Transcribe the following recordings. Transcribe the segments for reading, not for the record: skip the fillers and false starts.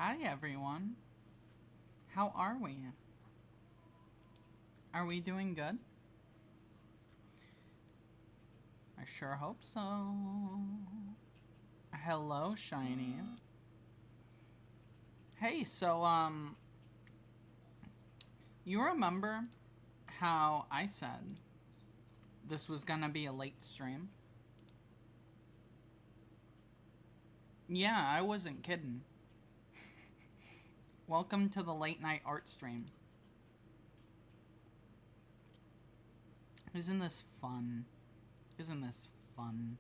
Hi everyone. How are we? Are we doing good? I sure hope so. Hello, Shiny. Hey, so, you remember how I said this was gonna be a late stream? Yeah, I wasn't kidding. Welcome to the late night art stream. Isn't this fun? Isn't this fun?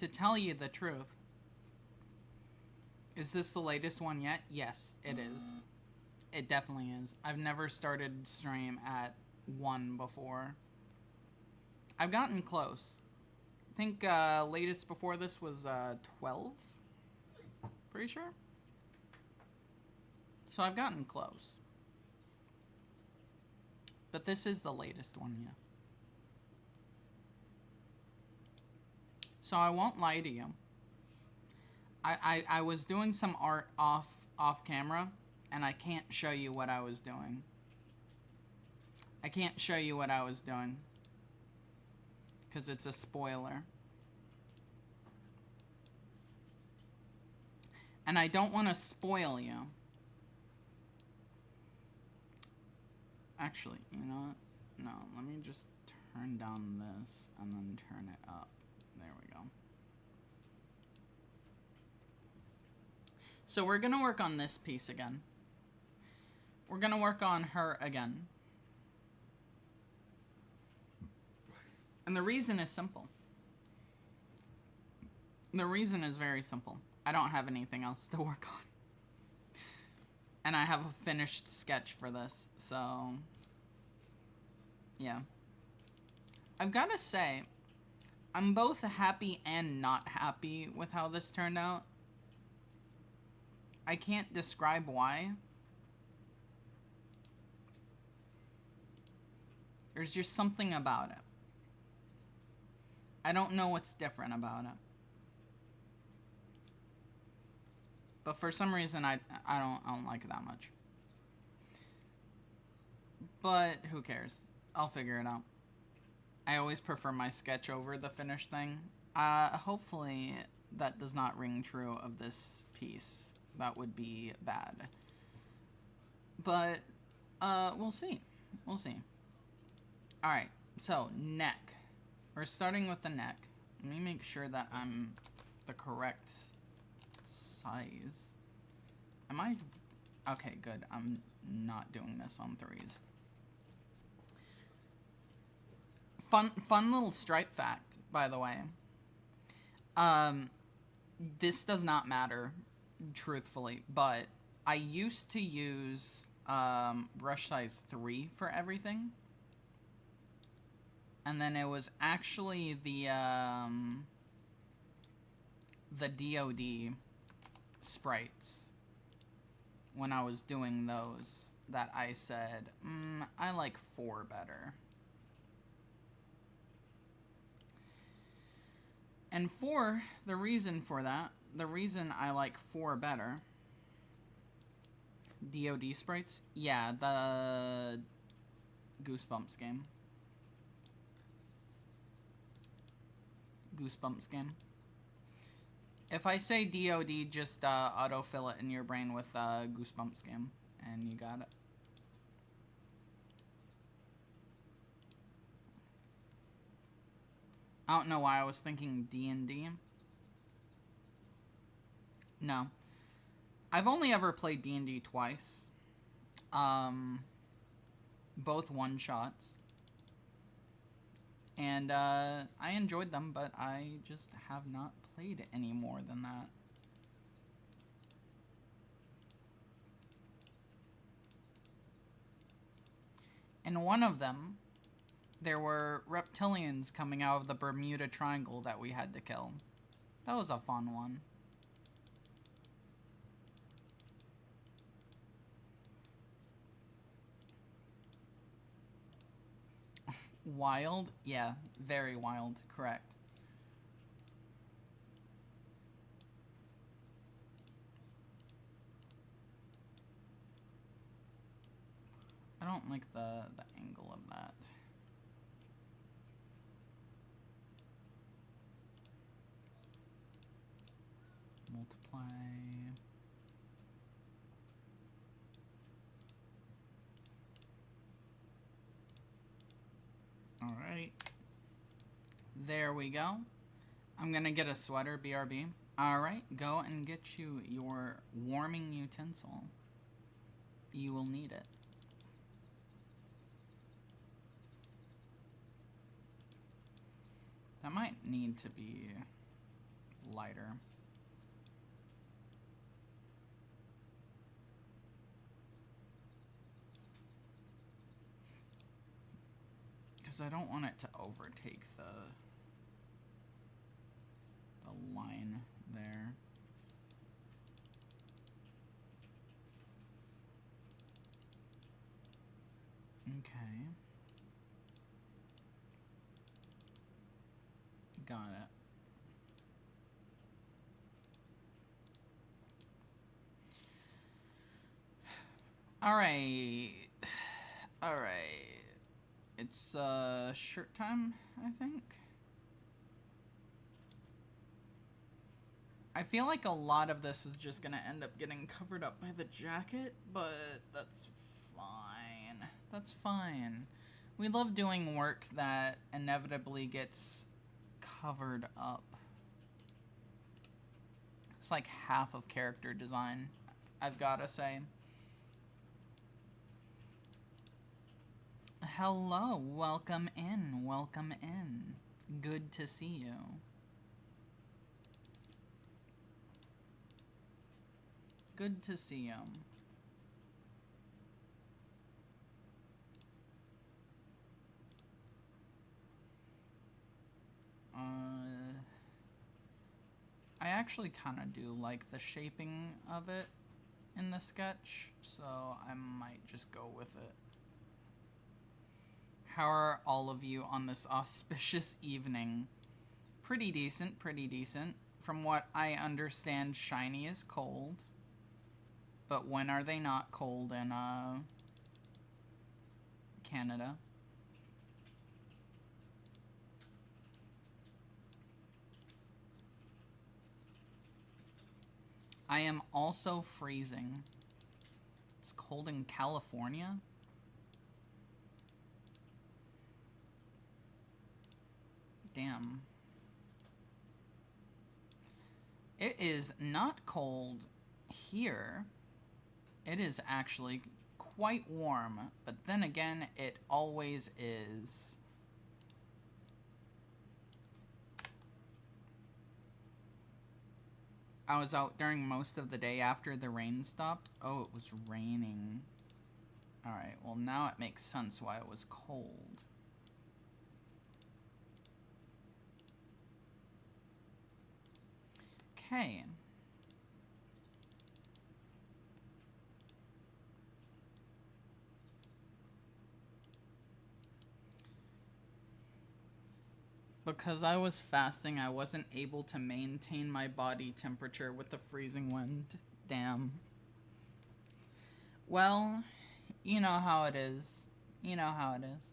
To tell you the truth, is this the latest one yet? Yes, it is. It definitely is. I've never started stream at 1 before. I've gotten close. I think latest before this was 12? Pretty sure. So I've gotten close. But this is the latest one, yeah. So I won't lie to you. I was doing some art off camera, and I can't show you what I was doing. I can't show you what I was doing, because it's a spoiler. And I don't want to spoil you. Actually, you know what? No, let me just turn down this and then turn it up. There we go. So we're gonna work on this piece again. We're gonna work on her again. And the reason is simple. The reason is very simple. I don't have anything else to work on. And I have a finished sketch for this, so... yeah. I've gotta say, I'm both happy and not happy with how this turned out. I can't describe why. There's just something about it. I don't know what's different about it. But for some reason, I don't like it that much. But who cares? I'll figure it out. I always prefer my sketch over the finished thing. Hopefully that does not ring true of this piece. That would be bad. But, we'll see. We'll see. Alright, so, neck. We're starting with the neck. Let me make sure that I'm the correct size. Am I... okay, good. I'm not doing this on 3s. Fun little stripe fact, by the way. This does not matter, truthfully, but I used to use brush size 3 for everything. And then it was actually the DoD sprites, when I was doing those, that I said, I like 4 better. And 4, the reason for that, the reason I like 4 better, DoD sprites, yeah, the Goosebumps game. Goosebumps game. If I say DoD, just autofill it in your brain with Goosebumps game, and you got it. I don't know why I was thinking D&D. No. I've only ever played D&D twice. Both one-shots. And I enjoyed them, but I just have not played any more than that. In one of them, there were reptilians coming out of the Bermuda Triangle that we had to kill. That was a fun one. Wild? Yeah, very wild, correct. don't like the angle of that. Multiply. All right. There we go. I'm gonna get a sweater, BRB. All right, go and get you your warming utensil. You will need it. That might need to be lighter. Because I don't want it to overtake the line there. Okay. Got it. Alright. Alright. It's shirt time, I think. I feel like a lot of this is just gonna end up getting covered up by the jacket, but that's fine. That's fine. We love doing work that inevitably gets covered up. It's like half of character design, I've gotta say. Hello, welcome in, welcome in. Good to see you. Good to see you. I actually kind of do like the shaping of it in the sketch, so I might just go with it. How are all of you on this auspicious evening? Pretty decent, pretty decent. From what I understand, shiny is cold. But when are they not cold in, Canada? I am also freezing. It's cold in California? Damn. It is not cold here. It is actually quite warm, but then again, it always is. I was out during most of the day after the rain stopped. Oh, it was raining. Alright, well now it makes sense why it was cold. Okay. Because I was fasting, I wasn't able to maintain my body temperature with the freezing wind. Damn. Well, you know how it is. You know how it is.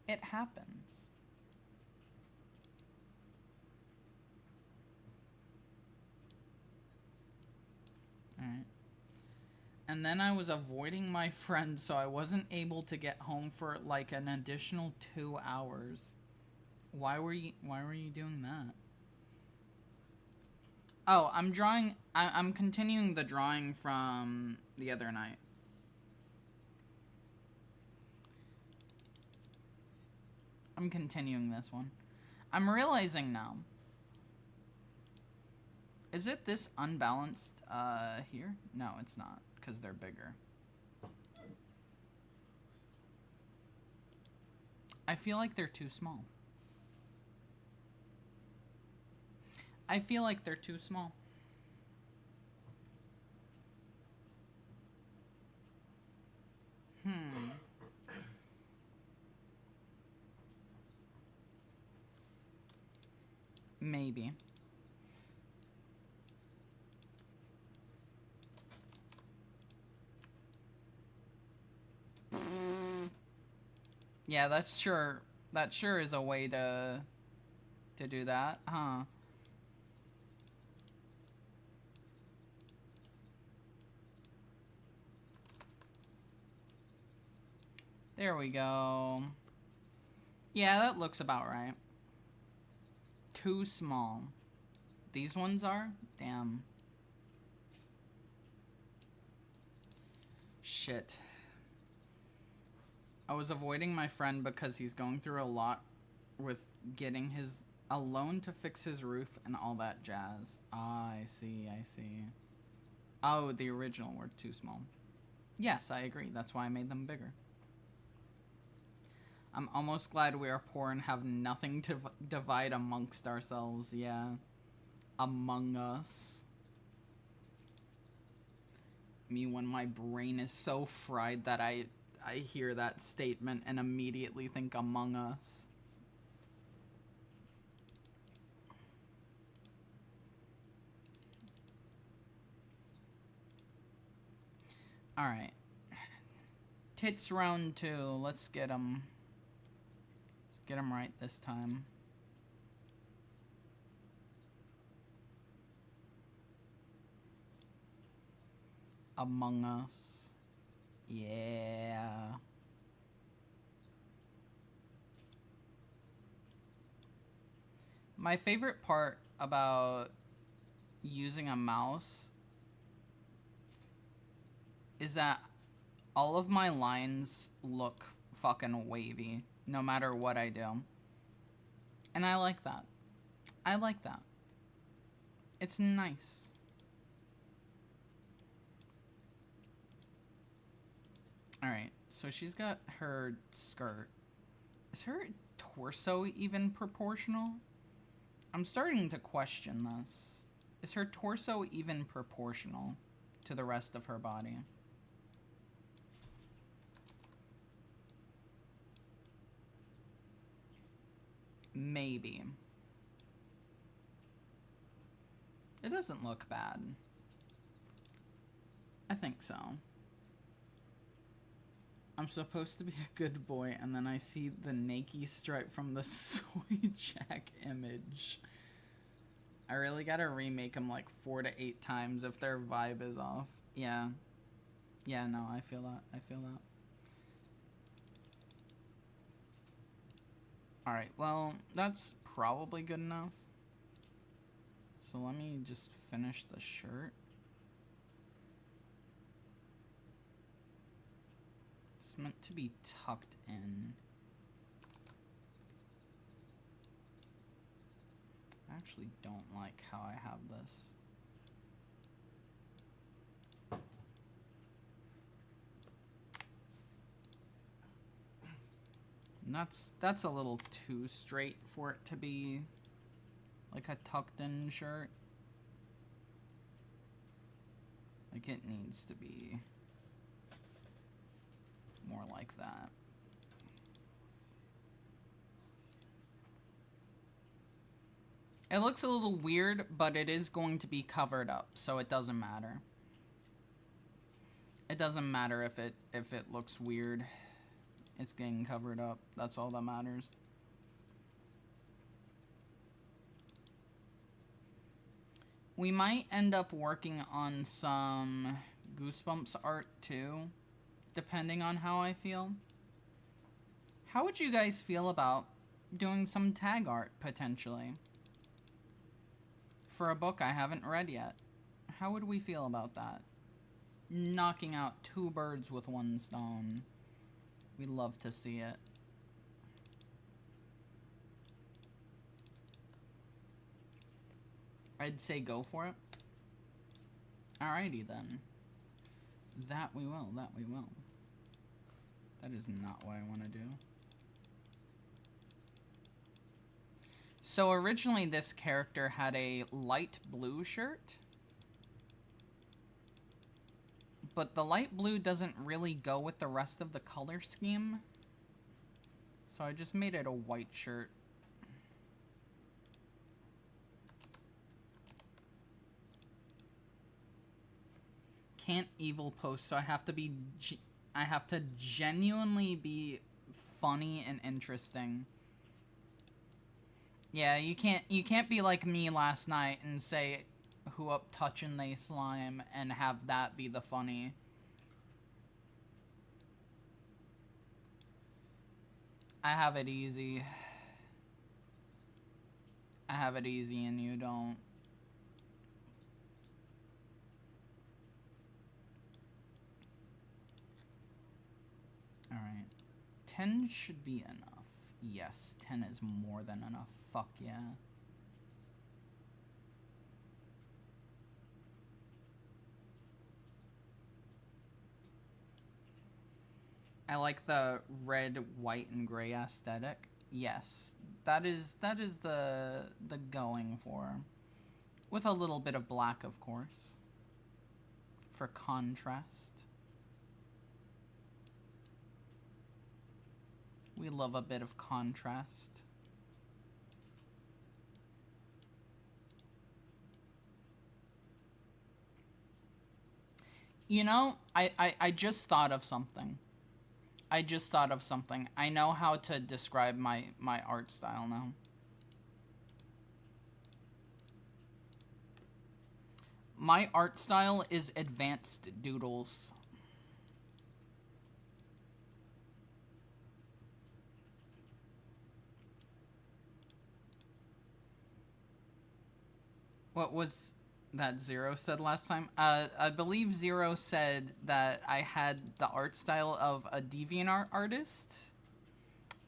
It happens. Alright. And then I was avoiding my friend, so I wasn't able to get home for like an additional 2 hours. Why were you doing that? Oh, I'm continuing the drawing from the other night. I'm continuing this one. I'm realizing now. Is it this unbalanced here? No, it's not, because they're bigger. I feel like they're too small. I feel like they're too small. Maybe. Yeah, that sure is a way to do that, huh? There we go. Yeah, that looks about right. Too small. These ones are? Damn. Shit. I was avoiding my friend because he's going through a lot with getting a loan to fix his roof and all that jazz. Ah, I see, I see. Oh, the original were too small. Yes, I agree. That's why I made them bigger. I'm almost glad we are poor and have nothing to divide amongst ourselves. Yeah. Among us. Me when my brain is so fried that I hear that statement and immediately think Among Us. Alright. Tits round 2. Let's get them. Let's get them right this time. Among Us. Yeah. My favorite part about using a mouse is that all of my lines look fucking wavy, no matter what I do. And I like that. I like that. It's nice. Alright, so she's got her skirt. Is her torso even proportional? I'm starting to question this. Is her torso even proportional to the rest of her body? Maybe. It doesn't look bad. I think so. I'm supposed to be a good boy, and then I see the Nike stripe from the Soy Jack image. I really gotta remake them like 4 to 8 times if their vibe is off. Yeah. Yeah, no, I feel that. I feel that. Alright, well, that's probably good enough. So let me just finish the shirt. It's meant to be tucked in. I actually don't like how I have this. And that's a little too straight for it to be like a tucked in shirt. Like it needs to be more like that. It looks a little weird, but it is going to be covered up, so it doesn't matter. It doesn't matter if it looks weird. It's getting covered up. That's all that matters. We might end up working on some Goosebumps art too, depending on how I feel. How would you guys feel about doing some tag art, potentially? For a book I haven't read yet. How would we feel about that? Knocking out 2 birds with 1 stone. We'd love to see it. I'd say go for it. Alrighty then. That we will, that we will. That is not what I want to do. So originally this character had a light blue shirt. But the light blue doesn't really go with the rest of the color scheme. So I just made it a white shirt. Can't evil post, so I have to be... I have to genuinely be funny and interesting. Yeah, you can't be like me last night and say who up touching they slime and have that be the funny. I have it easy. I have it easy and you don't. Alright. 10 should be enough. Yes, 10 is more than enough. Fuck yeah. I like the red, white, and gray aesthetic. Yes, that is the going for. With a little bit of black, of course. For contrast. We love a bit of contrast. You know, I just thought of something. I just thought of something. I know how to describe my art style now. My art style is advanced doodles. What was that Zero said last time? I believe Zero said that I had the art style of a DeviantArt artist.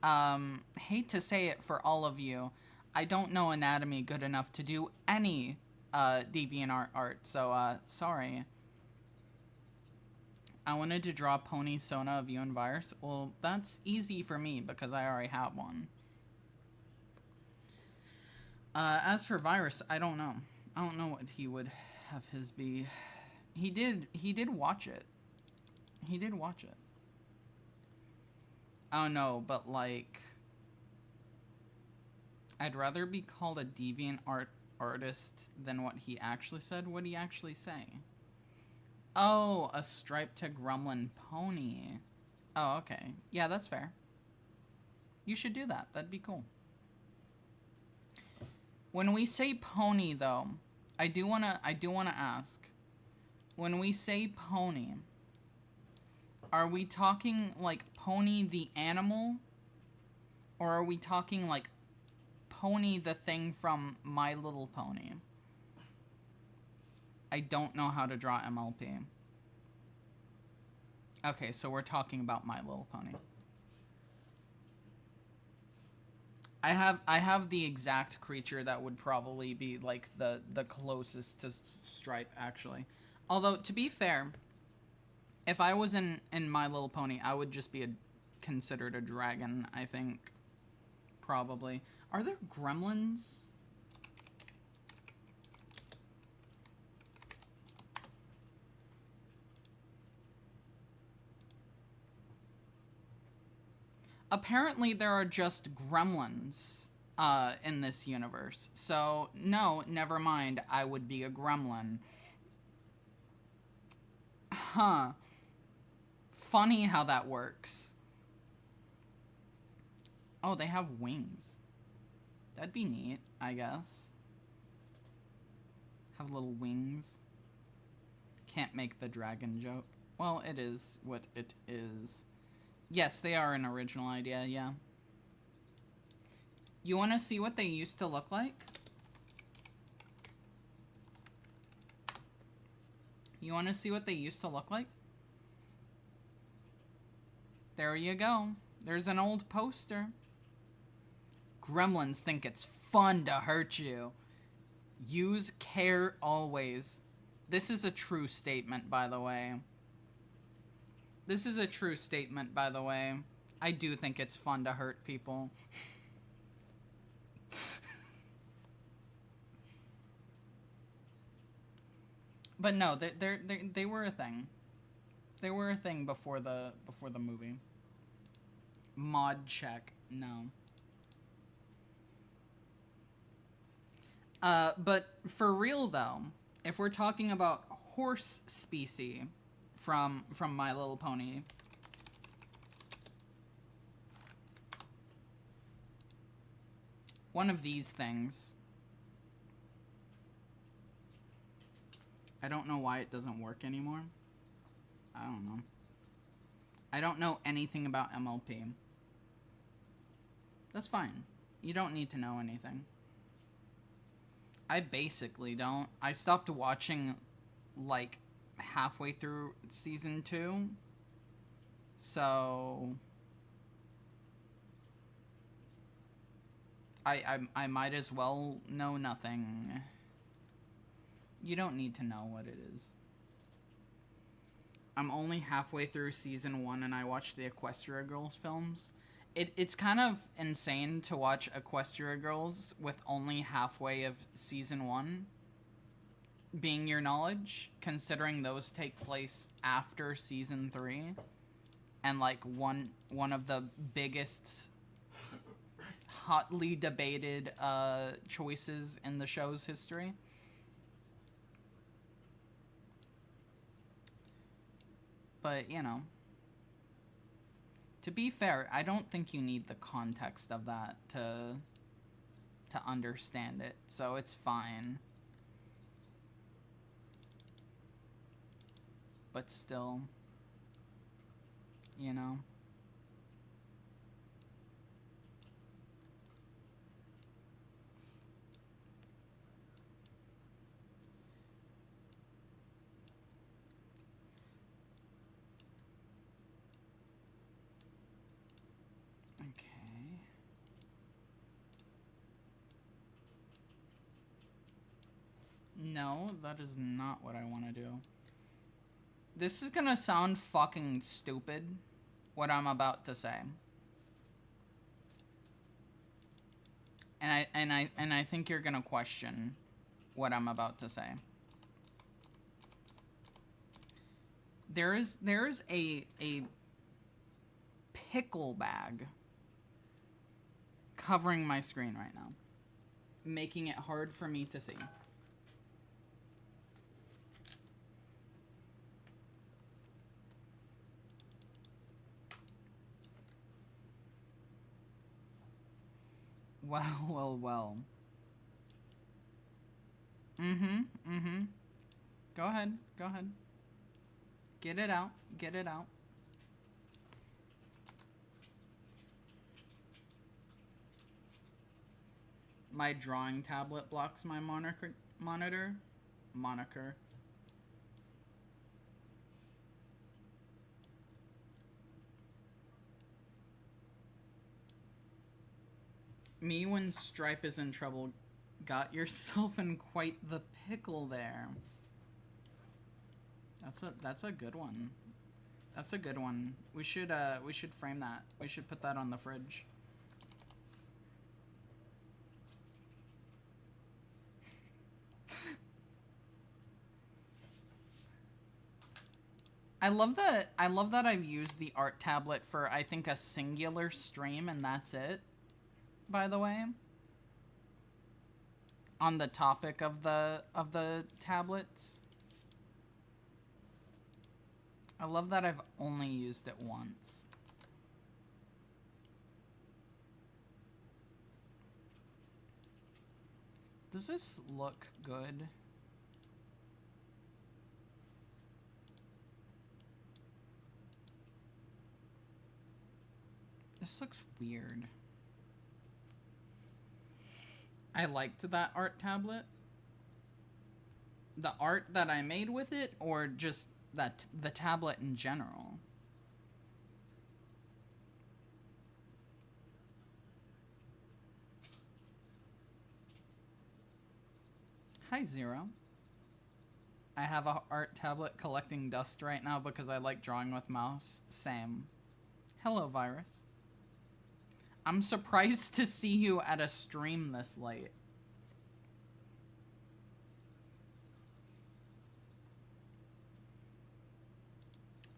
Hate to say it for all of you, I don't know anatomy good enough to do any DeviantArt art, so sorry. I wanted to draw Pony Sona of you and Virus. Well, that's easy for me because I already have one. As for Virus, I don't know. I don't know what he would have his be. He did watch it. He did watch it. I don't know, but like, I'd rather be called a DeviantArt artist than what he actually said. What did he actually say? Oh, a striped to gremlin pony. Oh, okay. Yeah, that's fair. You should do that. That'd be cool. When we say pony, though, I do wanna ask. When we say pony, are we talking like Pony the animal? Or are we talking like Pony the thing from My Little Pony? I don't know how to draw MLP. Okay, so we're talking about My Little Pony. I have the exact creature that would probably be like the closest to Stripe, actually. Although, to be fair, if I was in My Little Pony, I would just be considered a dragon, I think. Probably. Are there gremlins? Apparently there are just gremlins in this universe. So, no, never mind. I would be a gremlin. Huh. Funny how that works. Oh, they have wings. That'd be neat, I guess. Have little wings. Can't make the dragon joke. Well, it is what it is. Yes, they are an original idea, yeah. You want to see what they used to look like? You want to see what they used to look like? There you go. There's an old poster. Gremlins think it's fun to hurt you. Use care always. This is a true statement, by the way. This is a true statement, by the way. I do think it's fun to hurt people. But no, they were a thing. They were a thing before the movie. Mod check, no. But for real though, if we're talking about horse species from My Little Pony, One of these things. I don't know why it doesn't work anymore. I don't know. I don't know anything about MLP. That's fine. You don't need to know anything. I basically don't. I stopped watching, like, halfway through season 2. So... I might as well know nothing. You don't need to know what it is. I'm only halfway through season 1 and I watched the Equestria Girls films. It's kind of insane to watch Equestria Girls with only halfway of season 1 being your knowledge, considering those take place after season 3. And like one of the biggest hotly debated choices in the show's history. But, you know, to be fair, I don't think you need the context of that to understand it, so it's fine. But still, you know. No, that is not what I want to do. This is gonna sound fucking stupid, what I'm about to say. And I think you're gonna question what I'm about to say. There is a pickle bag covering my screen right now, making it hard for me to see. Well. Go ahead. Get it out. My drawing tablet blocks my monitor. Me when Stripe is in trouble. Got yourself in quite the pickle there. That's a good one. That's a good one. We should frame that. We should put that on the fridge. I love that I've used the art tablet for, I think, a singular stream, and that's it. By the way, on the topic of the tablets, I love that I've only used it once. Does this look good? This looks weird. I liked that art tablet. The art that I made with it, or just that the tablet in general. Hi, Zero. I have a art tablet collecting dust right now because I like drawing with mouse. Same. Hello, Virus. I'm surprised to see you at a stream this late.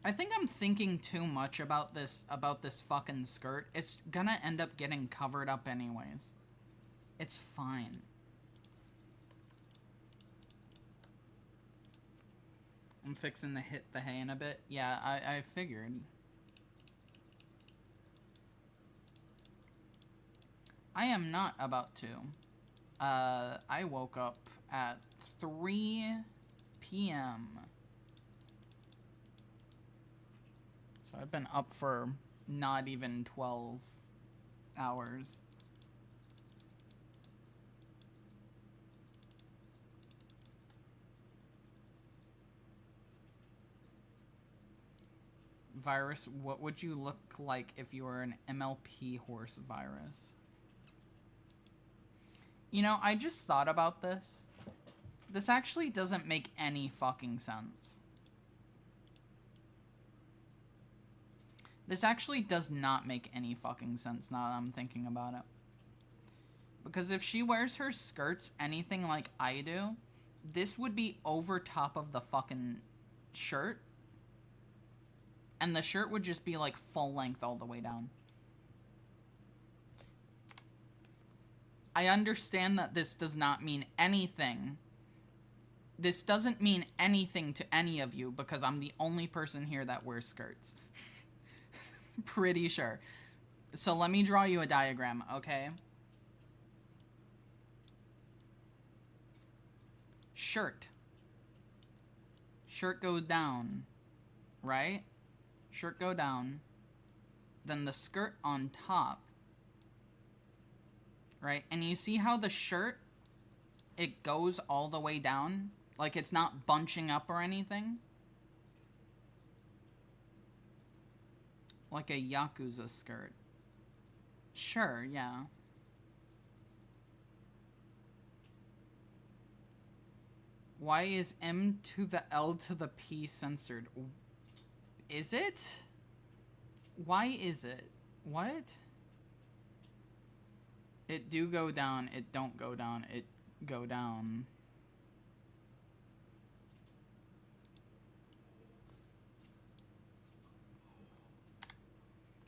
I think I'm thinking too much about this fucking skirt. It's gonna end up getting covered up anyways. It's fine. I'm fixing to hit the hay in a bit. Yeah, I figured. I am not about to. I woke up at 3 p.m. So I've been up for not even 12 hours. Virus, what would you look like if you were an MLP horse virus? You know, I just thought about this. This actually doesn't make any fucking sense. This actually does not make any fucking sense now that I'm thinking about it. Because if she wears her skirts anything like I do, this would be over top of the fucking shirt. And the shirt would just be like full length all the way down. I understand that this does not mean anything. This doesn't mean anything to any of you because I'm the only person here that wears skirts. Pretty sure. So let me draw you a diagram, okay? Shirt. Shirt goes down, right? Shirt go down. Then the skirt on top. Right? And you see how the shirt, it goes all the way down? Like it's not bunching up or anything? Like a Yakuza skirt. Sure, yeah. Why is M to the L to the P censored? Is it? Why is it? What? It do go down, it don't go down, it go down.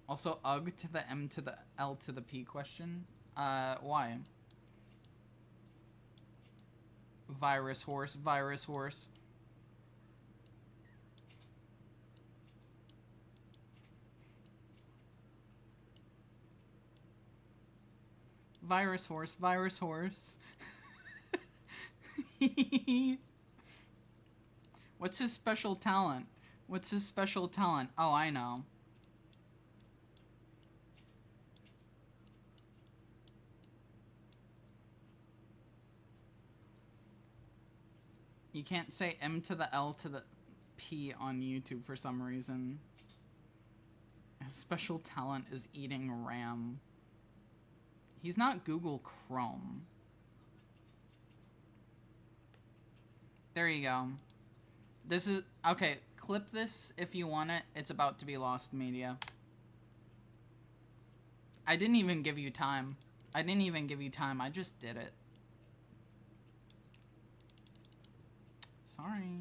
Also, UG to the M to the L to the P question. Why? Virus horse, virus horse. Virus horse, virus horse. What's his special talent? What's his special talent? Oh, I know. You can't say M to the L to the P on YouTube for some reason. His special talent is eating RAM. He's not Google Chrome. There you go. This is... Okay, clip this if you want it. It's about to be lost media. I didn't even give you time. I didn't even give you time. I just did it. Sorry.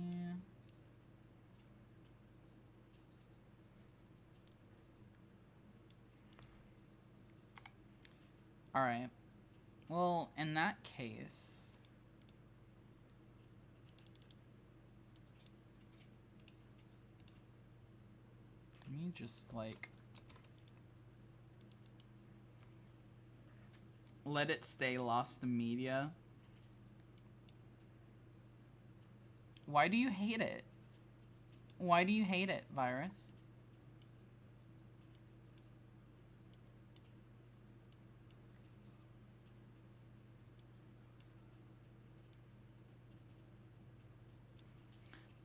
Alright. Well, in that case... Let me just, like... Let it stay lost media. Why do you hate it? Why do you hate it, Virus?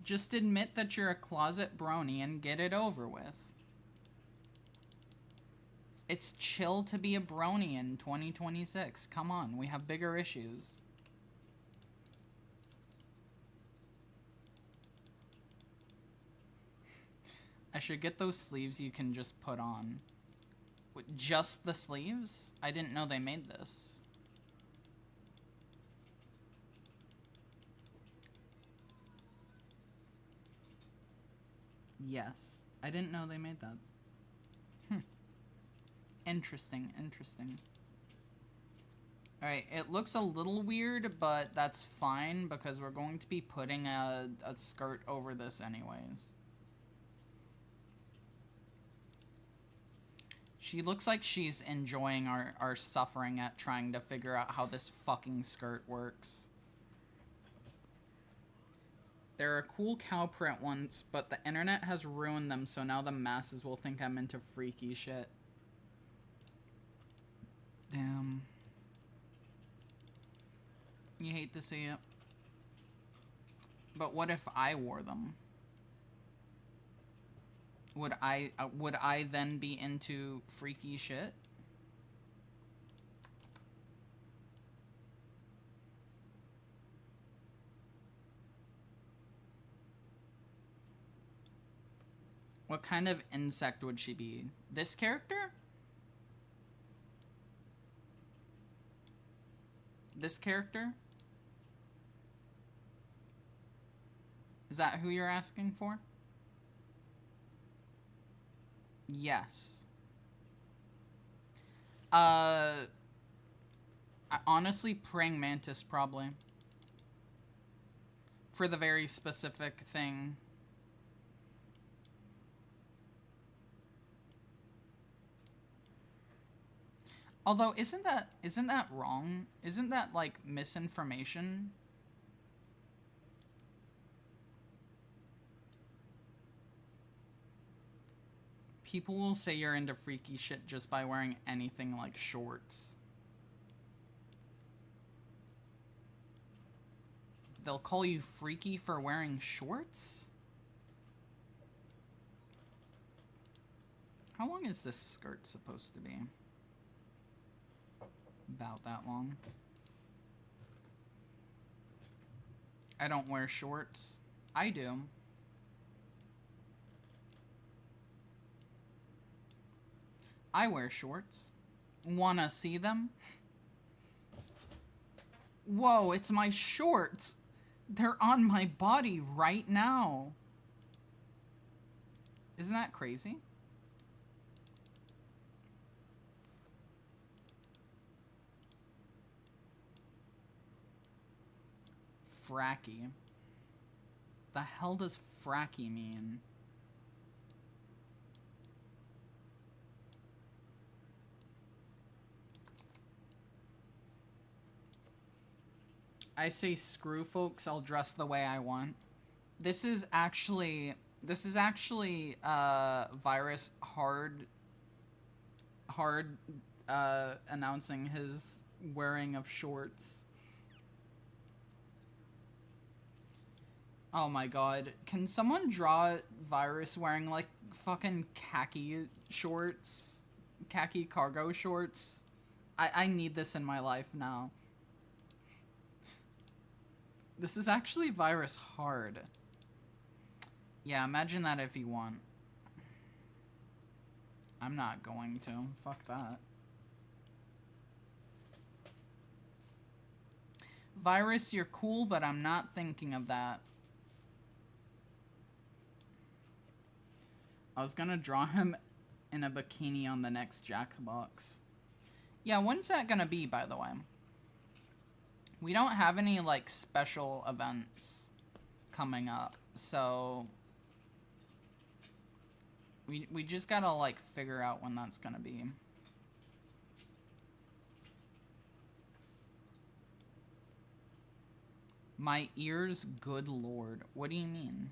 Just admit that you're a closet brony and get it over with. It's chill to be a brony in 2026. Come on, we have bigger issues. I should get those sleeves you can just put on. What, just the sleeves? I didn't know they made this. Yes. I didn't know they made that. Interesting, interesting. Alright, it looks a little weird, but that's fine because we're going to be putting a skirt over this anyways. She looks like she's enjoying our suffering at trying to figure out how this fucking skirt works. There are cool cow print ones, but the internet has ruined them, so now the masses will think I'm into freaky shit. Damn. You hate to see it. But what if I wore them? Would I then be into freaky shit? What kind of insect would she be? This character? This character? Is that who you're asking for? Yes. Honestly, praying mantis, probably. For the very specific thing. Although, isn't that wrong? Isn't that, like, misinformation? People will say you're into freaky shit just by wearing anything like shorts. They'll call you freaky for wearing shorts? How long is this skirt supposed to be? About that long. I don't wear shorts. I do. I wear shorts. Wanna see them? Whoa, it's my shorts. They're on my body right now. Isn't that crazy? Fracky. The hell does fracky mean? I say screw folks, I'll dress the way I want. This is actually Virus hard announcing his wearing of shorts. Oh my god. Can someone draw Virus wearing like fucking khaki shorts? Khaki cargo shorts? I need this in my life now. This is actually Virus hard. Yeah, imagine that if you want. I'm not going to. Fuck that. Virus, you're cool, but I'm not thinking of that. I was gonna draw him in a bikini on the next Jackbox. Yeah, when's that gonna be, by the way? We don't have any, like, special events coming up, so we just gotta, like, figure out when that's gonna be. My ears, good lord. What do you mean?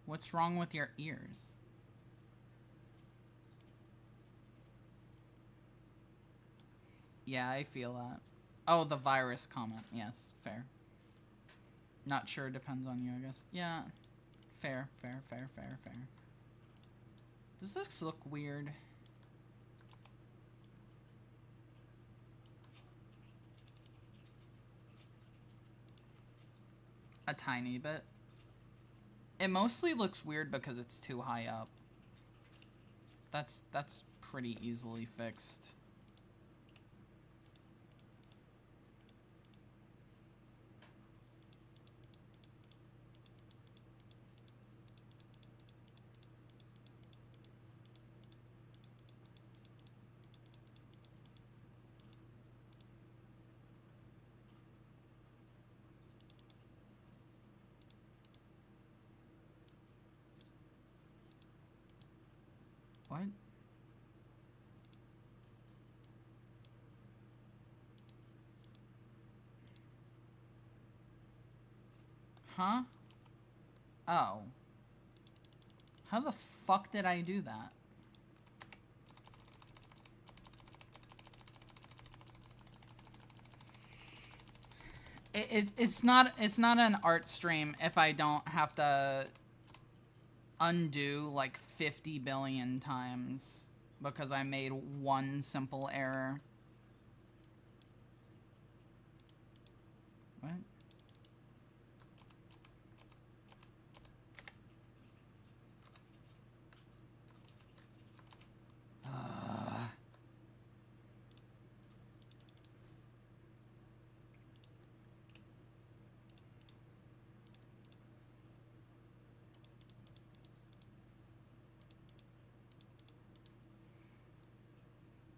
What's wrong with your ears? Yeah, I feel that. Oh, the virus comment. Yes, fair. Not sure, depends on you, I guess. Yeah. Fair. Does this look weird? A tiny bit. It mostly looks weird because it's too high up. That's pretty easily fixed. What? Huh? Oh. How the fuck did I do that? It's not an art stream if I don't have to undo like 50 billion times because I made one simple error. What?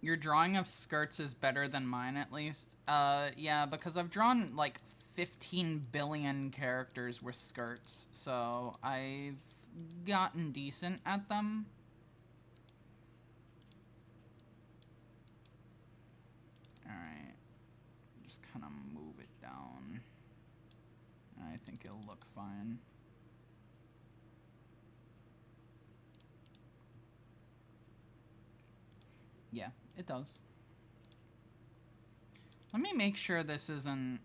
Your drawing of skirts is better than mine, at least. Yeah, because I've drawn, like, 15 billion characters with skirts, so I've gotten decent at them. Alright. Just kind of move it down. I think it'll look fine. Yeah, it does. Let me make sure this isn't...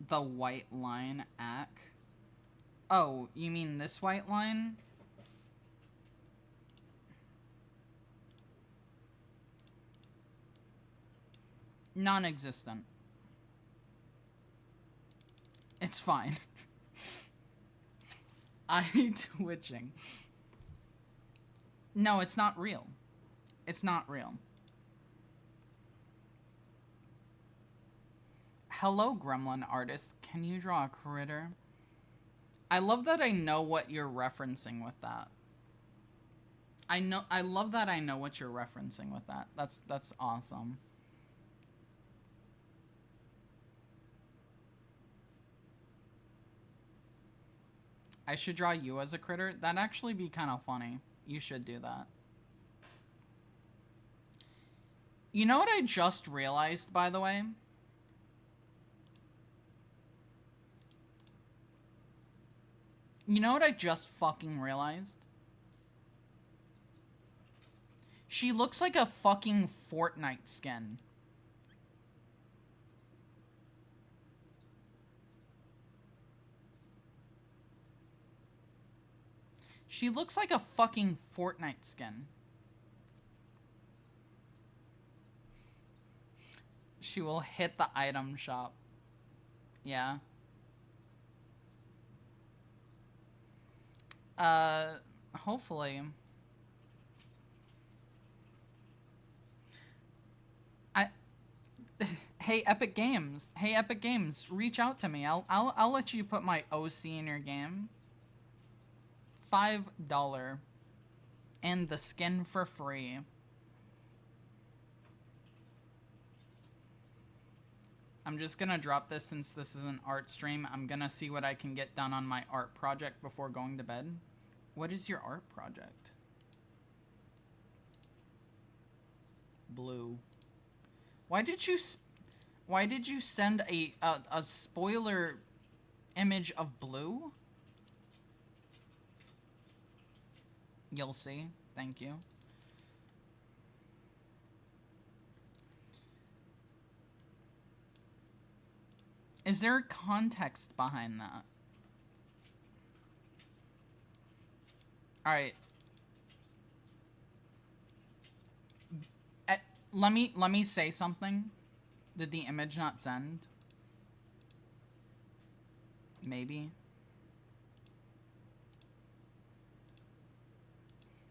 the white line ack. Oh, you mean this white line? Non-existent. It's fine. I twitching. No, it's not real. It's not real. Hello, Gremlin artist. Can you draw a critter? I love that I know what you're referencing with that. I love that I know what you're referencing with that. That's awesome. I should draw you as a critter? That'd actually be kind of funny. You should do that. You know what I just realized, by the way? You know what I just fucking realized? She looks like a fucking Fortnite skin. She looks like a fucking Fortnite skin. She will hit the item shop. Yeah. Hopefully. Hey, Epic Games. Hey, Epic Games. Reach out to me. I'll let you put my OC in your game. $5. And the skin for free. I'm just gonna drop this since this is an art stream. I'm gonna see what I can get done on my art project before going to bed. What is your art project? Blue. Why did you send a spoiler image of blue? You'll see. Thank you. Is there context behind that? Alright. Let me say something. Did the image not send? Maybe.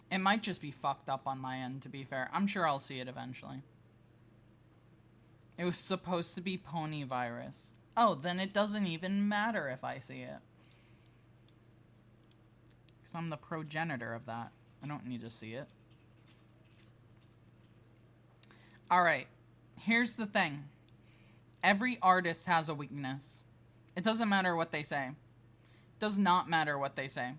It might just be fucked up on my end, to be fair. I'm sure I'll see it eventually. It was supposed to be pony virus. Oh, then it doesn't even matter if I see it. Because I'm the progenitor of that. I don't need to see it. Alright. Here's the thing. Every artist has a weakness. It doesn't matter what they say. Does not matter what they say.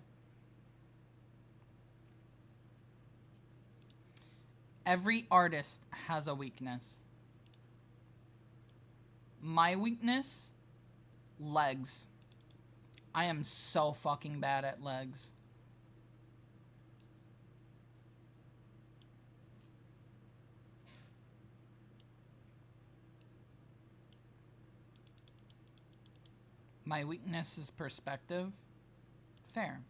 Every artist has a weakness. My weakness? Legs. I am so fucking bad at legs. My weakness is perspective. Fair.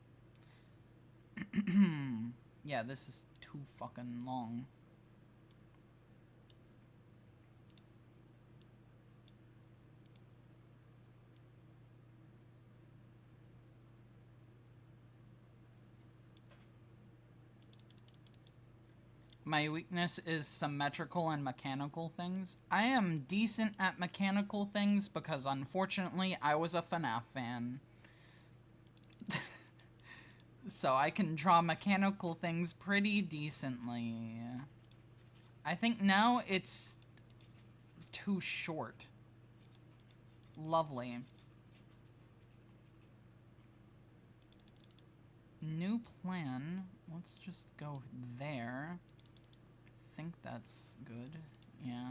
Yeah, this is too fucking long. My weakness is symmetrical and mechanical things. I am decent at mechanical things because, unfortunately, I was a FNAF fan. So I can draw mechanical things pretty decently. I think now it's too short. Lovely. New plan. Let's just go there. I think that's good. Yeah.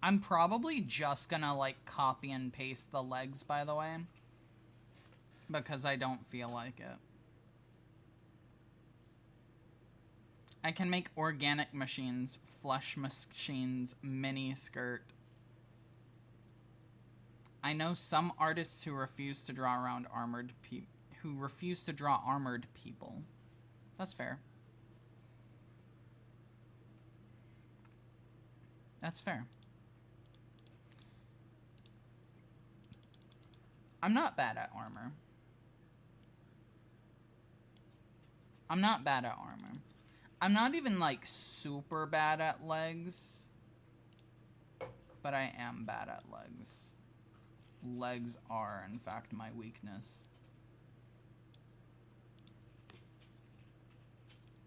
I'm probably just gonna, like, copy and paste the legs, by the way. Because I don't feel like it. I can make organic machines, flesh machines, mini skirt. I know some artists who refuse to draw around armored people. That's fair. That's fair. I'm not bad at armor. I'm not bad at armor. I'm not even, like, super bad at legs. But I am bad at legs. Legs are, in fact, my weakness.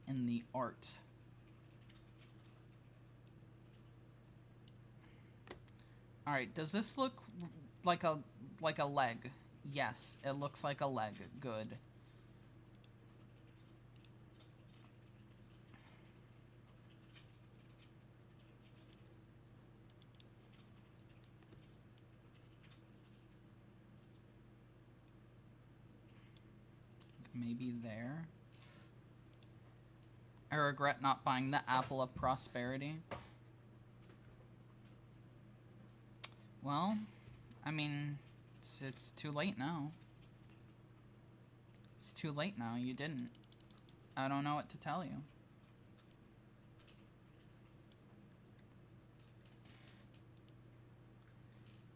In the art. Alright, does this look like a leg? Yes, it looks like a leg. Good. Maybe there. I regret not buying the apple of prosperity. Well, I mean, it's too late now. It's too late now. You didn't. I don't know what to tell you.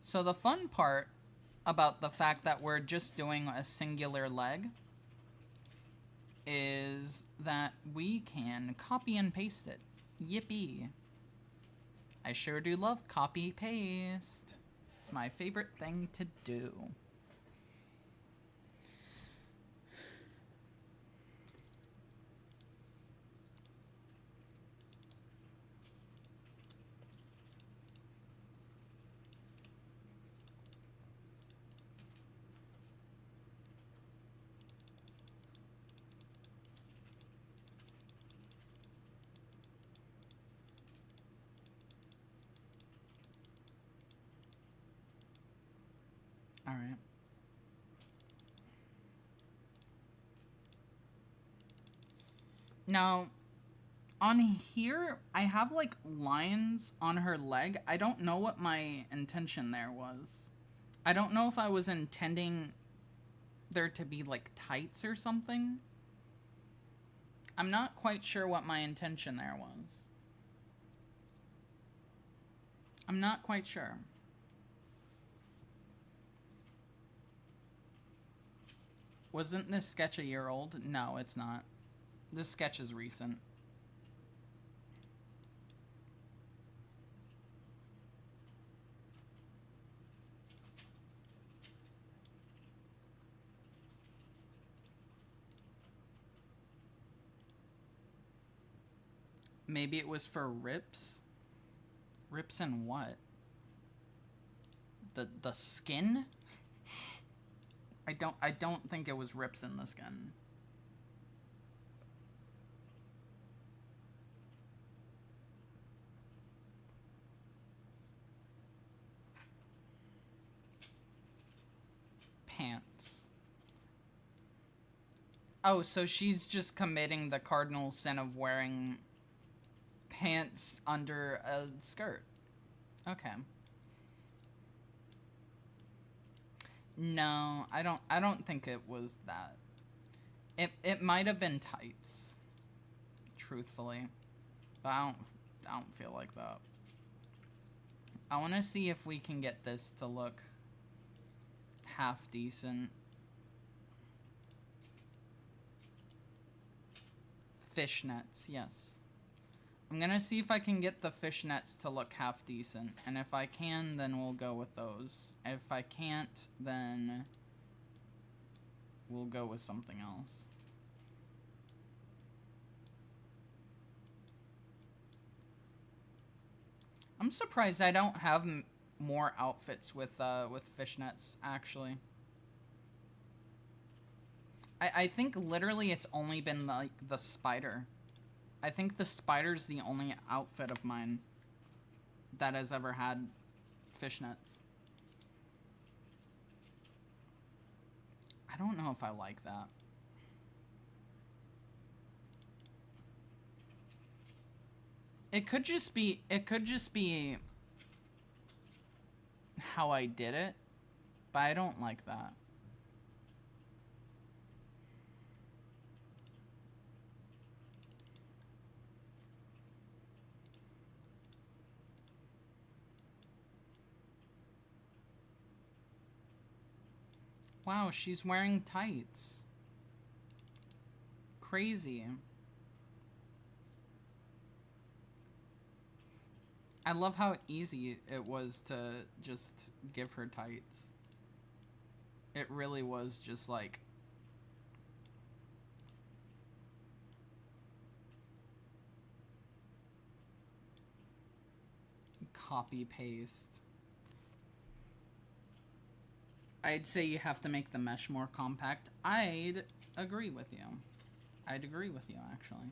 So the fun part about the fact that we're just doing a singular leg is that we can copy and paste it. Yippee. I sure do love copy paste. It's my favorite thing to do. Alright. Now, on here, I have, like, lines on her leg. I don't know what my intention there was. I don't know if I was intending there to be, like, tights or something. I'm not quite sure what my intention there was. I'm not quite sure. Wasn't this sketch a year old? No, it's not. This sketch is recent. Maybe it was for rips? Rips in what? The skin? I don't think it was rips in the skin. Pants. Oh, so she's just committing the cardinal sin of wearing pants under a skirt. Okay. No, I don't think it was that. It might have been tights. Truthfully. But I don't feel like that. I want to see if we can get this to look half decent. Fishnets, yes. I'm gonna see if I can get the fishnets to look half decent, and if I can, then we'll go with those. If I can't, then we'll go with something else. I'm surprised I don't have more outfits with fishnets, actually. I think literally it's only been like the spider. I think the spider's the only outfit of mine that has ever had fishnets. I don't know if I like that. It could just be how I did it, but I don't like that. Wow, she's wearing tights. Crazy. I love how easy it was to just give her tights. It really was just like... copy paste. I'd say you have to make the mesh more compact. I'd agree with you. I'd agree with you, actually.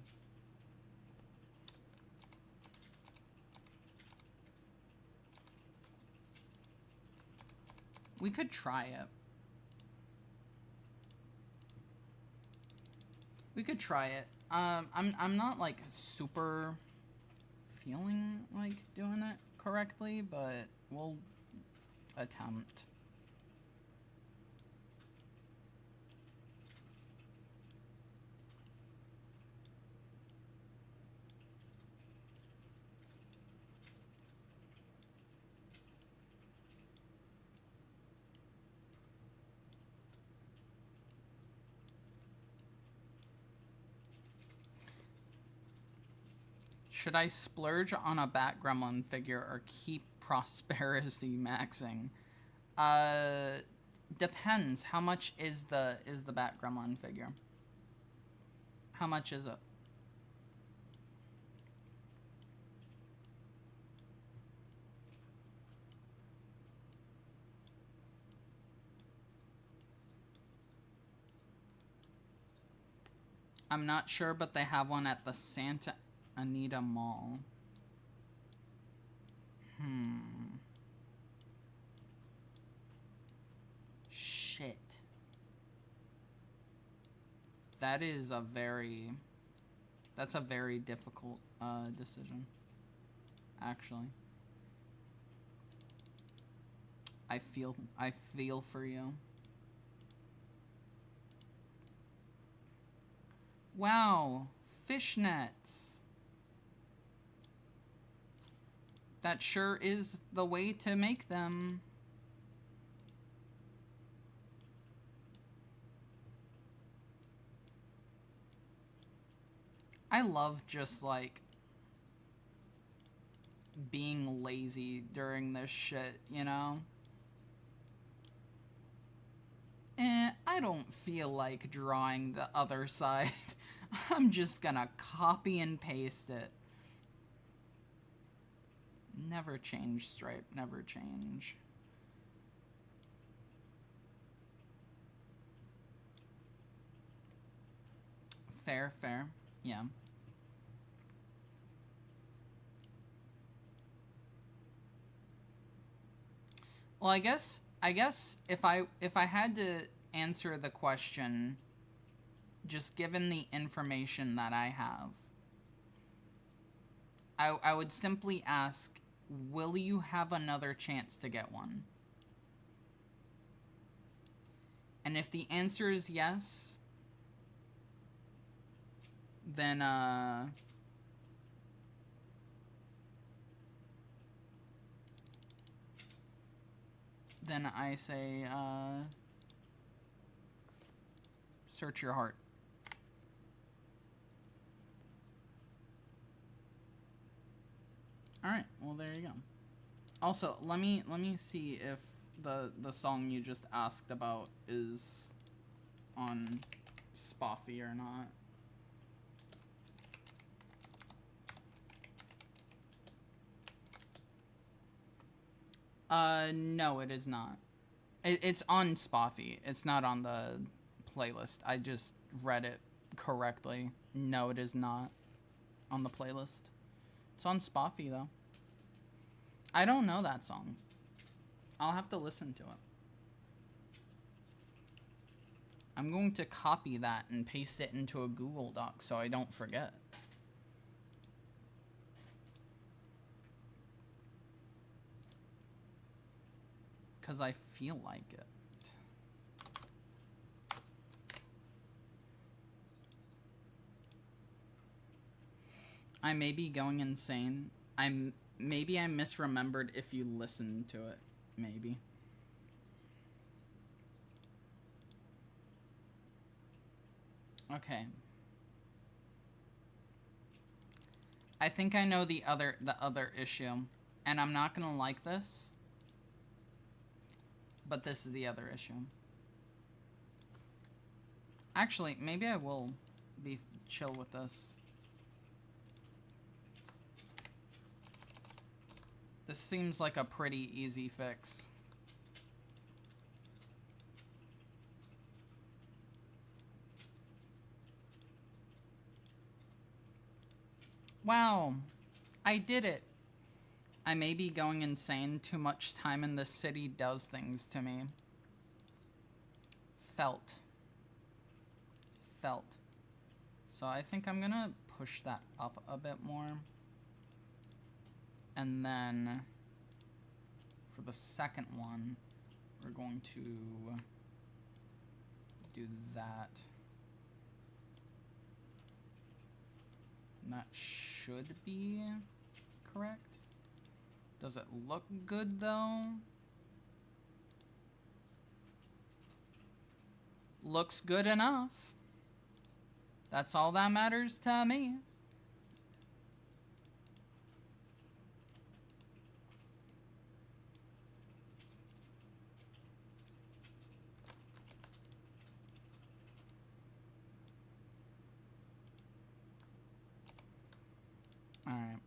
We could try it. We could try it. I'm not like super feeling like doing it correctly, but we'll attempt. Should I splurge on a Bat Gremlin figure or keep prosperity maxing? Depends. How much is the Bat Gremlin figure? How much is it? I'm not sure, but they have one at the Santa Anita Mall. Shit. That is a very... That's a very difficult decision, actually. I feel for you. Wow, fishnets. That sure is the way to make them. I love just like being lazy during this shit, you know? I don't feel like drawing the other side. I'm just gonna copy and paste it. Never change, Stripe. Never change. Fair, fair. Yeah. Well, I guess if I had to answer the question, just given the information that I have, I would simply ask, will you have another chance to get one? And if the answer is yes, then I say, search your heart. All right, well, there you go. Also, let me see if the song you just asked about is on Spotify or not. No, it is not. It's on Spotify. It's not on the playlist. I just read it correctly. No, it is not on the playlist. It's on Spotify, though. I don't know that song. I'll have to listen to it. I'm going to copy that and paste it into a Google Doc so I don't forget. Because I feel like it. I may be going insane. Maybe I misremembered if you listened to it. Maybe. Okay. I think I know the other issue. And I'm not gonna like this. But this is the other issue. Actually, maybe I will be chill with this. This seems like a pretty easy fix. Wow, I did it. I may be going insane. Too much time in the city does things to me. Felt. So I think I'm gonna push that up a bit more. And then for the second one, we're going to do that. And that should be correct. Does it look good though? Looks good enough. That's all that matters to me. All right.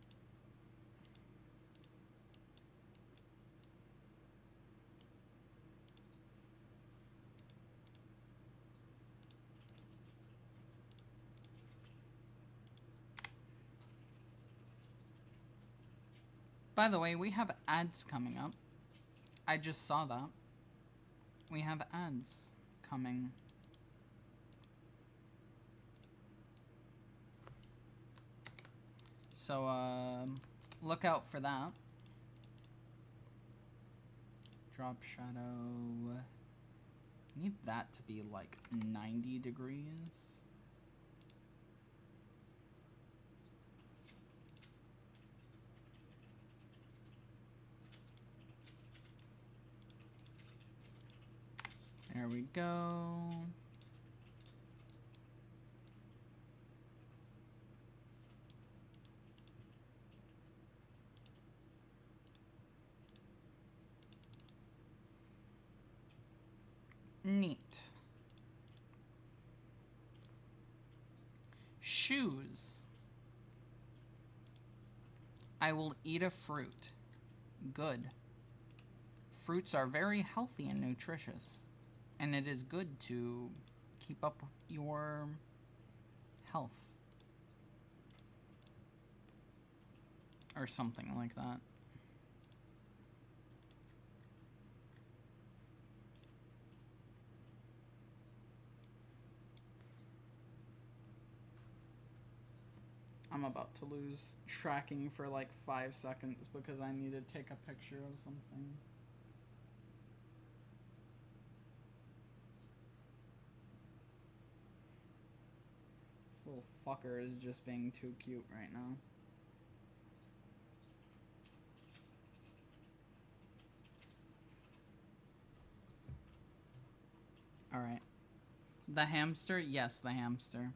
By the way, we have ads coming up. I just saw that. We have ads coming. So, look out for that. Drop shadow. Need that to be like 90 degrees. There we go. Neat. Shoes. I will eat a fruit. good. Fruits are very healthy and nutritious, and it is good to keep up your health. Or something like that. I'm about to lose tracking for like 5 seconds because I need to take a picture of something. This little fucker is just being too cute right now. Alright. The hamster? Yes, the hamster.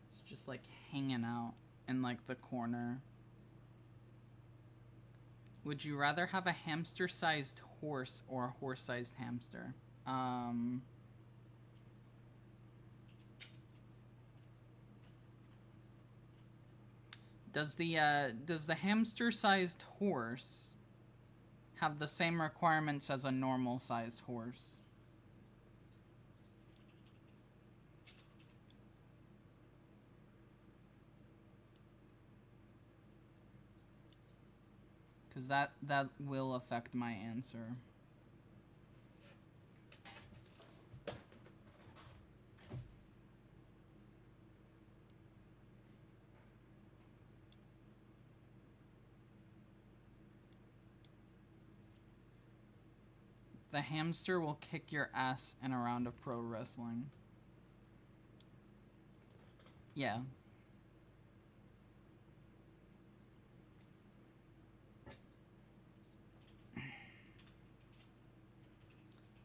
It's just like hanging out in like the corner. Would you rather have a hamster-sized horse or a horse-sized hamster? Does the hamster-sized horse have the same requirements as a normal-sized horse? Because that will affect my answer. The hamster will kick your ass in a round of pro wrestling. Yeah.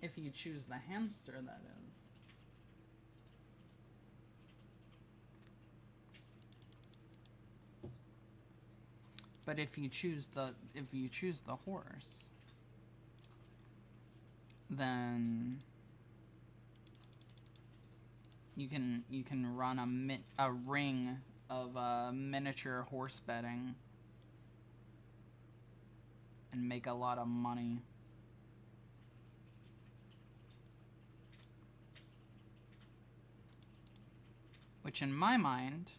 If you choose the hamster, that is. But if you choose the horse, then you can run a ring of miniature horse betting and make a lot of money. Which in my mind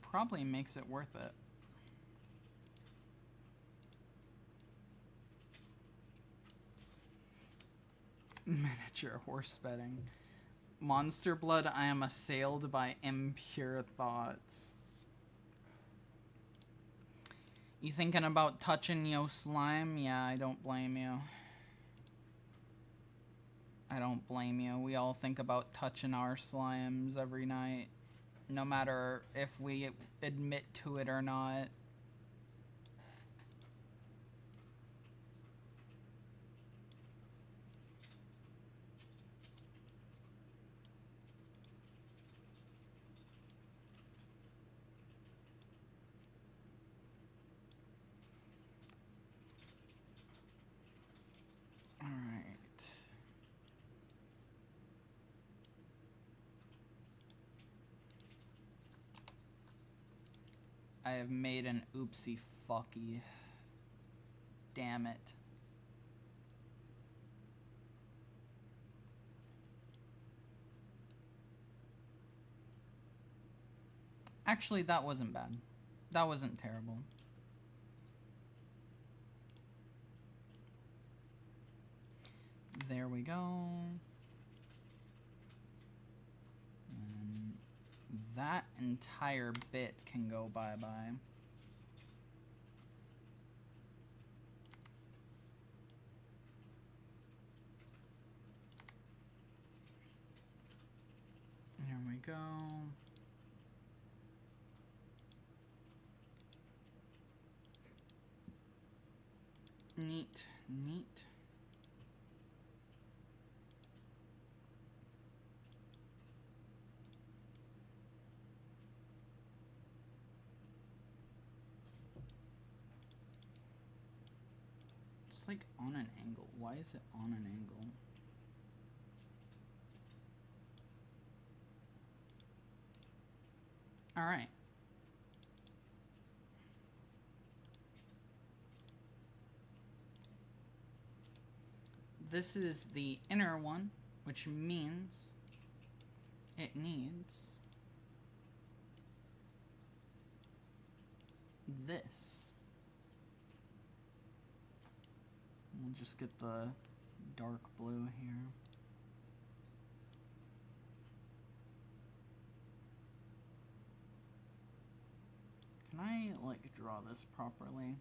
probably makes it worth it. Miniature horse betting. Monster blood, I am assailed by impure thoughts. You thinking about touching yo slime? Yeah, I don't blame you. I don't blame you. We all think about touching our slimes every night, no matter if we admit to it or not. I have made an oopsie fucky. Damn it. Actually, that wasn't bad. That wasn't terrible. There we go. And that entire bit can go bye-bye. There we go. Neat, neat. It's like on an angle. Why is it on an angle? All right. This is the inner one, which means it needs this. We'll just get the dark blue here. Can I, like, draw this properly?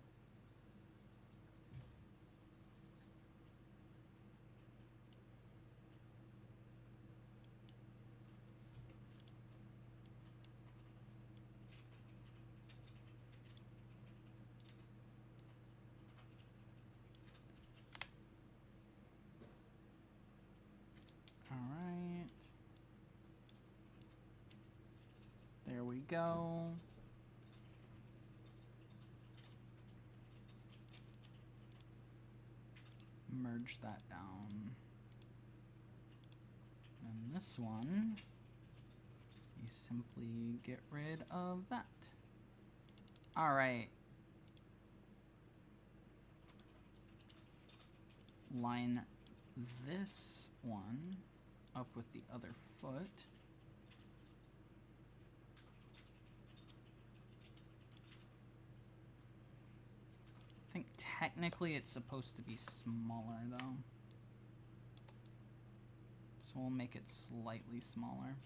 Alright. There we go. Merge that down. And this one, you simply get rid of that. Alright. Line this one up with the other foot. I think technically it's supposed to be smaller though. So we'll make it slightly smaller.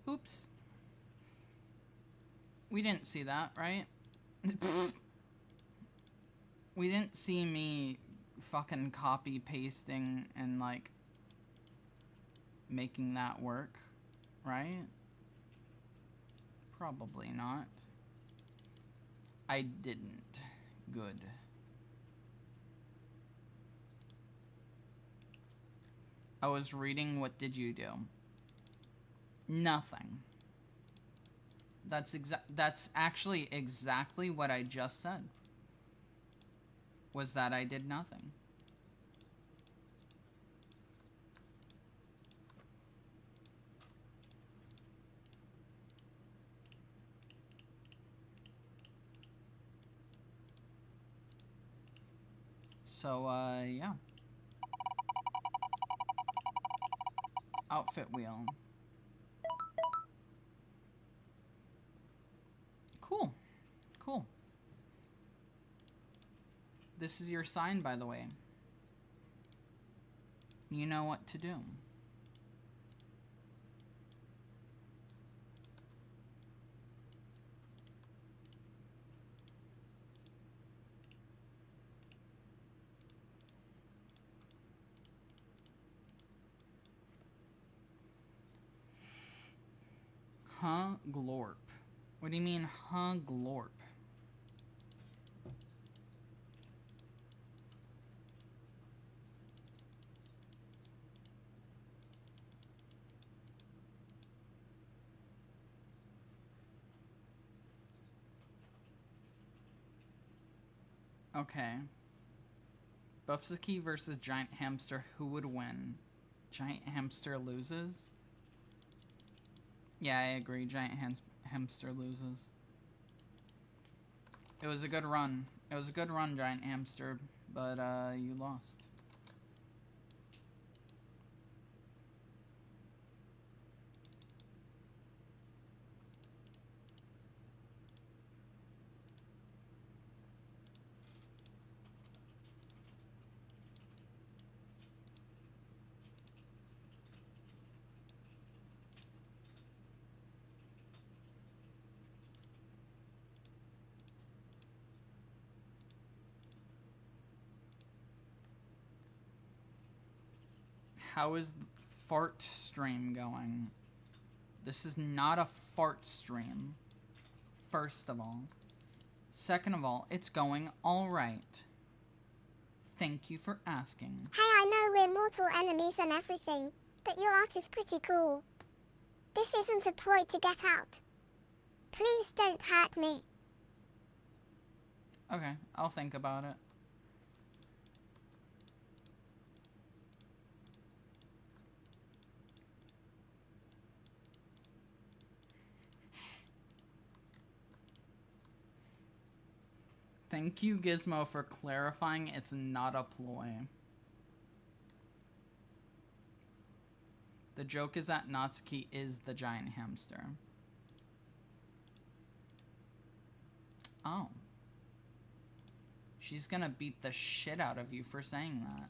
Oops. We didn't see that, right? We didn't see me fucking copy pasting and like making that work, right? Probably not. I didn't. Good. I was reading what did you do? Nothing. That's actually exactly what I just said. Was that I did nothing. So, yeah. Outfit wheel. Cool. Cool. This is your sign, by the way. You know what to do. Huh, glorp. What do you mean, huh, glorp? Okay. Buffsky versus Giant Hamster. Who would win? Giant Hamster loses? Yeah, I agree. Giant Hamster loses. It was a good run. It was a good run, Giant Hamster, but you lost. How is the fart stream going? This is not a fart stream. First of all. Second of all, it's going all right. Thank you for asking. Hey, I know we're mortal enemies and everything, but your art is pretty cool. This isn't a ploy to get out. Please don't hurt me. Okay, I'll think about it. Thank you, Gizmo, for clarifying it's not a ploy. The joke is that Natsuki is the giant hamster. Oh. She's gonna beat the shit out of you for saying that.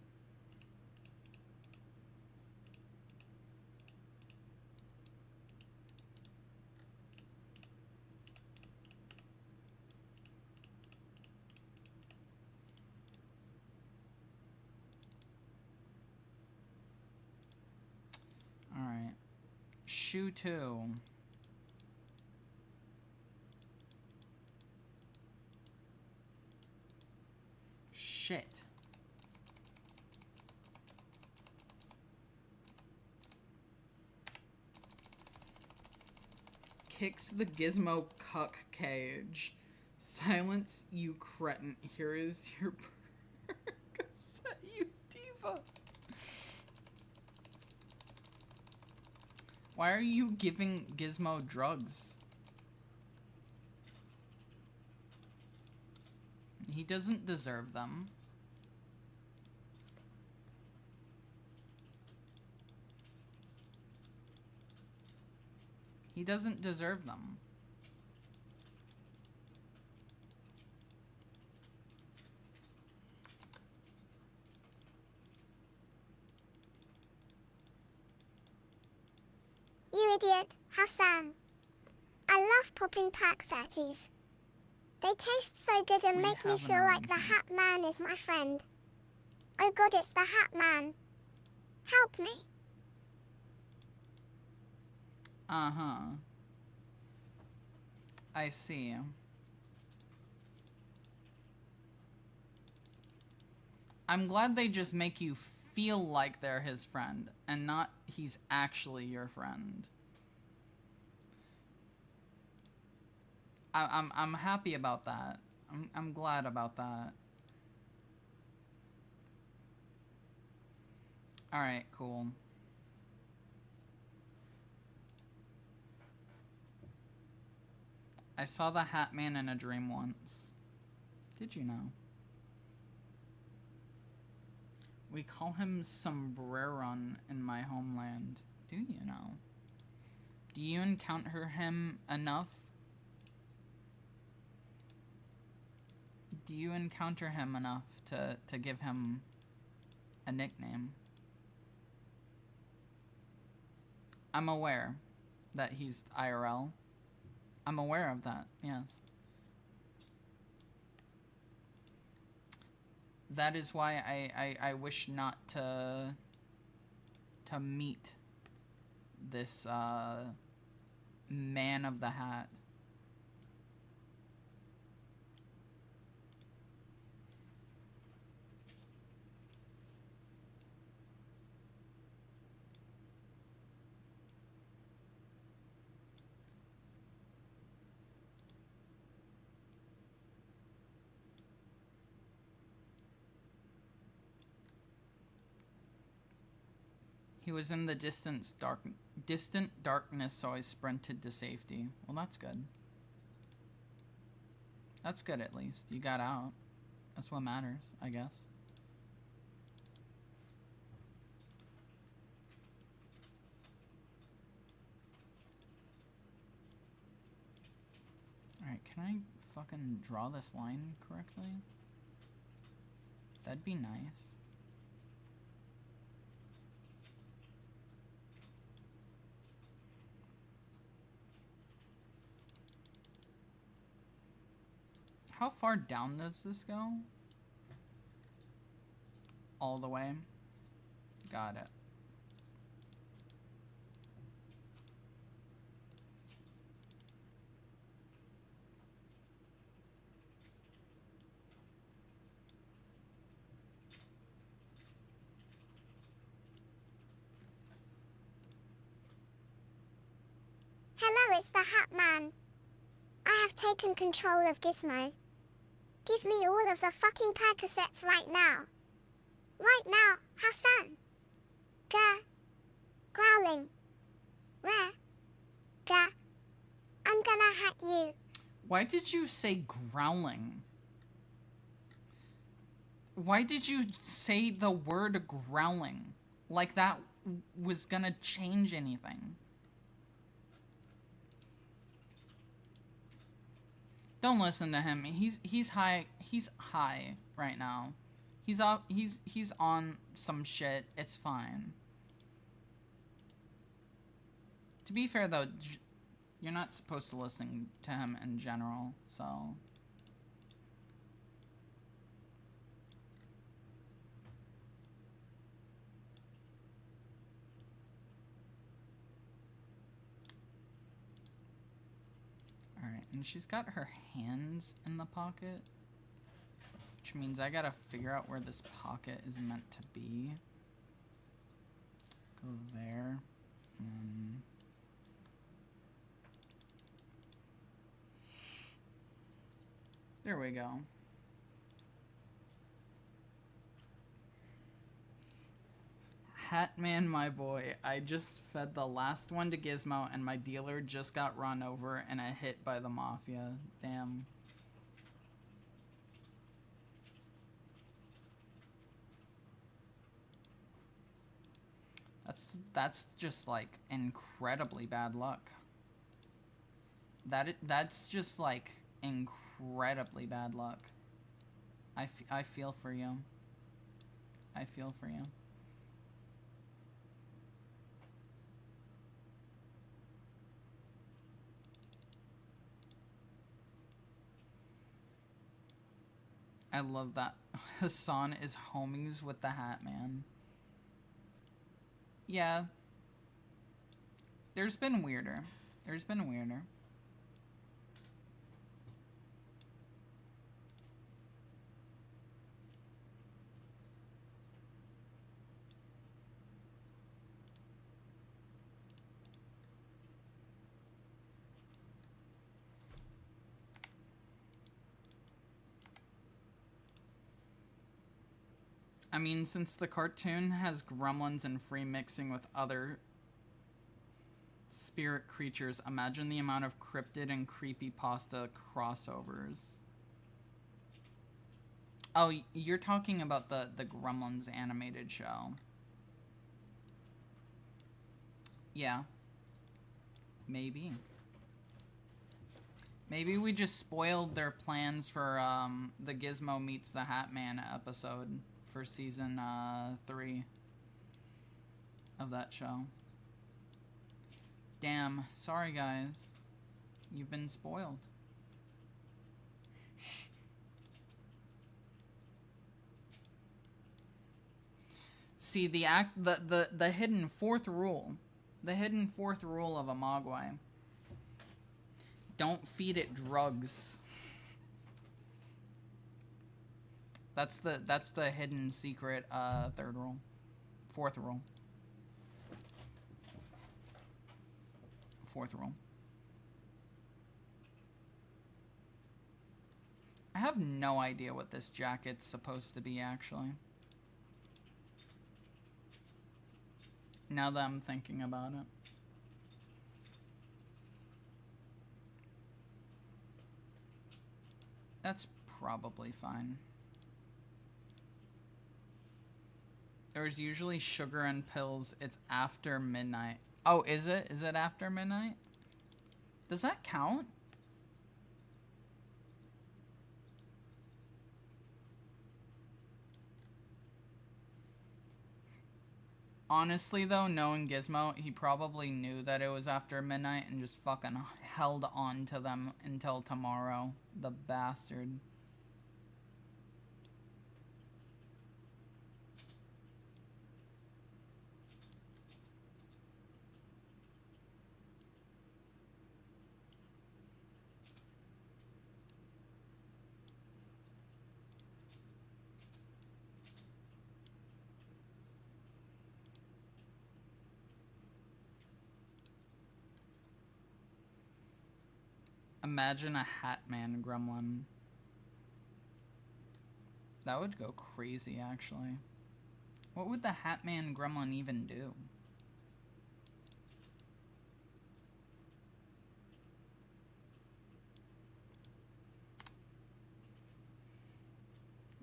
Alright. Shoe 2. Shit. Kicks the Gizmo cuck cage. Silence, you cretin. Here is your Percocet, you diva. Why are you giving Gizmo drugs? He doesn't deserve them. He doesn't deserve them. You idiot, Hassan. I love popping pack 30s. They taste so good and make me feel like the Hat Man is my friend. Oh god, it's the Hat Man. Help me. Uh-huh. I see. I'm glad they just make you feel like they're his friend, and not he's actually your friend. I'm happy about that. I'm glad about that. Alright, cool. I saw the Hat Man in a dream once. Did you know? We call him Sombreron in my homeland. Do you know? Do you encounter him enough? Do you encounter him enough to give him a nickname? I'm aware that he's IRL. I'm aware of that, yes. That is why I wish not to meet this man of the hat. He was in the distant darkness, so I sprinted to safety. Well, that's good. That's good, at least. You got out. That's what matters, I guess. Alright, can I fucking draw this line correctly? That'd be nice. How far down does this go? All the way. Got it. it's the Hat Man. I have taken control of Gizmo. Give me all of the fucking Percocets right now. Right now, Hassan. Growling. Rare. I'm gonna hat you. Why did you say growling? Why did you say the word growling? Like that was gonna change anything. Don't listen to him. He's high. He's high right now. He's on some shit. It's fine. To be fair though, you're not supposed to listen to him in general, so. Alright, and she's got her hands in the pocket, which means I gotta figure out where this pocket is meant to be. Go there. There we go. Hatman, my boy. I just fed the last one to Gizmo and my dealer just got run over and hit by the mafia. Damn. That's just like incredibly bad luck. That's just like incredibly bad luck. I feel for you. I feel for you. I love that Hassan is homies with the Hat Man. Yeah. There's been weirder. There's been weirder. I mean, since the cartoon has gremlins and free mixing with other spirit creatures, imagine the amount of cryptid and creepypasta crossovers. Oh, you're talking about the Gremlins animated show. Yeah. Maybe. Maybe we just spoiled their plans for the Gizmo meets the Hat Man episode for season 3 of that show. Damn. Sorry, guys. You've been spoiled. See, the hidden fourth rule. The hidden fourth rule of a Mogwai. Don't feed it drugs. That's the hidden secret third rule. Fourth rule. Fourth rule. I have no idea what this jacket's supposed to be, actually. Now that I'm thinking about it. That's probably fine. There's usually sugar and pills. It's after midnight. Oh, is it? Is it after midnight? Does that count? Honestly, though, knowing Gizmo, he probably knew that it was after midnight and just fucking held on to them until tomorrow. The bastard. Imagine a Hatman gremlin. That would go crazy, actually. What would the Hatman gremlin even do?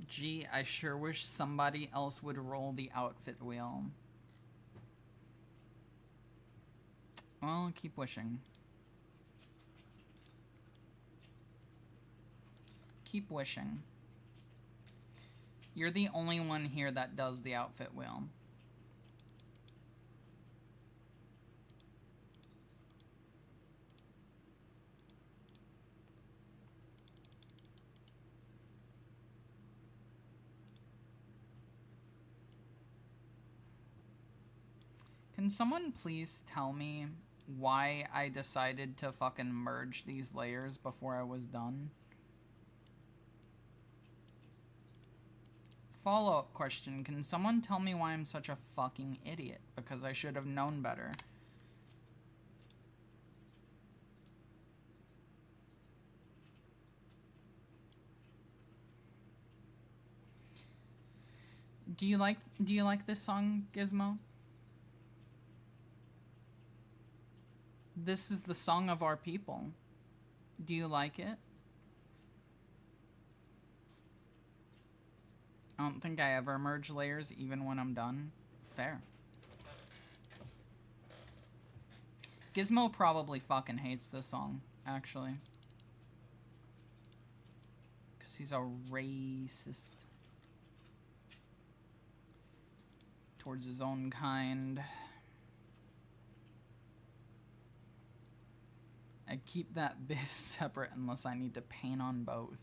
Gee, I sure wish somebody else would roll the outfit wheel. Well, keep wishing. Keep wishing. You're the only one here that does the outfit wheel. Can someone please tell me why I decided to fucking merge these layers before I was done? Follow-up question, can someone tell me why I'm such a fucking idiot? Because I should have known better. Do you like this song, Gizmo? This is the song of our people. Do you like it? I don't think I ever merge layers, even when I'm done. Fair. Gizmo probably fucking hates this song, actually. Because he's a racist. Towards his own kind. I keep that bit separate unless I need to paint on both.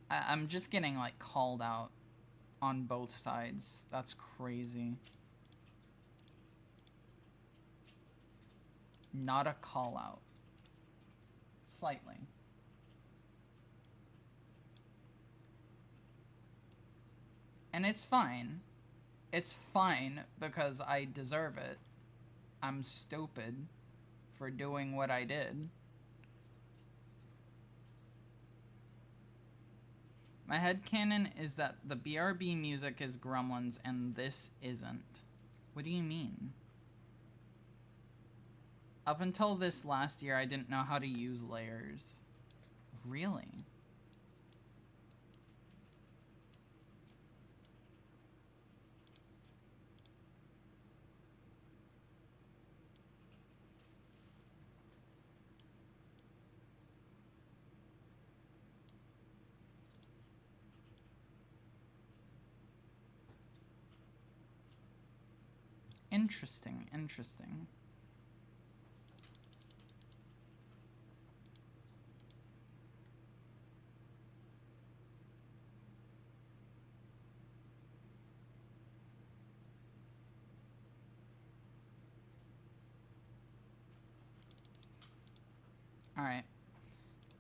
I'm just getting, like, called out on both sides. That's crazy. Not a call out. Slightly. And it's fine. It's fine because I deserve it. I'm stupid for doing what I did. My headcanon is that the BRB music is Gremlins and this isn't. What do you mean? Up until this last year, I didn't know how to use layers. Really? Interesting, interesting. All right.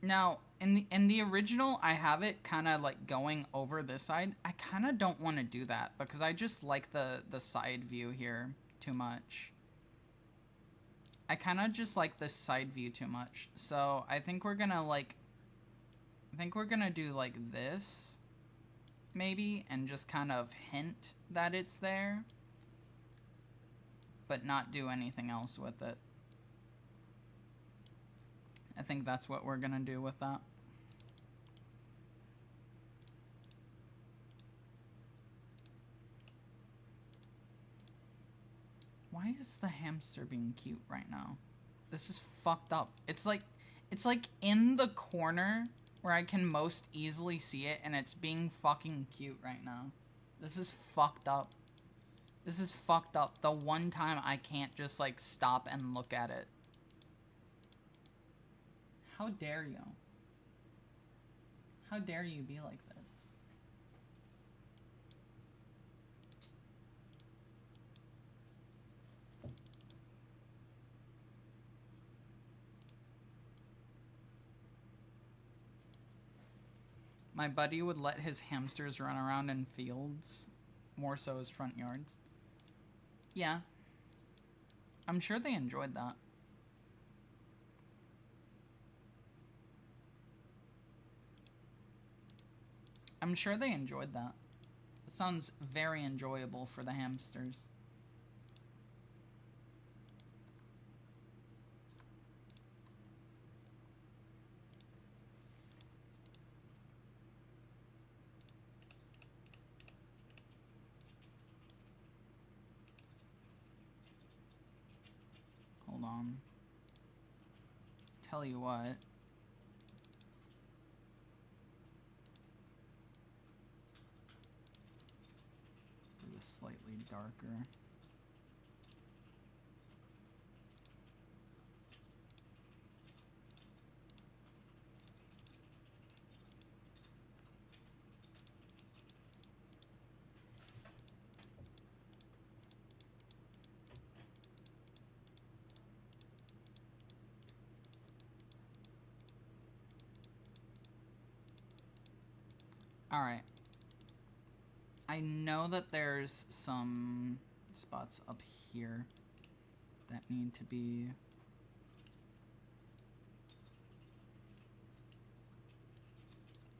Now, in the original, I have it kind of like going over this side. I kind of don't want to do that because I just like the side view here too much. I kind of just like this side view too much. So I think we're gonna do like this, maybe, and just kind of hint that it's there, but not do anything else with it. I think that's what we're gonna do with that. Why is the hamster being cute right now? This is fucked up. It's like in the corner where I can most easily see it, and it's being fucking cute right now. This is fucked up. This is fucked up. The one time I can't just like stop and look at it. How dare you? How dare you be like this? My buddy would let his hamsters run around in fields, more so his front yards. Yeah. I'm sure they enjoyed that. I'm sure they enjoyed that. It sounds very enjoyable for the hamsters. Hold on. Tell you what. Do this slightly darker. Alright. I know that there's some spots up here that need to be...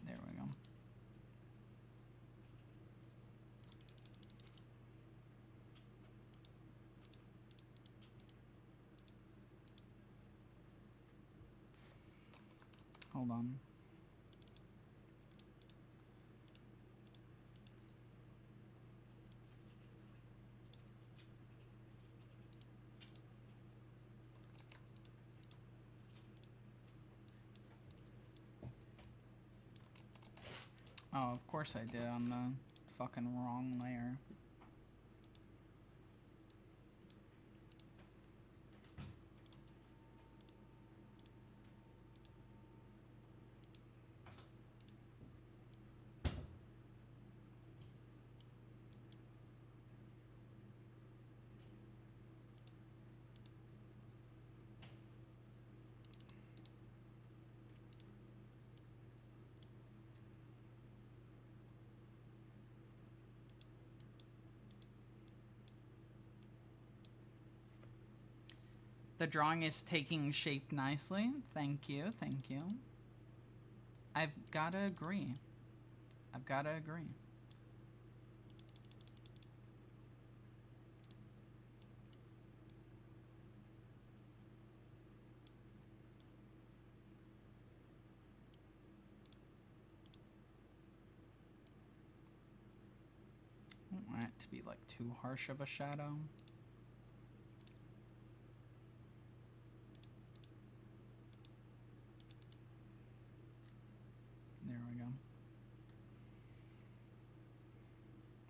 There we go. Hold on. Oh, of course I did on the fucking wrong layer. The drawing is taking shape nicely. Thank you, thank you. I've gotta agree. I've gotta agree. I don't want it to be like too harsh of a shadow. There we go.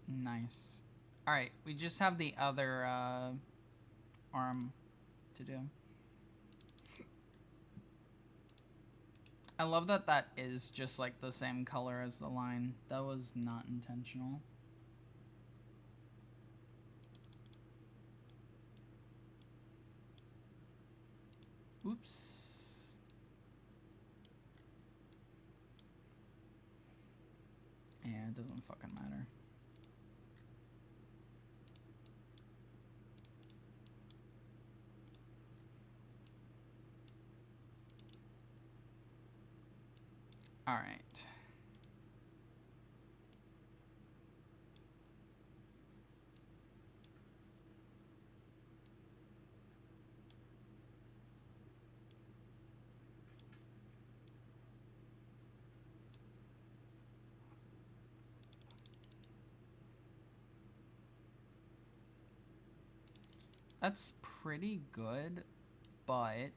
Nice. Alright, we just have the other arm to do. I love that that is just like the same color as the line. That was not intentional. Oops. Yeah, it doesn't fucking matter. All right. That's pretty good, but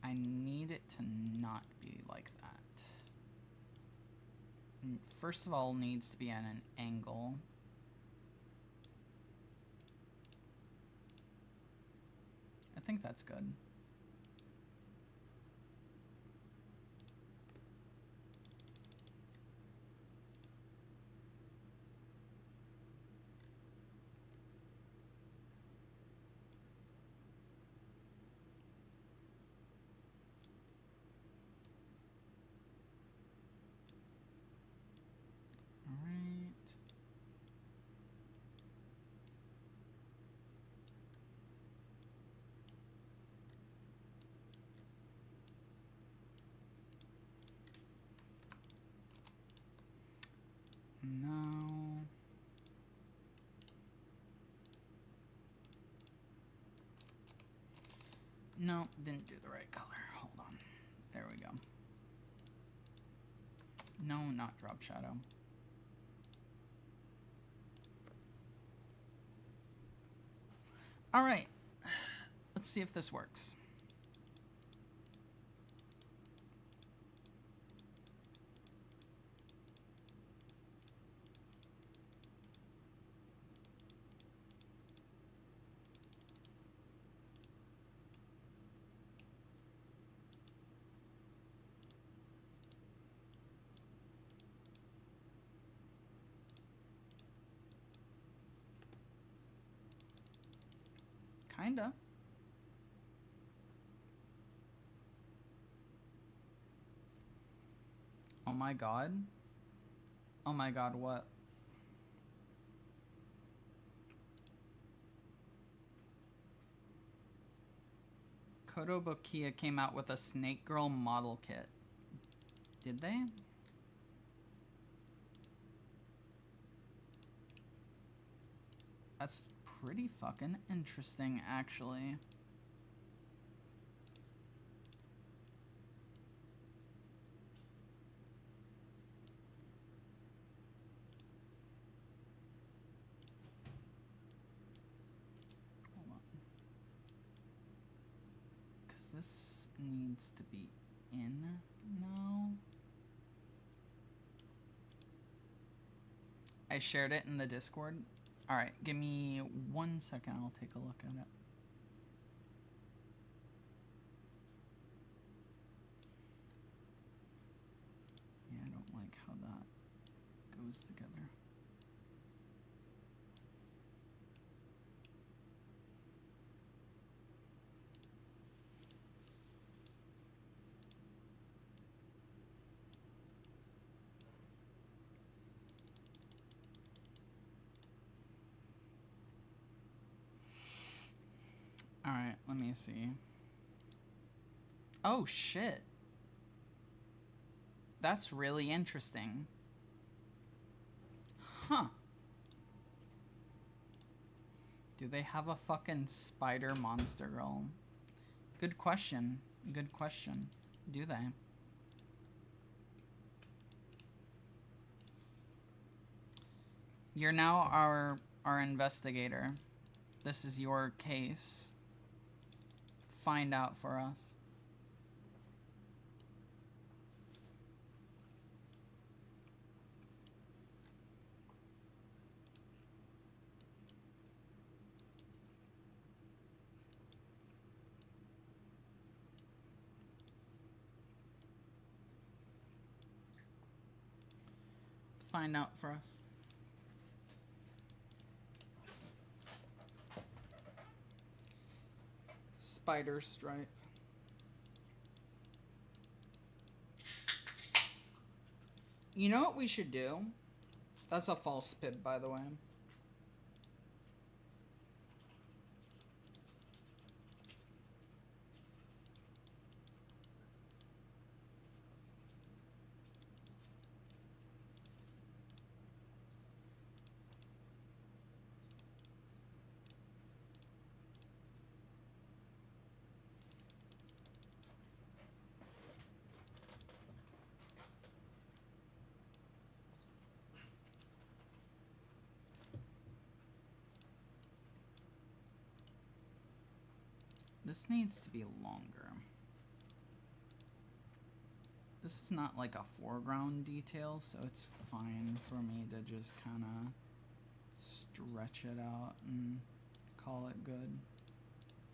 I need it to not be like that. First of all, it needs to be at an angle. I think that's good. No. No, didn't do the right color. Hold on. There we go. No, not drop shadow. All right. Let's see if this works. Kinda. Oh my god. Oh my god, what? Kotobukiya came out with a Snake Girl model kit. Did they? That's pretty fucking interesting, actually. Hold on. Because this needs to be in now. I shared it in the Discord. Alright, give me 1 second. I'll take a look at it. Yeah, I don't like how that goes together. Alright, let me see. Oh, shit. That's really interesting. Huh. Do they have a fucking spider monster girl? Good question. Good question. Do they? You're now our investigator. This is your case. Find out for us. Find out for us. Spider stripe. You know what we should do? That's a false pip, by the way. This needs to be longer. This is not like a foreground detail, so it's fine for me to just kind of stretch it out and call it good.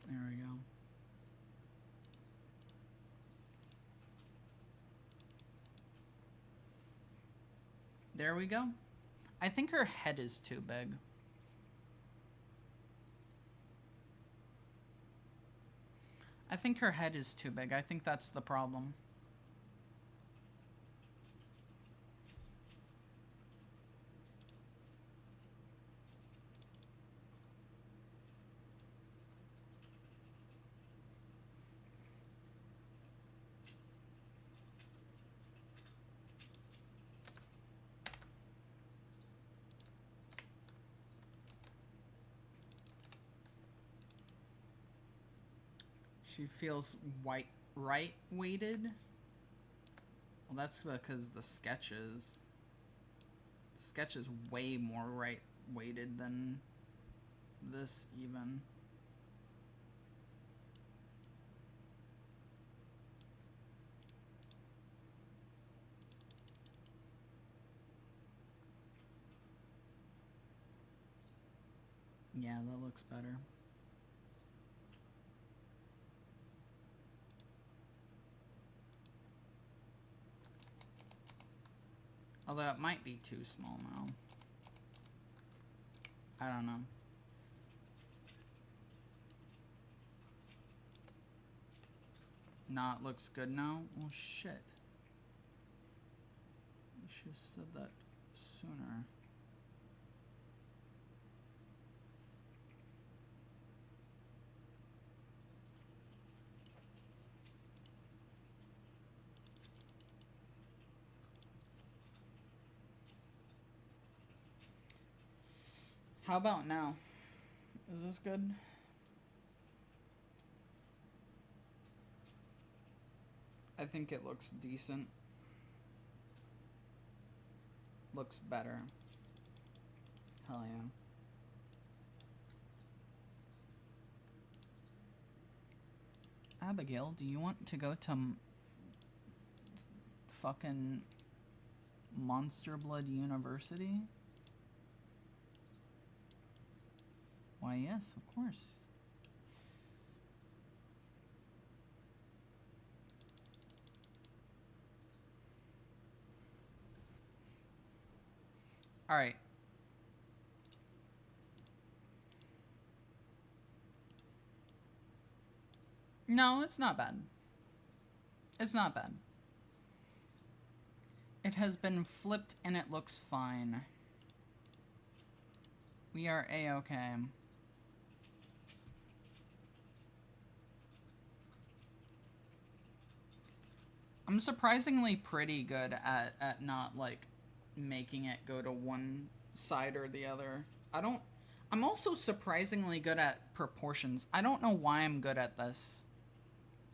There we go. There we go. I think her head is too big. I think her head is too big. I think that's the problem. She feels right weighted. Well, that's because the sketch is way more right weighted than this even. Yeah, that looks better. Although it might be too small now. I don't know. Nah, it looks good now? Well, shit. You should have said that sooner. How about now? Is this good? I think it looks decent. Looks better. Hell yeah. Abigail, do you want to go to fucking Monster Blood University? Why, yes, of course. Alright. No, it's not bad. It's not bad. It has been flipped and it looks fine. We are A-okay. I'm surprisingly pretty good at not, like, making it go to one side or the other. I'm also surprisingly good at proportions. I don't know why I'm good at this.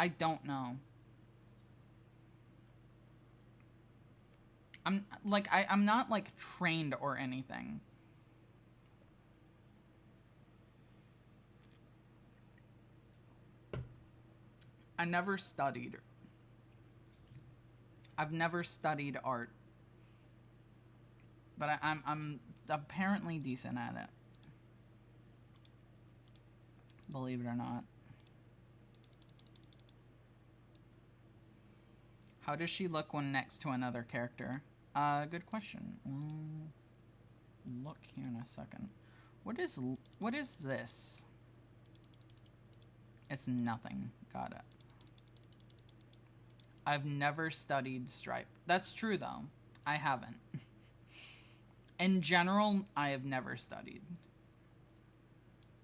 I don't know. I'm not, like, trained or anything. I never studied. I've never studied art. But I'm apparently decent at it. Believe it or not. How does she look when next to another character? Good question. Look here in a second. What is this? It's nothing. Got it. I've never studied Stripe. That's true, though. I haven't. In general, I have never studied.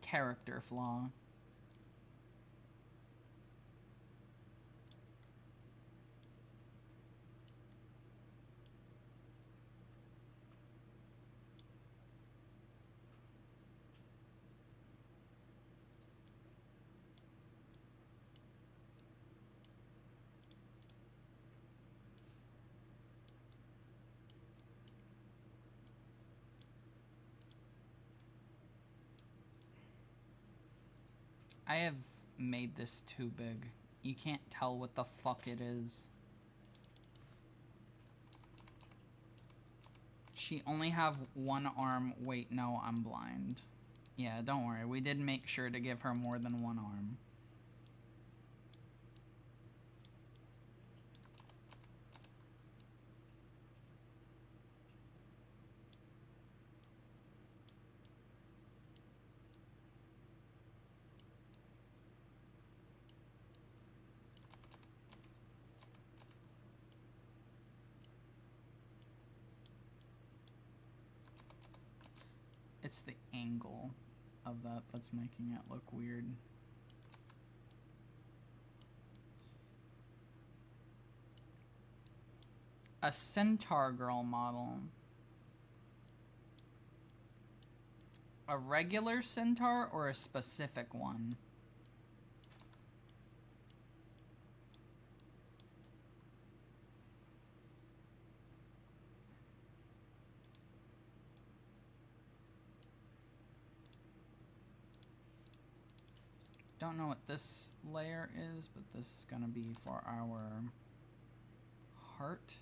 Character flaw. I have made this too big. You can't tell what the fuck it is. She only have one arm. Wait, no, I'm blind. Yeah, don't worry. We did make sure to give her more than one arm. It's the angle of that that's making it look weird. A centaur girl model. A regular centaur or a specific one? don't know what this layer is, but this is gonna be for our heart.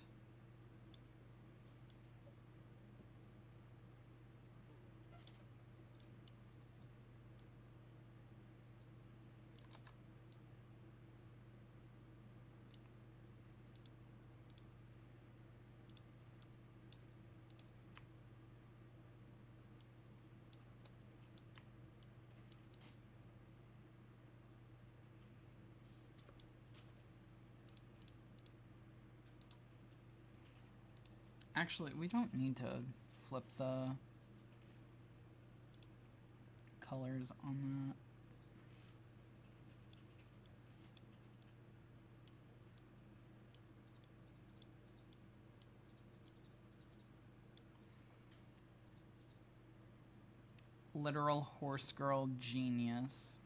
Actually, we don't need to flip the colors on that. Literal horse girl genius.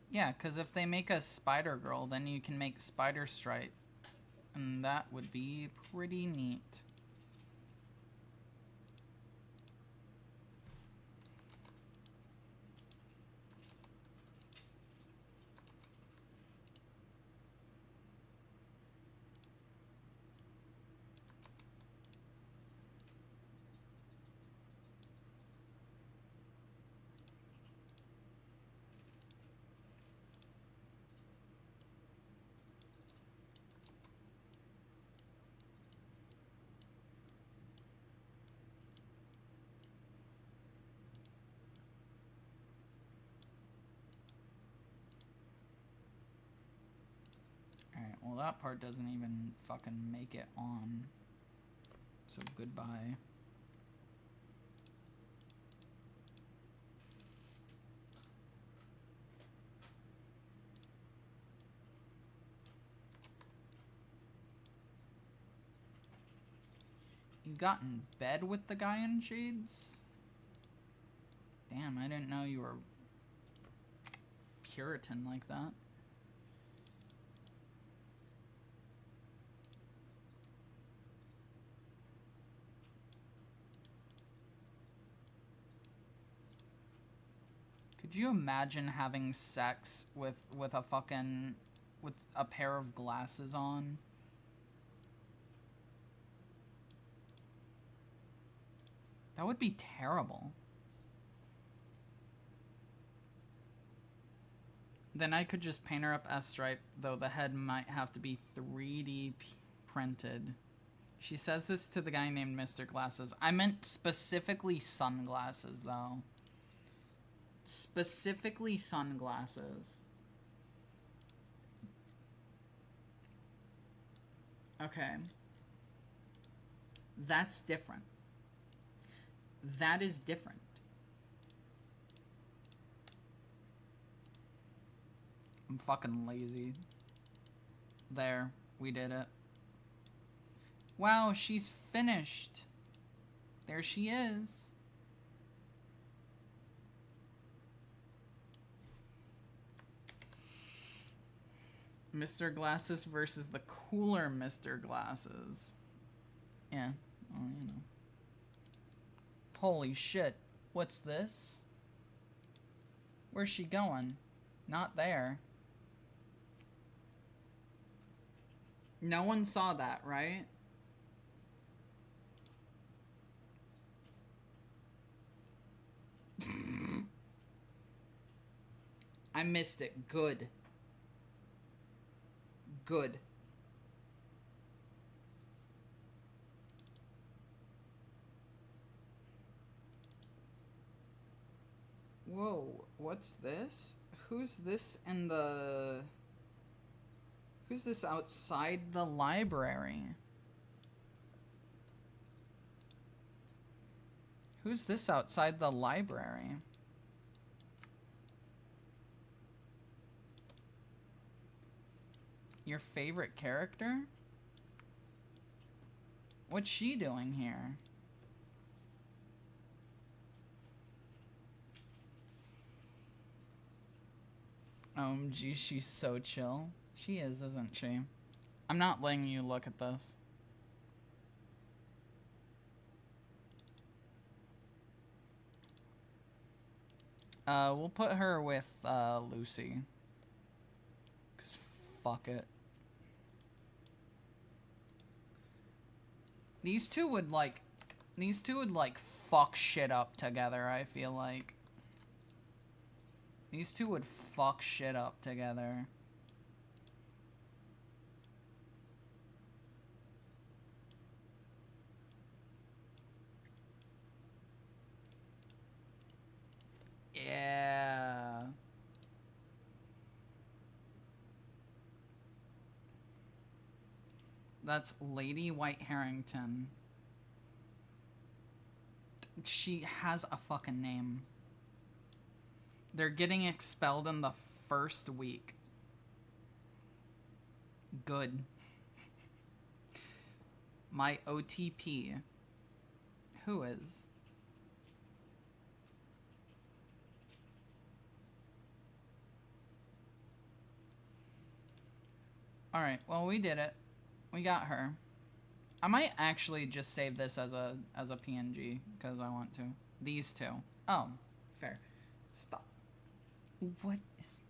Yeah, because if they make a spider girl, then you can make spider stripe. And that would be pretty neat. Alright, well that part doesn't even fucking make it on. So goodbye. You got in bed with the guy in shades? Damn, I didn't know you were Puritan like that. Could you imagine having sex with a fucking with a pair of glasses on? That would be terrible. Then I could just paint her up S-stripe, though the head might have to be 3D printed. She says this to the guy named Mr. Glasses. I meant specifically sunglasses, though. Specifically sunglasses. Okay. That's different. That is different. I'm fucking lazy. There. We did it. Wow, she's finished. There she is. Mr. Glasses versus the cooler Mr. Glasses. Yeah. Well, you know. Holy shit. What's this? Where's she going? Not there. No one saw that, right? I missed it. Good. Good. Whoa, what's this? Who's this in the... Who's this outside the library? Who's this outside the library? Your favorite character? What's she doing here? OMG, she's so chill. She is, isn't she? I'm not letting you look at this. We'll put her with, Lucy. 'Cause fuck it. These two would, like, fuck shit up together, I feel like. These two would fuck shit up together. Yeah. That's Lady White Harrington. She has a fucking name. They're getting expelled in the first week. Good. My OTP. Who is? Alright, well, we did it. We got her. I might actually just save this as a PNG, because I want to. These two. Oh, fair. Stop. What is...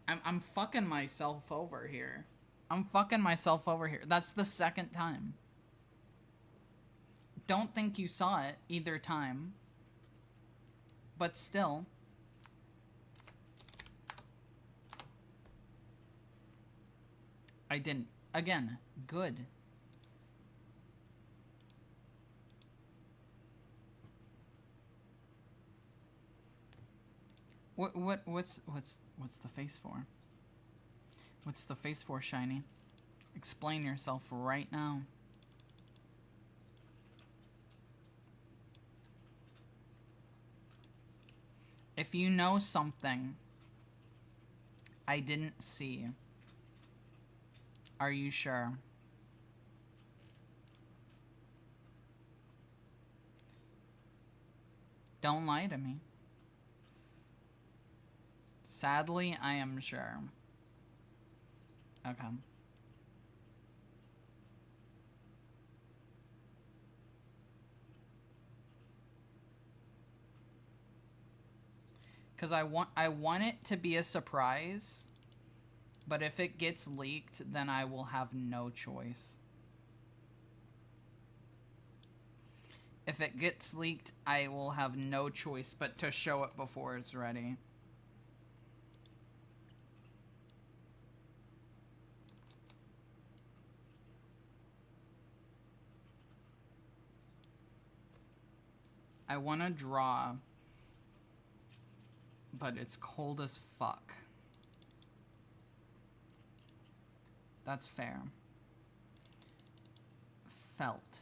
I'm fucking myself over here. I'm fucking myself over here. That's the second time. Don't think you saw it either time. But still... I didn't. Again, good. What's the face for? What's the face for, Shiny? Explain yourself right now. If you know something I didn't see, are you sure? Don't lie to me. Sadly, I am sure. Okay. Because I want it to be a surprise, but if it gets leaked, then I will have no choice. If it gets leaked, I will have no choice but to show it before it's ready. I want to draw, but it's cold as fuck. That's fair. Felt.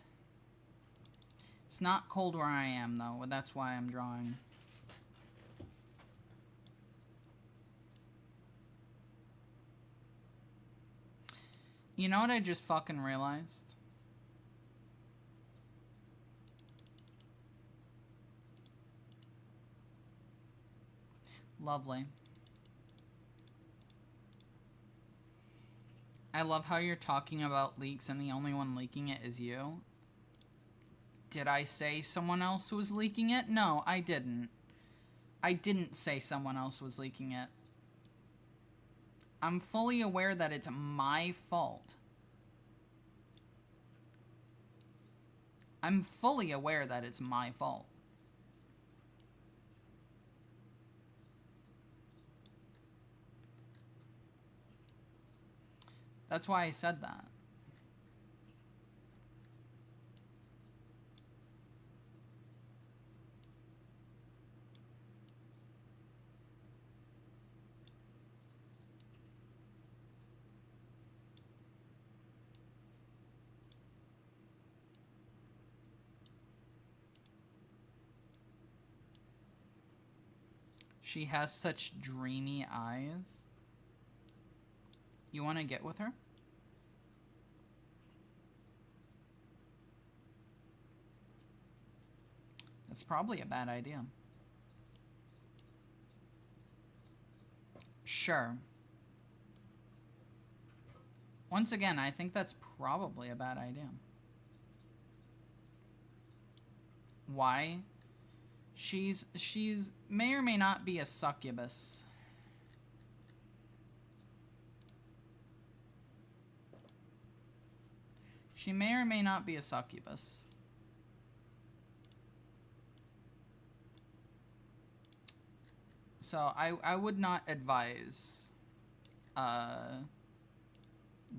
It's not cold where I am, though, but that's why I'm drawing. You know what I just fucking realized? Lovely. I love how you're talking about leaks and the only one leaking it is you. Did I say someone else was leaking it? No, I didn't. I didn't say someone else was leaking it. I'm fully aware that it's my fault. I'm fully aware that it's my fault. That's why I said that. She has such dreamy eyes. You want to get with her? That's probably a bad idea. Sure. Once again, I think that's probably a bad idea. Why? She's may or may not be a succubus. She may or may not be a succubus. So I would not advise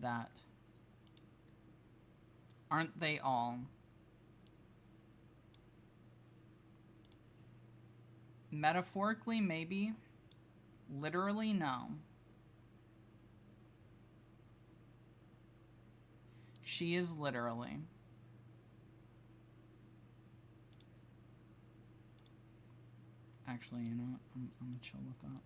that. Aren't they all? Metaphorically, maybe. Literally, no. She is literally. Actually, you know what? I'm chill with that.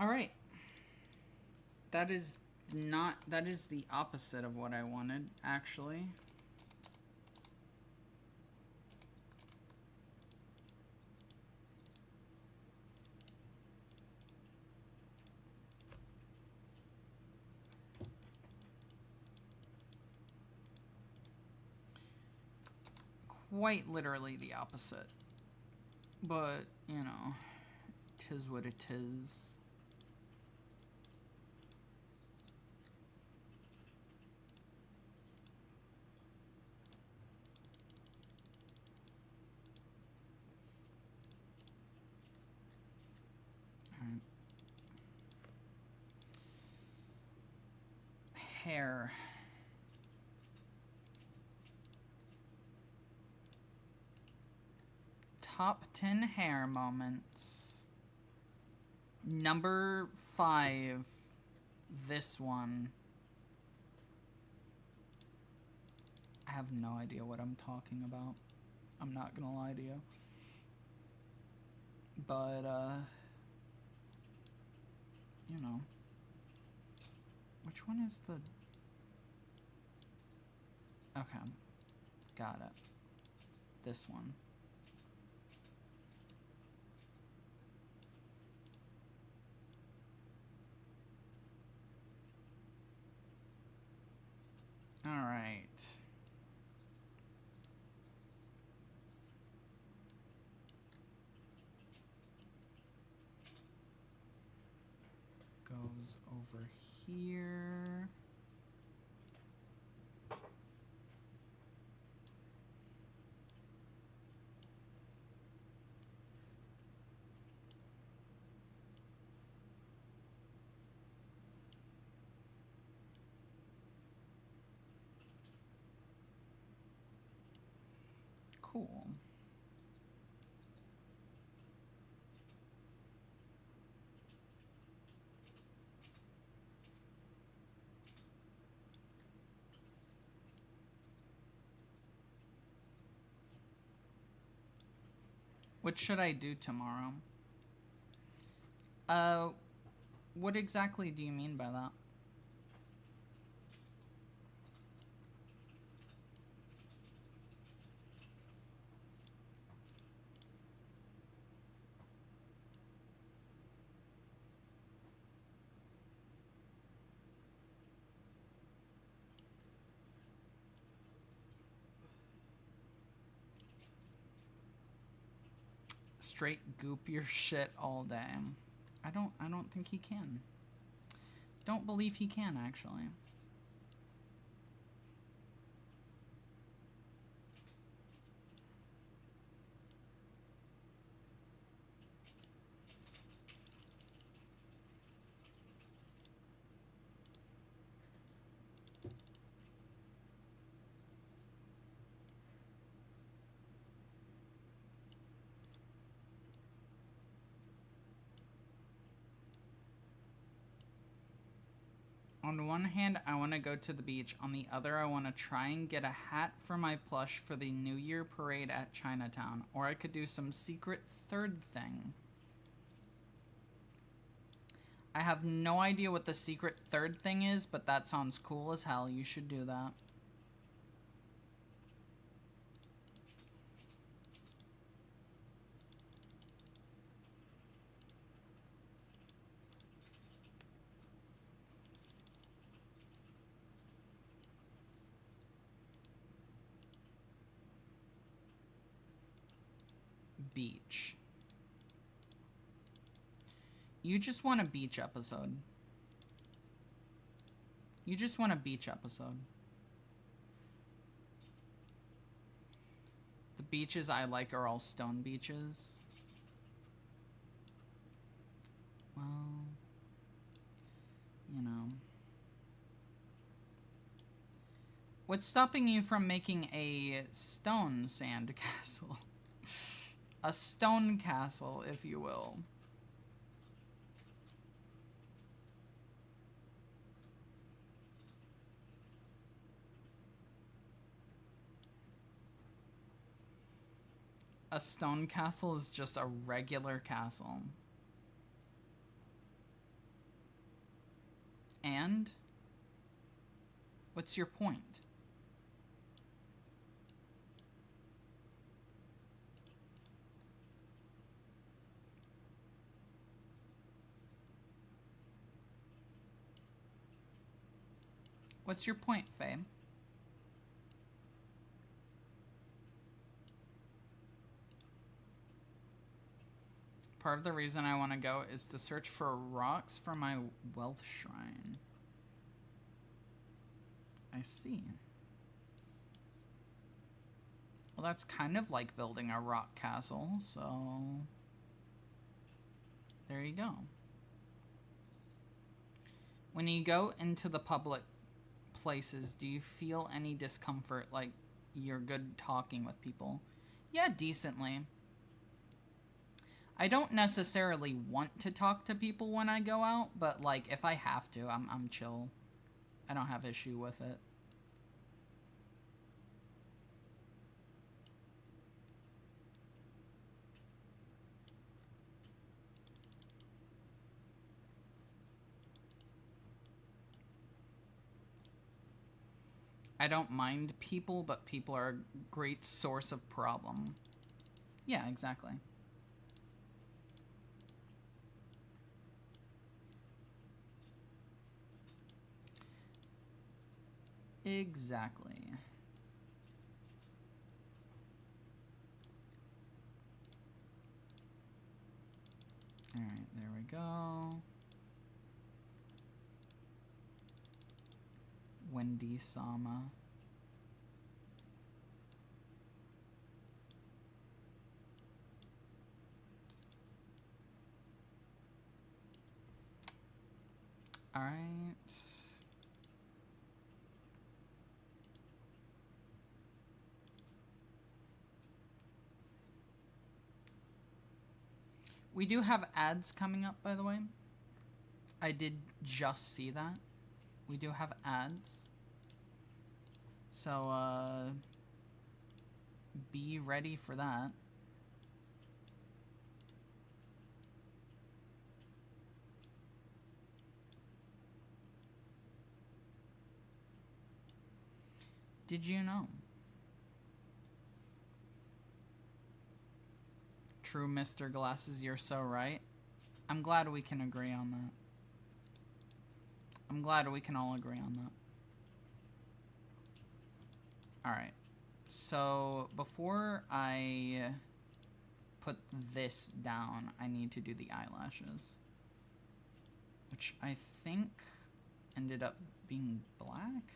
All right. That is the opposite of what I wanted, actually. Quite literally the opposite. But, you know, 'tis what it is. Hair. Top 10 hair moments. Number 5. This one. I have no idea what I'm talking about. I'm not gonna lie to you. But, you know. Which one is the... Okay. Got it. This one. All right. Goes over here. Cool. What should I do tomorrow? What exactly do you mean by that? Straight goop your shit all day. I don't think he can. Don't believe he can, actually. On one hand, I want to go to the beach. On the other, I want to try and get a hat for my plush for the New Year parade at Chinatown. Or I could do some secret third thing. I have no idea what the secret third thing is, but that sounds cool as hell. You should do that. Beach. You just want a beach episode. You just want a beach episode. The beaches I like are all stone beaches. Well, you know. What's stopping you from making a stone sand castle? A stone castle, if you will. A stone castle is just a regular castle. And? What's your point? What's your point, Faye? Part of the reason I want to go is to search for rocks for my wealth shrine. I see. Well, that's kind of like building a rock castle, so there you go. When you go into the public places, do you feel any discomfort, like you're good talking with people? Yeah, decently. I don't necessarily want to talk to people when I go out, but like if I have to, I'm chill. I don't have issue with it. I don't mind people, but people are a great source of problem. Yeah, exactly. Exactly. Alright, there we go. Wendy Sama. Alright. We do have ads coming up, by the way. I did just see that. We do have ads. So, be ready for that. Did you know? True, Mr. Glasses, you're so right. I'm glad we can agree on that. I'm glad we can all agree on that. Alright. So, before I put this down, I need to do the eyelashes. Which I think ended up being black?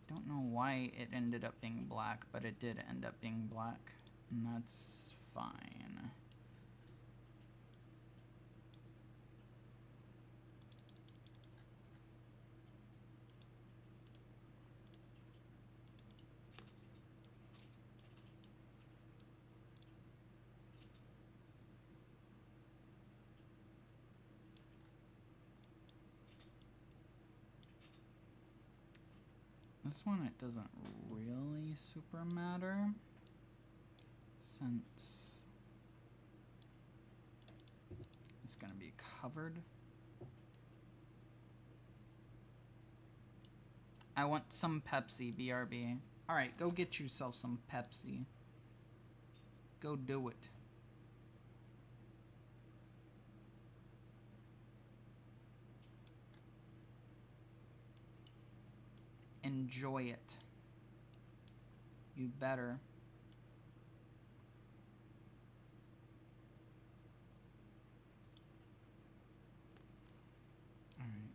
Don't know why it ended up being black, but it did end up being black. And that's fine. This one, it doesn't really super matter, since it's gonna be covered. I want some Pepsi, BRB. Alright, go get yourself some Pepsi. Go do it. Enjoy it. You better. All right.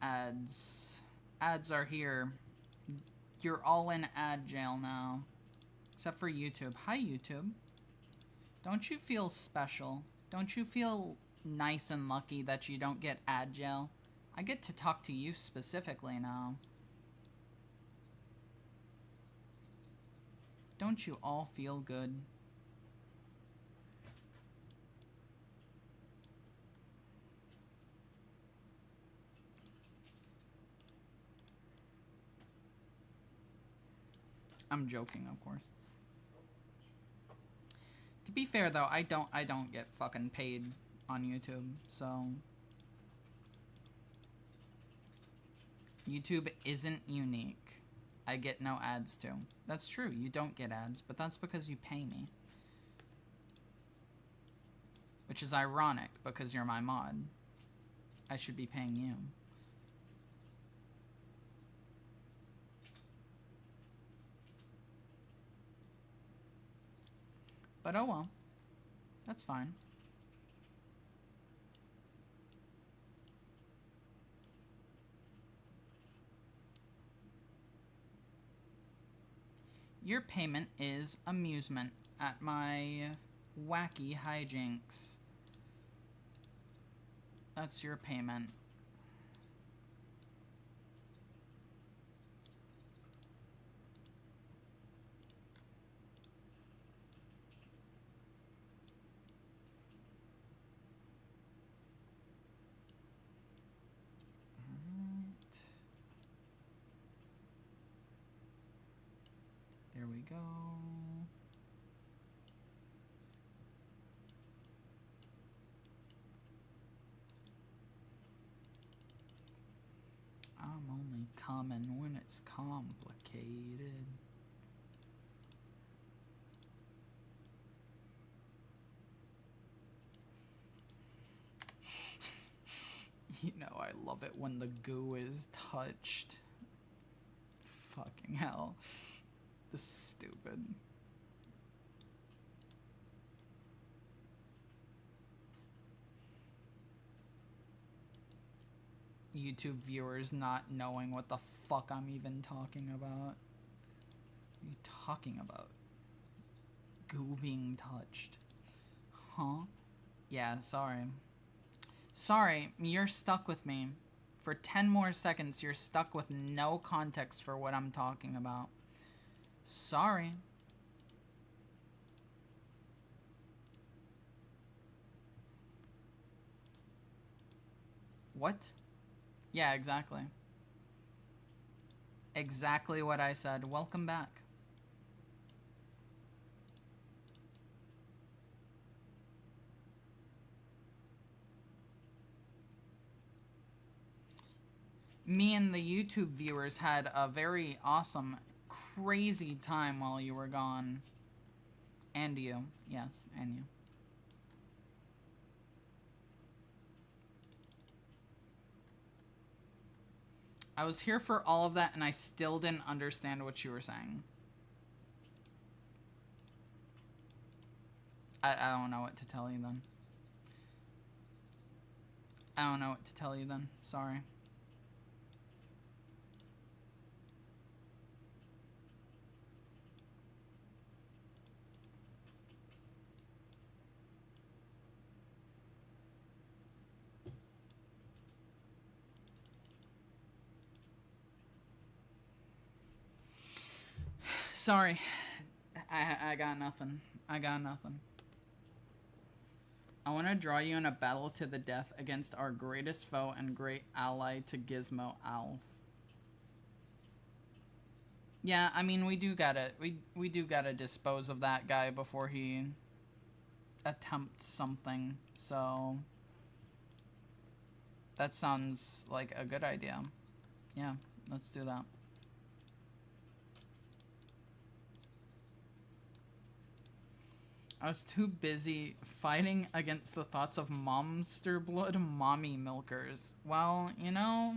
Ads. Ads are here. You're all in ad jail now. Except for YouTube. Hi, YouTube. Don't you feel special? Don't you feel nice and lucky that you don't get ad jail? I get to talk to you specifically now. Don't you all feel good? I'm joking, of course. To be fair though, I don't get fucking paid on YouTube, so YouTube isn't unique. I get no ads too. That's true, you don't get ads, but that's because you pay me. Which is ironic, because you're my mod. I should be paying you. But oh well. That's fine. Your payment is amusement at my wacky hijinks. That's your payment. There we go. I'm only coming when it's complicated. You know I love it when the goo is touched. Fucking hell. This is stupid. YouTube viewers not knowing what the fuck I'm even talking about. What are you talking about? Goo being touched. Huh? Yeah, sorry. Sorry, you're stuck with me. For 10 more seconds, you're stuck with no context for what I'm talking about. Sorry. What? Yeah, exactly. Exactly what I said. Welcome back. Me and the YouTube viewers had a very awesome, crazy time while you were gone. And you. Yes, and you. I was here for all of that and I still didn't understand what you were saying. I don't know what to tell you then. I don't know what to tell you then. Sorry. Sorry. I got nothing. I got nothing. I want to draw you in a battle to the death against our greatest foe and great ally to Gizmo, Alf. Yeah, I mean, we do gotta dispose of that guy before he attempts something, so that sounds like a good idea. Yeah, let's do that. I was too busy fighting against the thoughts of monster blood mommy milkers. Well, you know,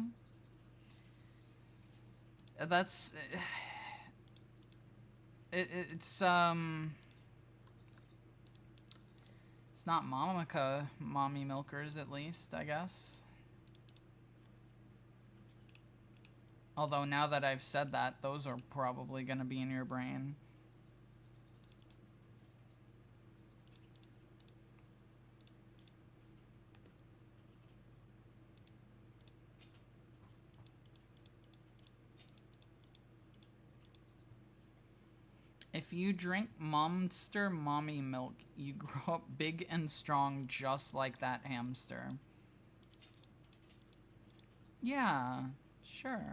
that's it's not Mamaka mommy milkers, at least, I guess. Although now that I've said that, those are probably gonna be in your brain. If you drink monster mommy milk, you grow up big and strong just like that hamster. Yeah, sure.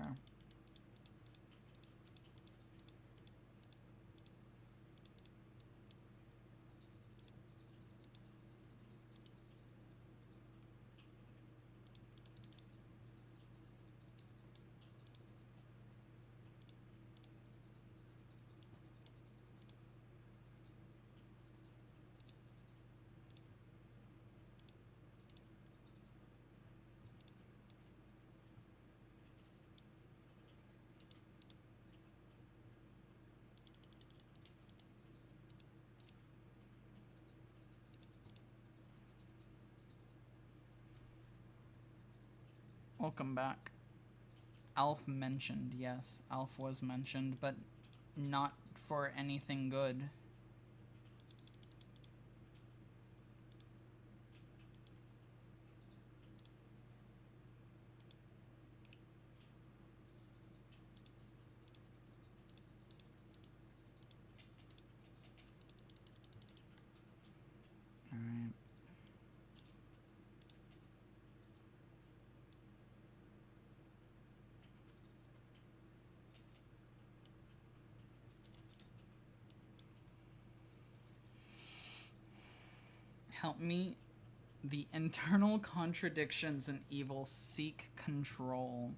Welcome back. Alf mentioned, yes. Alf was mentioned, but not for anything good. Alright. Help me. The internal contradictions and evil seek control.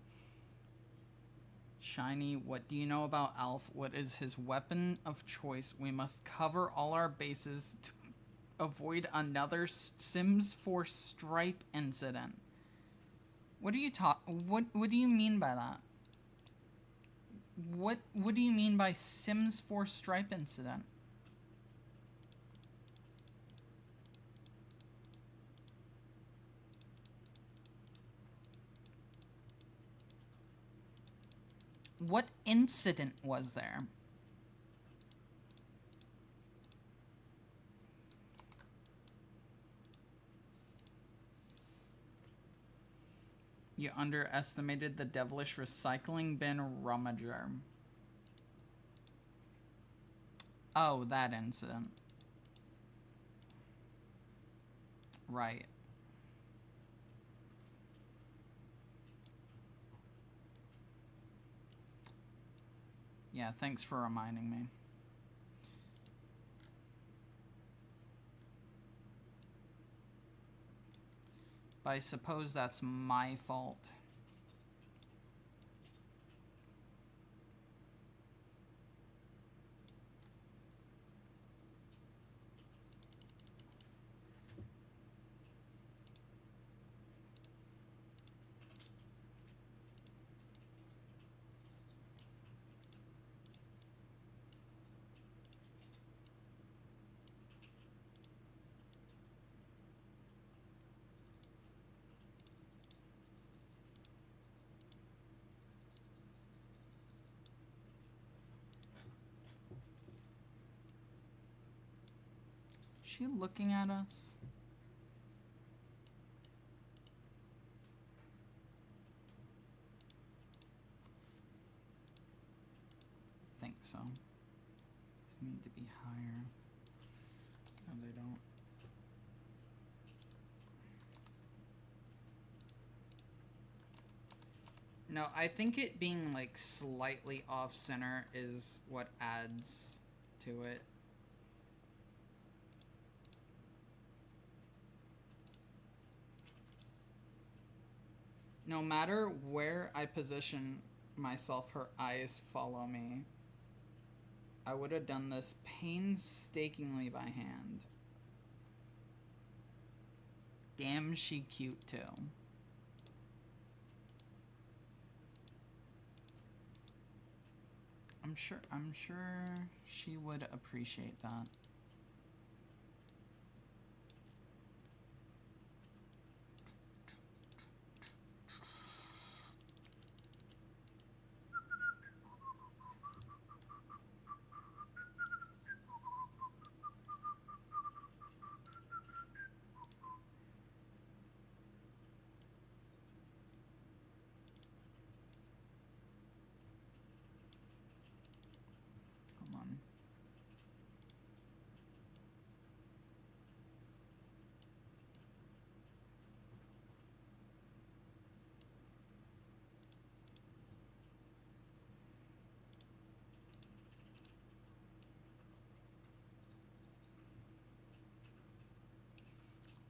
Shiny, what do you know about Alf? What is his weapon of choice? We must cover all our bases to avoid another Sims 4 Stripe incident. What do you what do you mean by that? What do you mean by Sims 4 Stripe incident? What incident was there? You underestimated the devilish recycling bin rummager. Oh, that incident. Right. Yeah, thanks for reminding me. But I suppose that's my fault. Is she looking at us? I think so. These need to be higher. No, they don't. No, I think it being, like, slightly off-center is what adds to it. No matter where I position myself, her eyes follow me. I would have done this painstakingly by hand. Damn, she cute too. I'm sure she would appreciate that. Come on.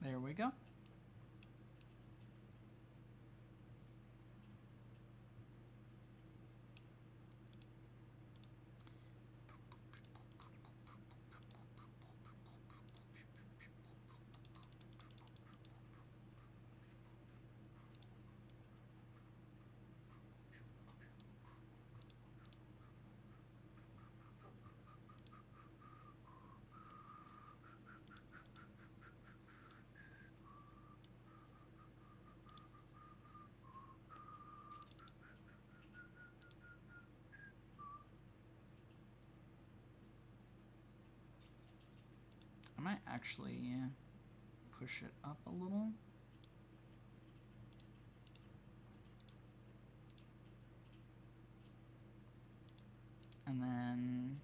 There we go. I might actually push it up a little. And then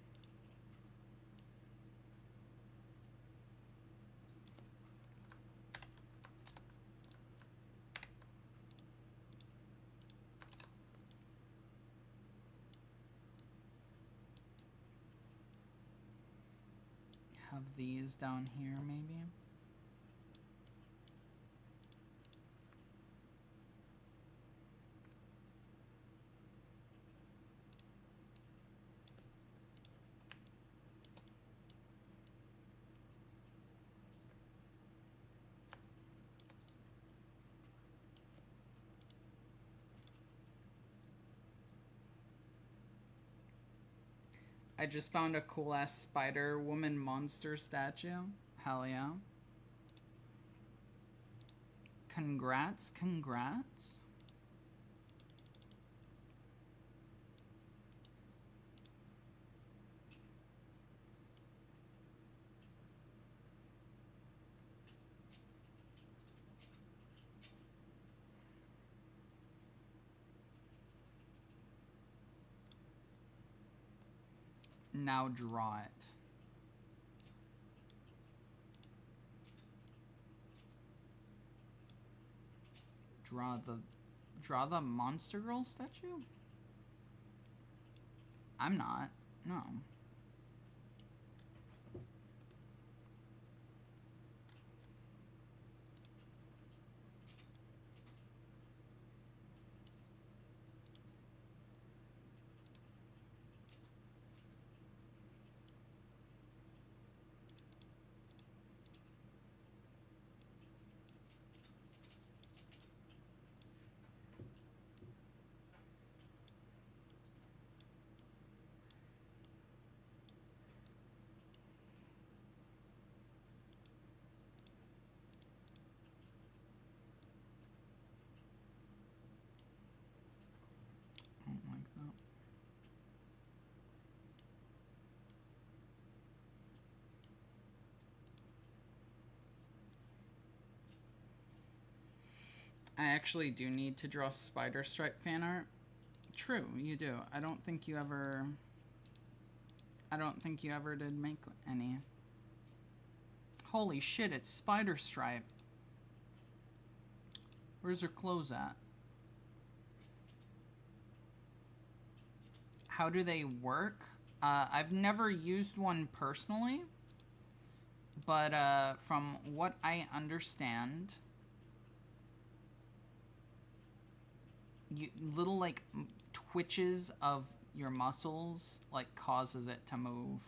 have these down here maybe. I just found a cool ass Spider Woman monster statue. Hell yeah. Congrats, congrats. Now draw it. Draw the Monster Girl statue? I'm not. No. I don't like that. I actually do need to draw Spider Stripe fan art. True, you do. I don't think you ever did make any. Holy shit, it's Spider Stripe. Where's her clothes at? How do they work? I've never used one personally, but from what I understand, little like twitches of your muscles like causes it to move.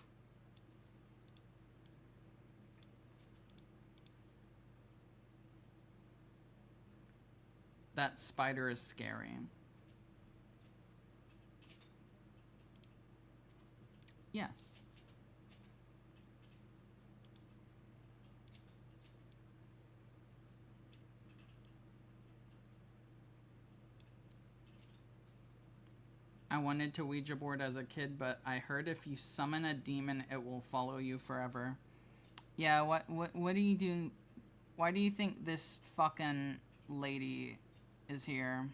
That spider is scary. Yes. I wanted to Ouija board as a kid, but I heard if you summon a demon, it will follow you forever. Yeah, what do you do? Why do you think this fucking lady is here?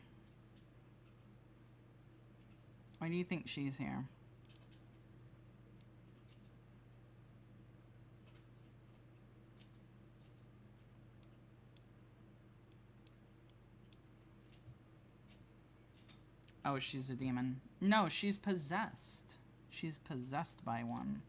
Why do you think she's here? Oh, she's a demon. No, she's possessed. She's possessed by one.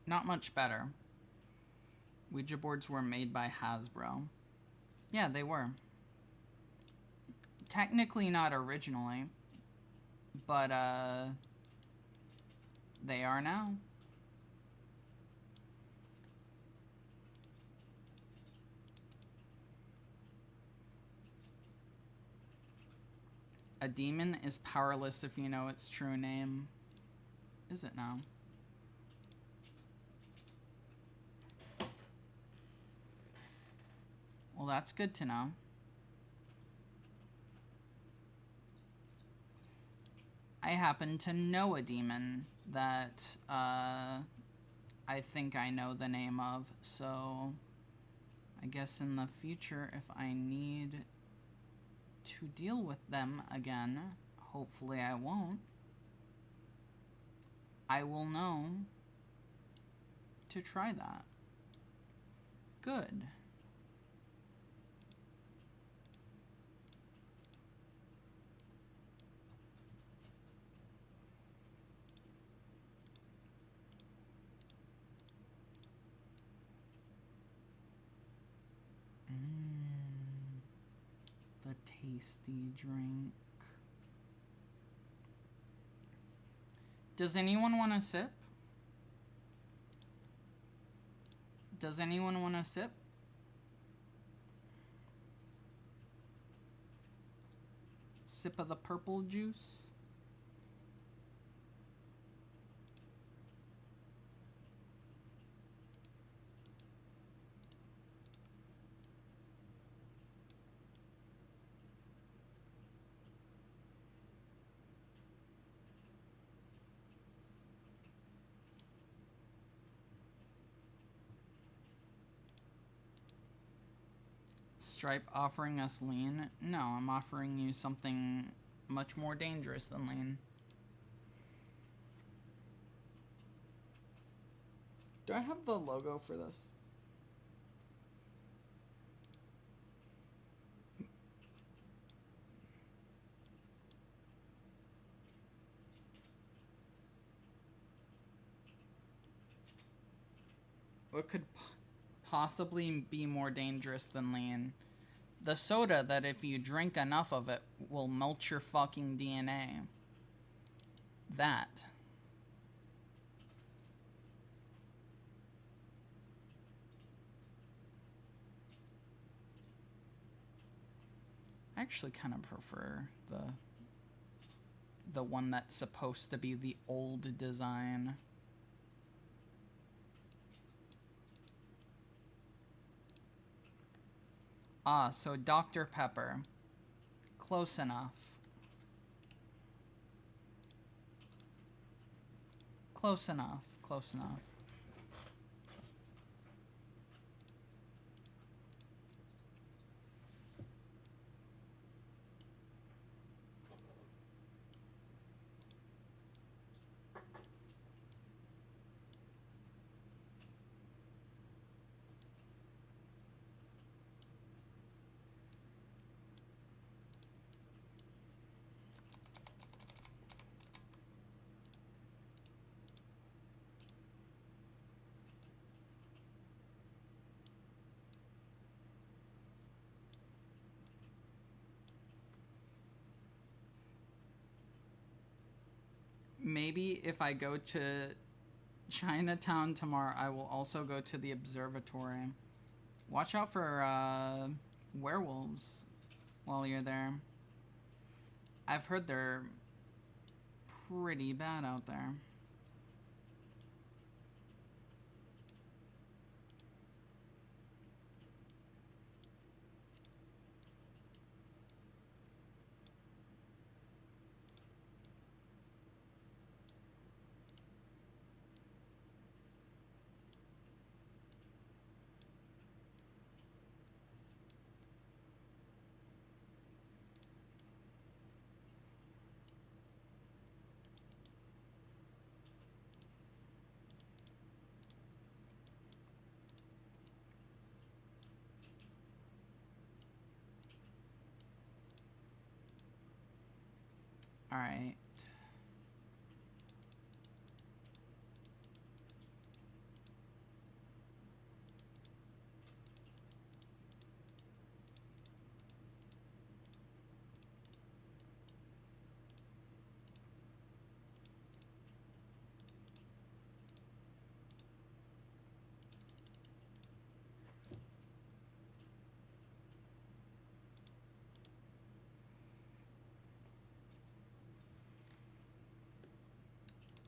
Not much better. Ouija boards were made by Hasbro. Yeah, they were. Technically not originally, but they are now. A demon is powerless if you know its true name. Is it now? Well, that's good to know. I happen to know a demon that I think I know the name of, so I guess in the future, if I need to deal with them again, hopefully I won't, I will know to try that. Good. The tasty drink. Does anyone want a sip? Does anyone want a sip? Sip of the purple juice? Stripe offering us lean? No, I'm offering you something much more dangerous than lean. Do I have the logo for this? What could possibly be more dangerous than lean? The soda that if you drink enough of it will melt your fucking DNA. That. I actually kind of prefer the one that's supposed to be the old design. Ah, so Dr. Pepper. Close enough. Close enough. Close enough. maybe if I go to Chinatown tomorrow, I will also go to the observatory. Watch out for werewolves while you're there. I've heard they're pretty bad out there. All right.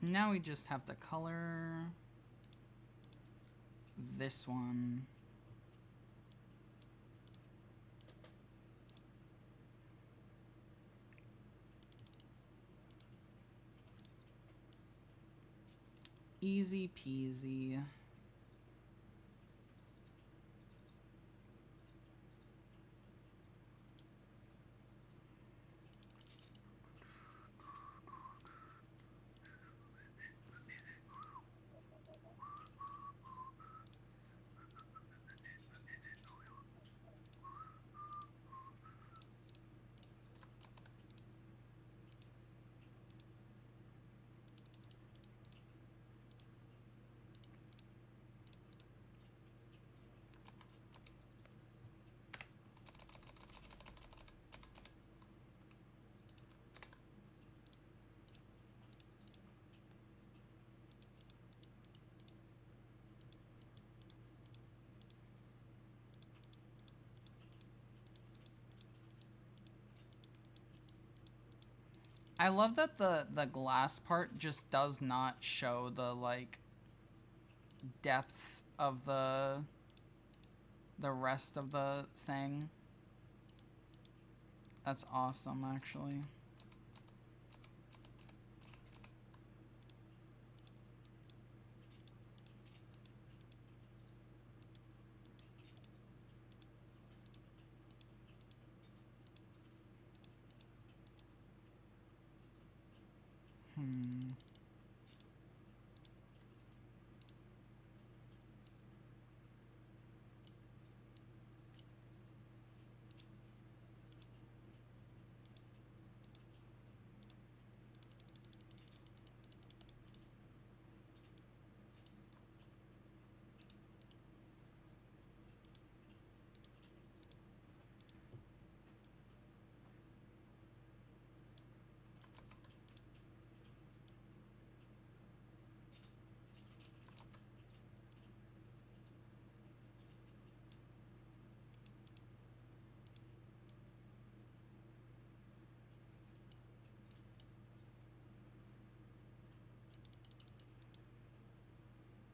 Now we just have to color this one. Easy peasy. I love that the glass part just does not show the like depth of the rest of the thing. That's awesome, actually.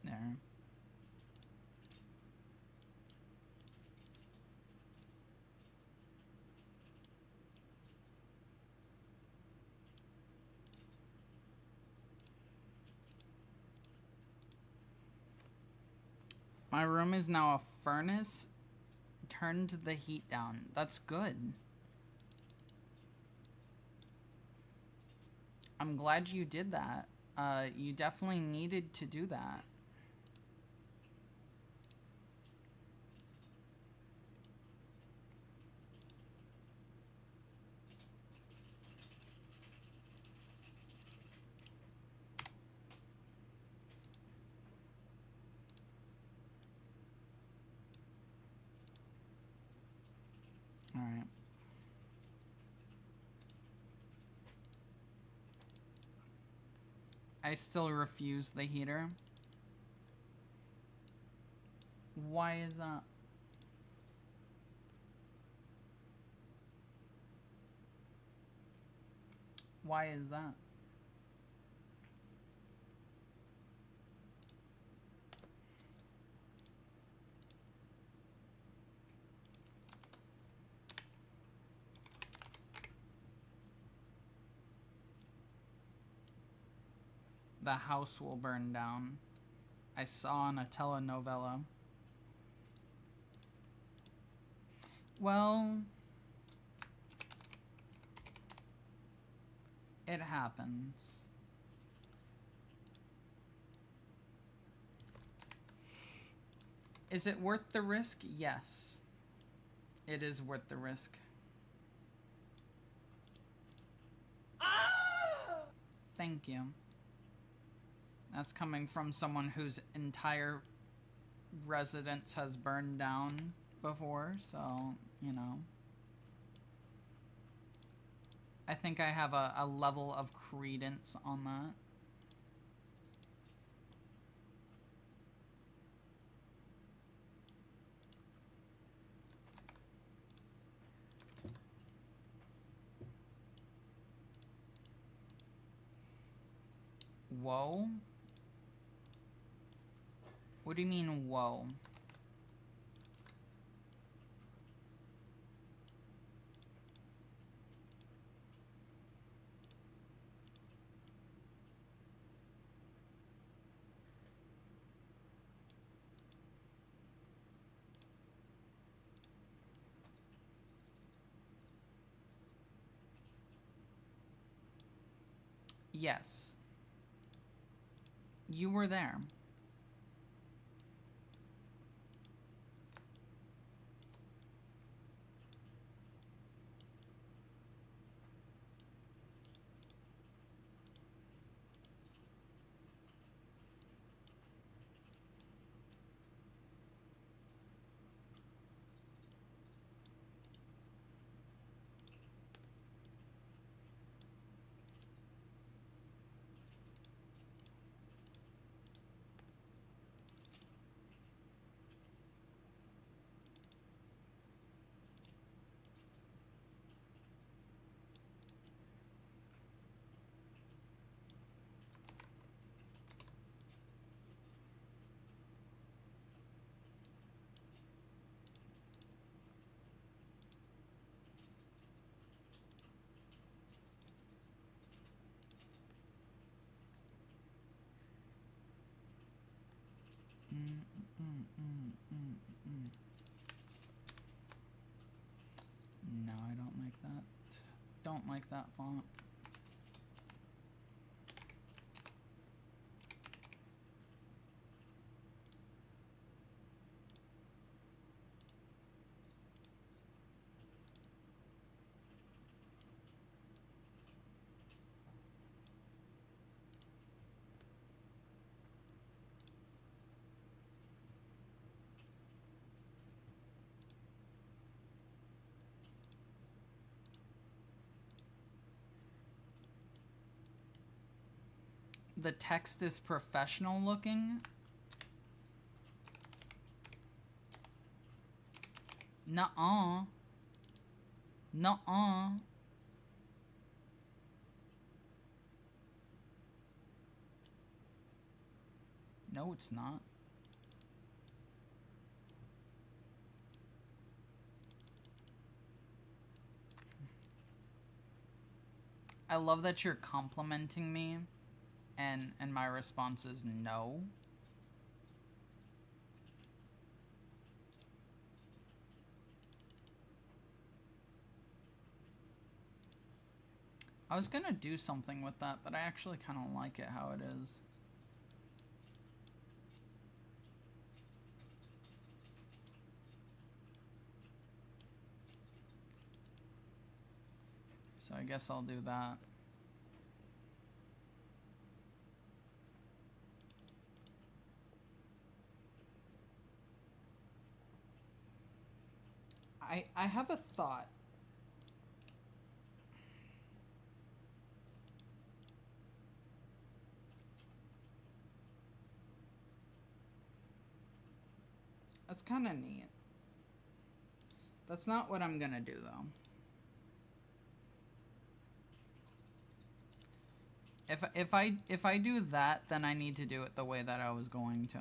There. My room is now a furnace. Turned the heat down. That's good. I'm glad you did that. You definitely needed to do that. All right. I still refuse the heater. Why is that? Why is that? The house will burn down. I saw on a telenovela. Well, it happens. Is it worth the risk? Yes. It is worth the risk. Thank you. That's coming from someone whose entire residence has burned down before, so, you know. I think I have a level of credence on that. Whoa? What do you mean, whoa? Yes. You were there. No, I don't like that. Don't like that font. The text is professional looking. Nuh-uh. Nuh-uh. No, it's not. I love that you're complimenting me, and my response is no. I was gonna do something with that, but I actually kind of like it how it is. So I guess I'll do that. I have a thought. That's kind of neat. That's not what I'm gonna do, though. If I do that, then I need to do it the way that I was going to.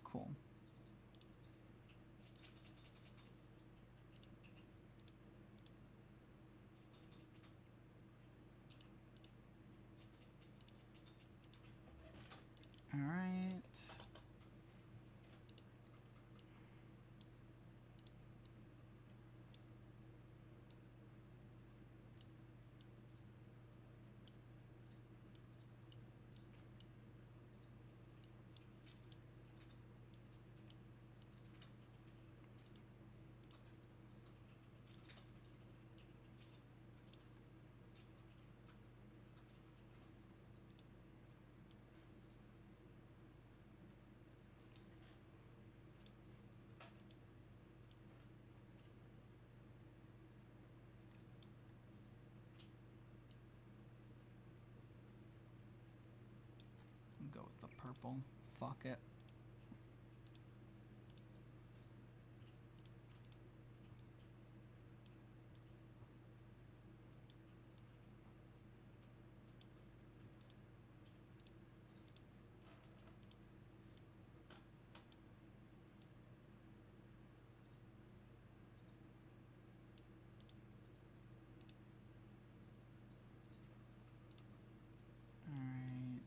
Cool. All right. Go with the purple. Fuck it. All right.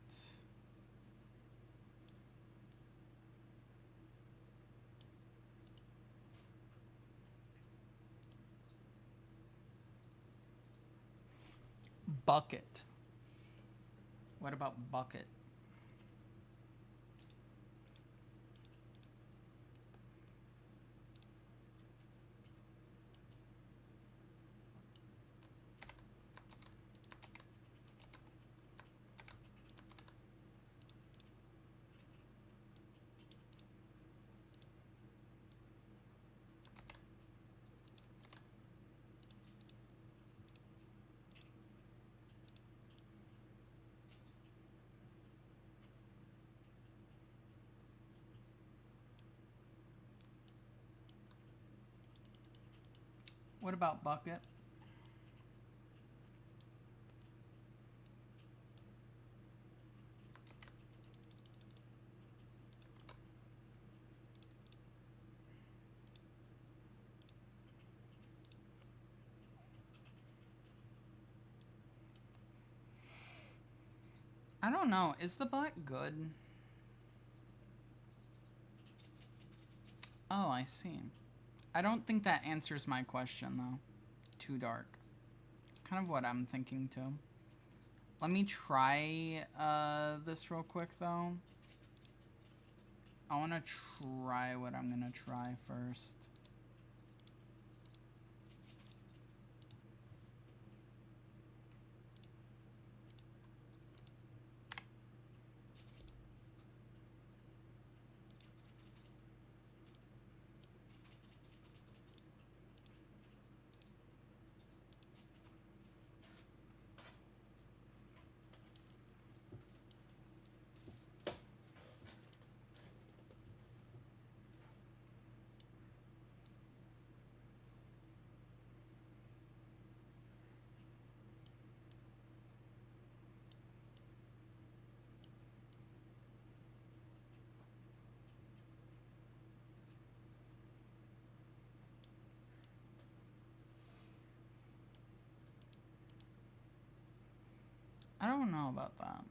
Bucket. What about bucket? What about bucket? I don't know. Is the black good? Oh, I see. I don't think that answers my question, though. Too dark. Kind of what I'm thinking, too. Let me try this real quick, though. I want to try what I'm going to try first. I don't know about that.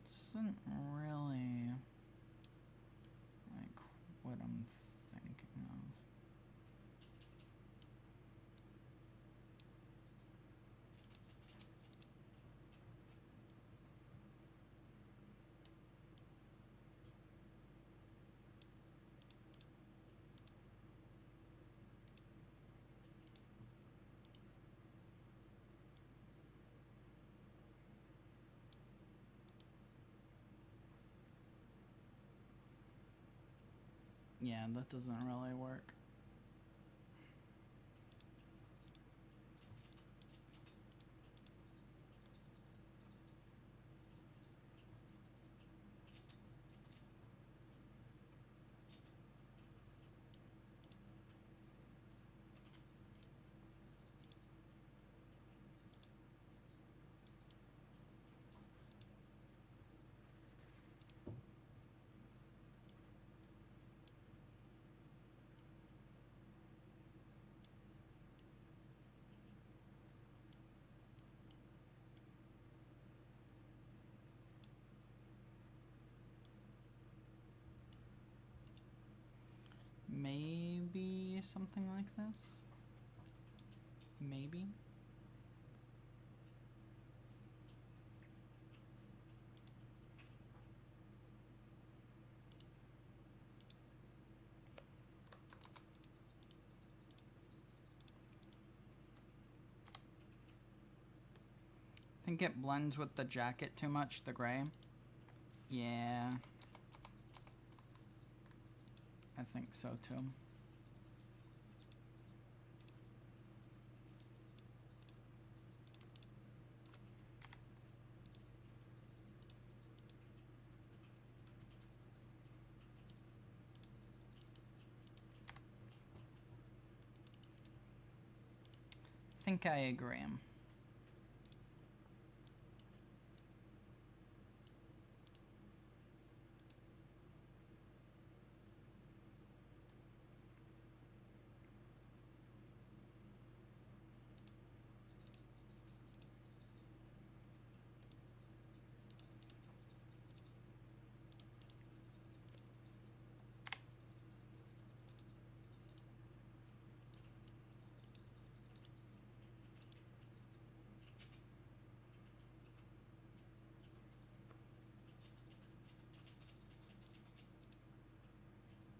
This isn't really like what I'm thinking of. Yeah, that doesn't really work. Maybe something like this? Maybe? I think it blends with the jacket too much, the gray. Yeah. I think so too. I think I agree.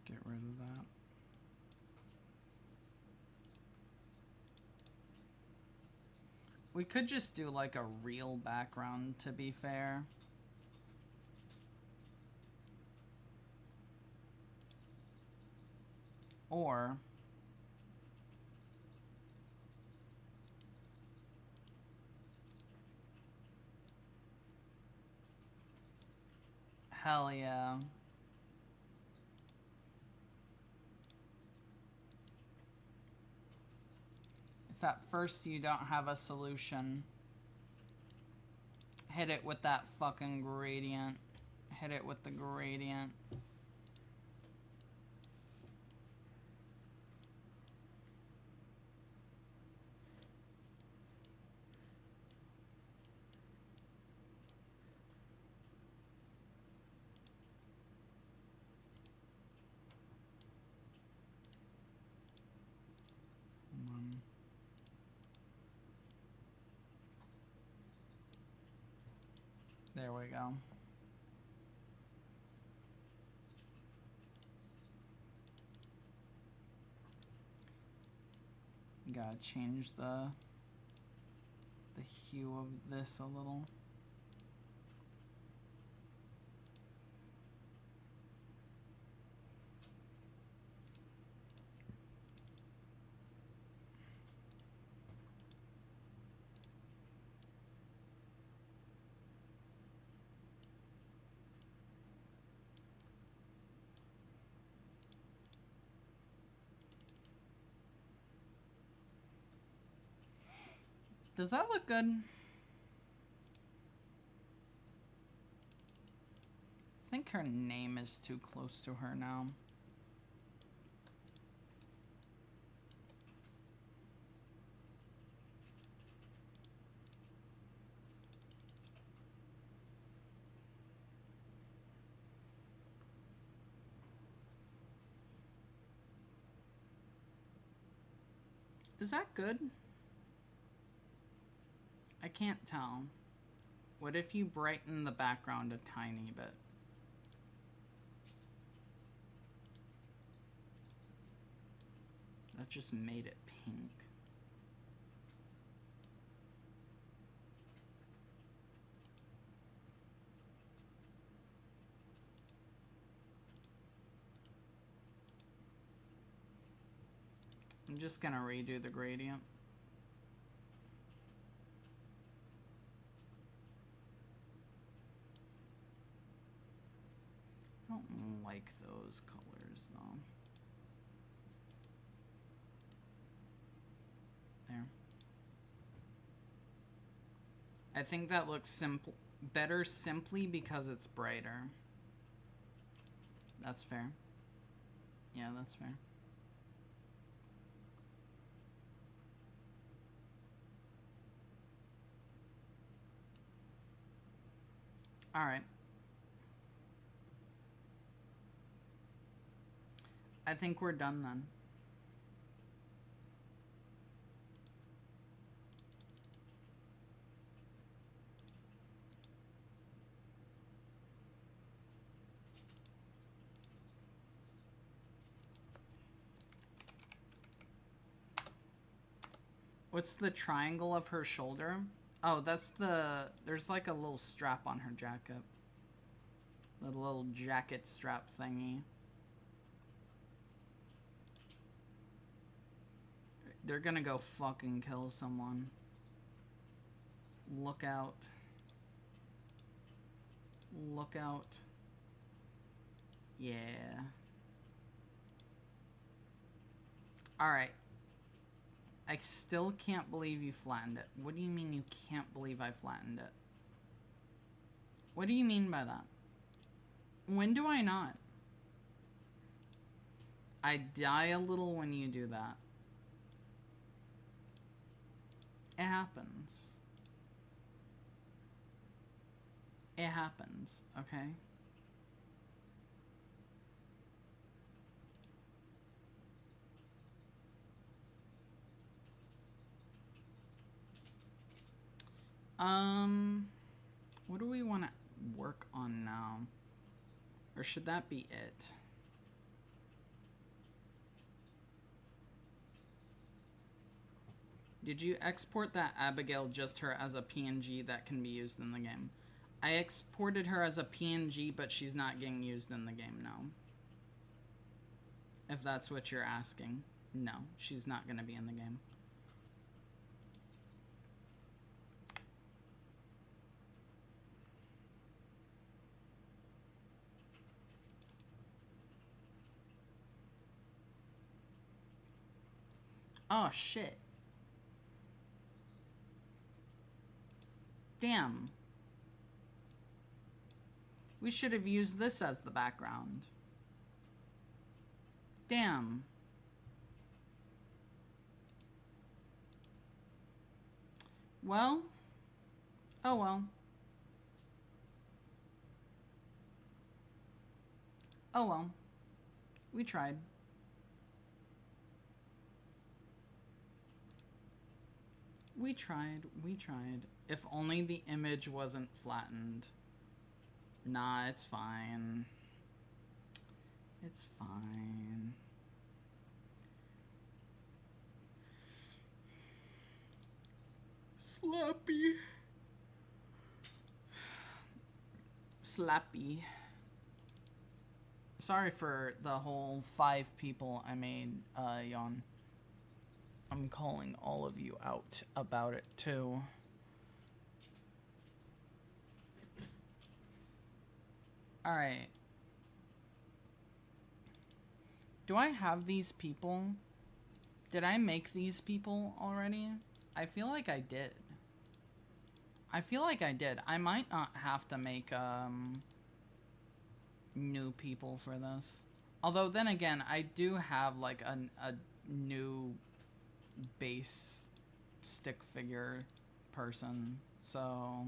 Get rid of that. We could just do like a real background, to be fair. Or hell yeah. If at first you don't have a solution, hit it with that fucking gradient. Hit it with the gradient. There we go. Gotta change the hue of this a little. Does that look good? I think her name is too close to her now. Is that good? I can't tell. What if you brighten the background a tiny bit? That just made it pink. I'm just gonna redo the gradient. I don't like those colors though. There. I think that looks better simply because it's brighter. That's fair. Yeah, that's fair. All right. I think we're done then. What's the triangle of her shoulder? Oh, that's the... There's like a little strap on her jacket. The little jacket strap thingy. They're gonna go fucking kill someone. Look out. Look out. Yeah. Alright. I still can't believe you flattened it. What do you mean you can't believe I flattened it? What do you mean by that? When do I not? I die a little when you do that. It happens. It happens, okay? What do we want to work on now? Or should that be it? Did you export that Abigail just her as a PNG that can be used in the game? I exported her as a PNG, but she's not getting used in the game now. If that's what you're asking. No, she's not going to be in the game. Oh, shit. Damn. We should have used this as the background. Damn. Well. Oh well. Oh well. We tried. We tried. We tried. If only the image wasn't flattened. Nah, it's fine. It's fine. Slappy. Slappy. Sorry for the whole 5 people I made yawn. I'm calling all of you out about it too. Alright. Do I have these people? Did I make these people already? I feel like I did. I feel like I did. I might not have to make new people for this. Although then again, I do have like a new base stick figure person. So...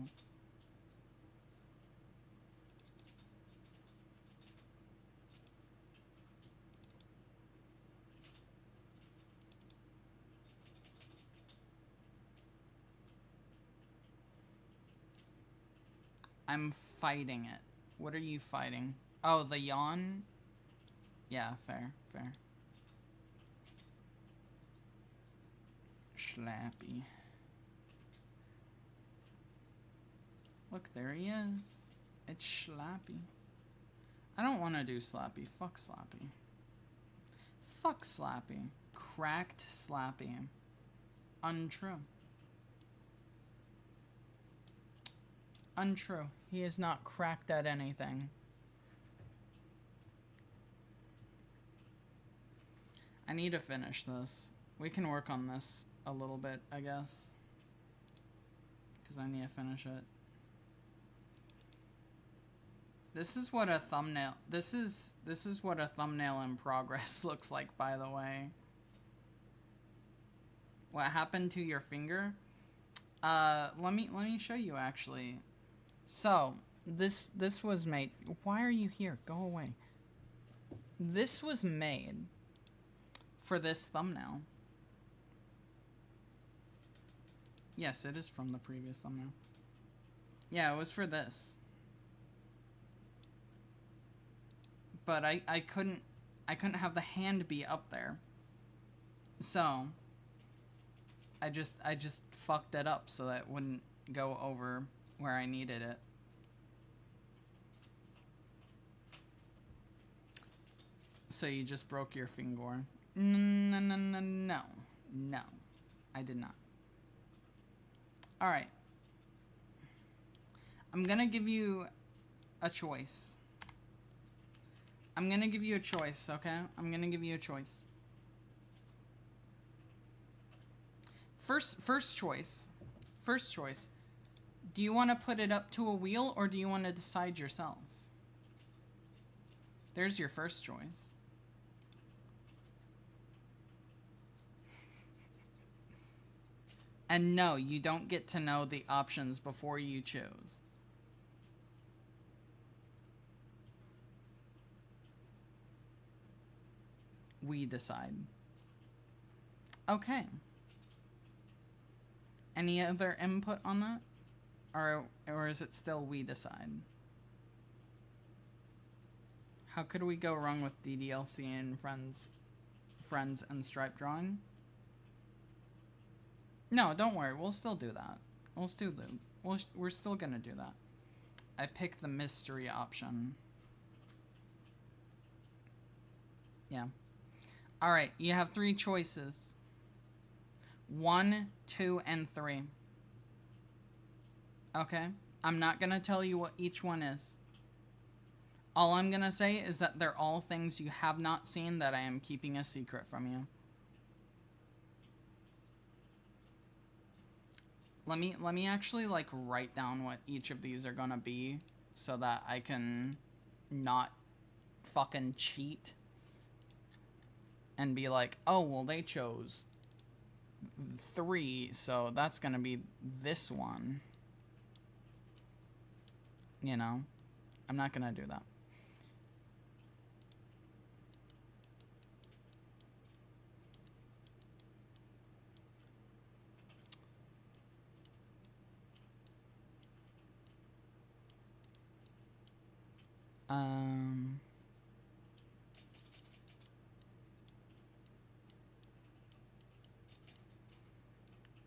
I'm fighting it. What are you fighting? Oh, the yawn? Yeah, fair, fair. Schlappy. Look, there he is. It's Schlappy. I don't want to do Slappy. Fuck Slappy. Fuck Slappy. Cracked Slappy. Untrue. Untrue. He is not cracked at anything. I need to finish this. We can work on this a little bit, I guess. Because I need to finish it. This is what a thumbnail... This is what a thumbnail in progress looks like, by the way. What happened to your finger? Let me show you, actually. So, this was made... Why are you here? Go away. This was made for this thumbnail. Yes, it is from the previous thumbnail. Yeah, it was for this. But I couldn't have the hand be up there. So I just fucked it up so that it wouldn't go over where I needed it. So you just broke your finger. No, I did not. Alright. I'm gonna give you a choice. I'm gonna give you a choice, okay? I'm gonna give you a choice. First choice. First choice. Do you want to put it up to a wheel or do you want to decide yourself? There's your first choice. And no, you don't get to know the options before you choose. We decide. Okay. Any other input on that? Or is it still we decide? How could we go wrong with DDLC and friends and stripe drawing? No, don't worry. We'll still do that. We're still gonna do that. I picked the mystery option. Yeah. Alright, you have 3 choices. 1, 2, and 3. Okay? I'm not gonna tell you what each one is. All I'm gonna say is that they're all things you have not seen that I am keeping a secret from you. Let me actually, like, write down what each of these are gonna be so that I can not fucking cheat and be like, oh, well, they chose 3, so that's gonna be this one. You know? I'm not gonna do that.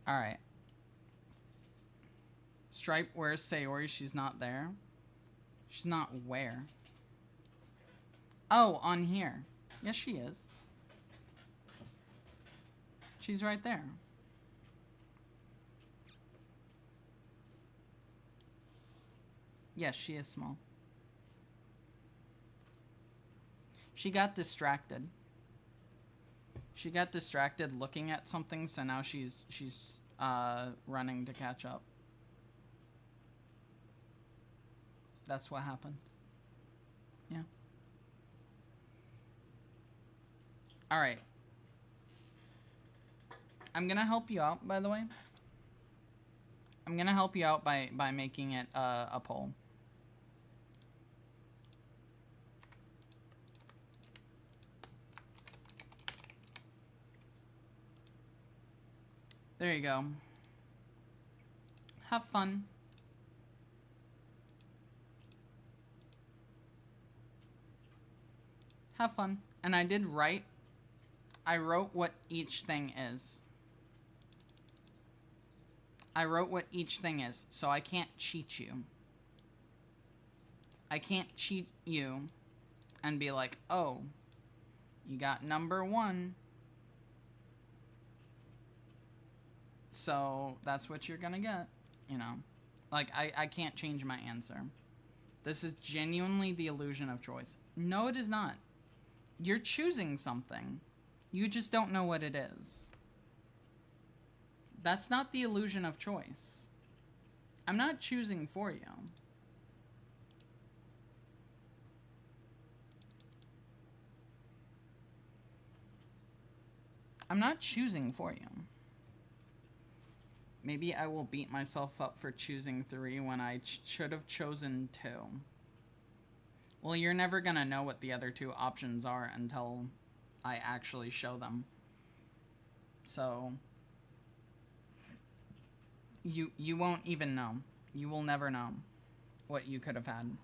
Alright. Stripe, where's Sayori? She's not there. She's not where? Oh, on here. Yes, she is. She's right there. Yes, she is small. She got distracted. She got distracted looking at something, so now she's running to catch up. That's what happened. Yeah. Alright. I'm gonna help you out, by the way. I'm gonna help you out by making it a poll. There you go. Have fun. have fun. And I did write. I wrote what each thing is. I wrote what each thing is, so I can't cheat you. I can't cheat you and be like, oh, you got number 1. So that's what you're gonna get, you know. Like, I can't change my answer. This is genuinely the illusion of choice. No, it is not. You're choosing something. You just don't know what it is. That's not the illusion of choice. I'm not choosing for you. I'm not choosing for you. Maybe I will beat myself up for choosing 3 when I should have chosen 2. Well, you're never gonna know what the other 2 options are until I actually show them. So, you won't even know. You will never know what you could have had.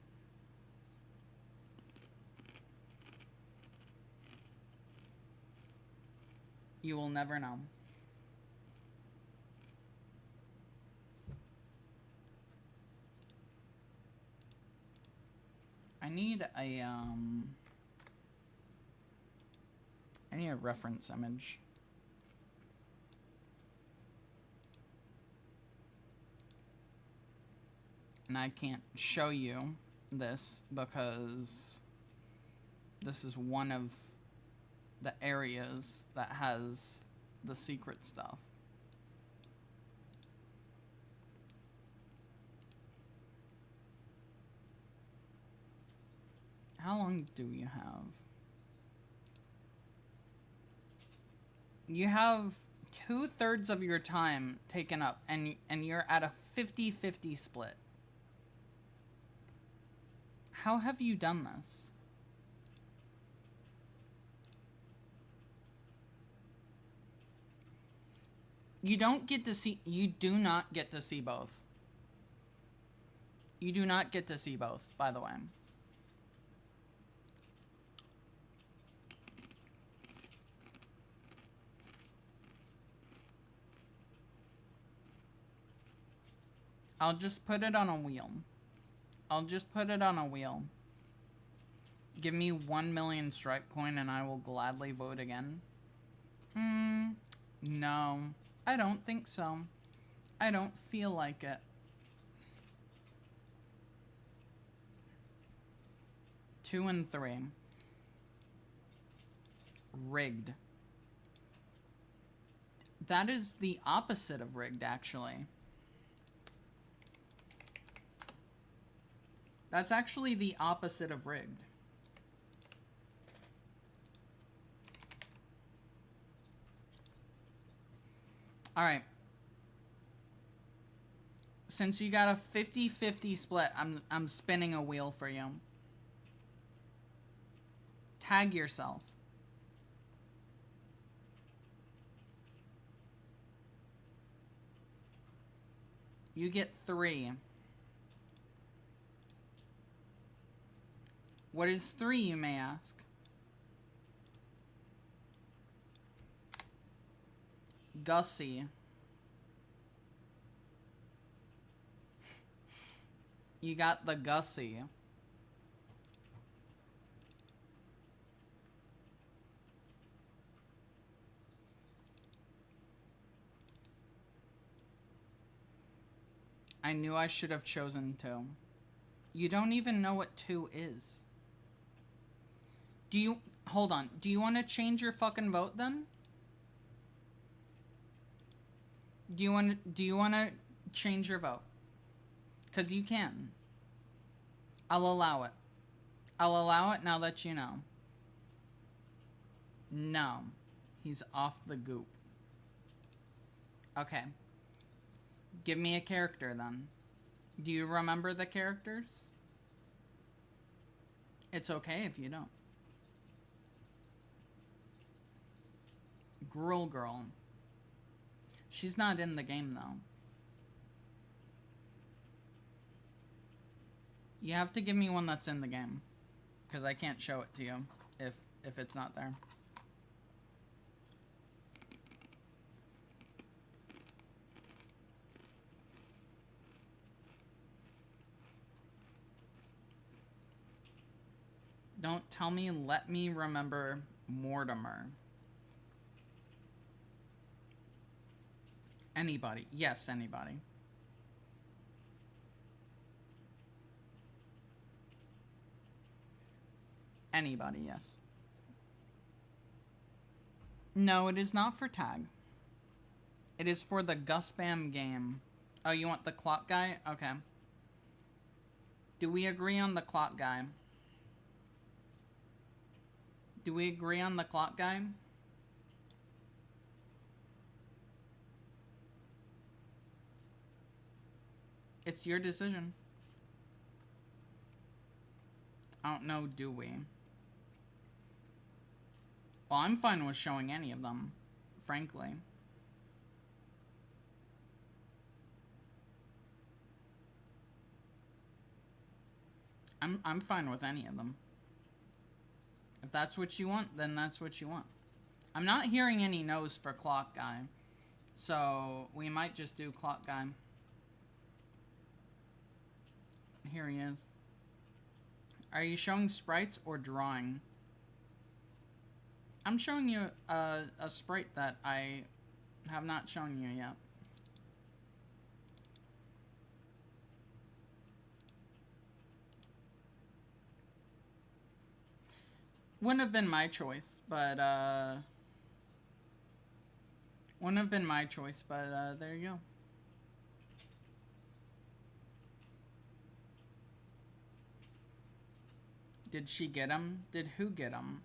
You will never know. I need a reference image. And I can't show you this because this is one of the areas that has the secret stuff. How long do you have? You have 2/3 of your time taken up, and you're at a 50-50 split. How have you done this? You don't get to see, you do not get to see both. You do not get to see both, by the way. I'll just put it on a wheel. I'll just put it on a wheel. Give me 1 million stripe coin and I will gladly vote again. No. I don't think so. I don't feel like it. Two and 3. Rigged. That is the opposite of rigged, actually. That's actually the opposite of rigged. Alright. Since you got a 50-50 split, I'm spinning a wheel for you. Tag yourself. You get 3. What is 3, you may ask? Gussie. You got the Gussie. I knew I should have chosen 2. You don't even know what 2 is. Do you... Hold on. Do you want to change your fucking vote, then? Do you want to change your vote? Because you can. I'll allow it. I'll allow it, and I'll let you know. No. He's off the goop. Okay. Give me a character, then. Do you remember the characters? It's okay if you don't. Gruel Girl. She's not in the game, though. You have to give me one that's in the game. Because I can't show it to you if if it's not there. Don't tell me, let me remember Mortimer. Anybody. Yes, anybody. Anybody, yes. No, it is not for tag. It is for the Gus Bam game. Oh, you want the clock guy? Okay. Do we agree on the clock guy? Do we agree on the clock guy? It's your decision. I don't know, do we? Well, I'm fine with showing any of them, frankly. I'm fine with any of them. If that's what you want, then that's what you want. I'm not hearing any no's for clock guy, so we might just do clock guy. Here he is. Are you showing sprites or drawing? I'm showing you a sprite that I have not shown you yet. Wouldn't have been my choice, but wouldn't have been my choice, but there you go. Did she get him? Did who get him?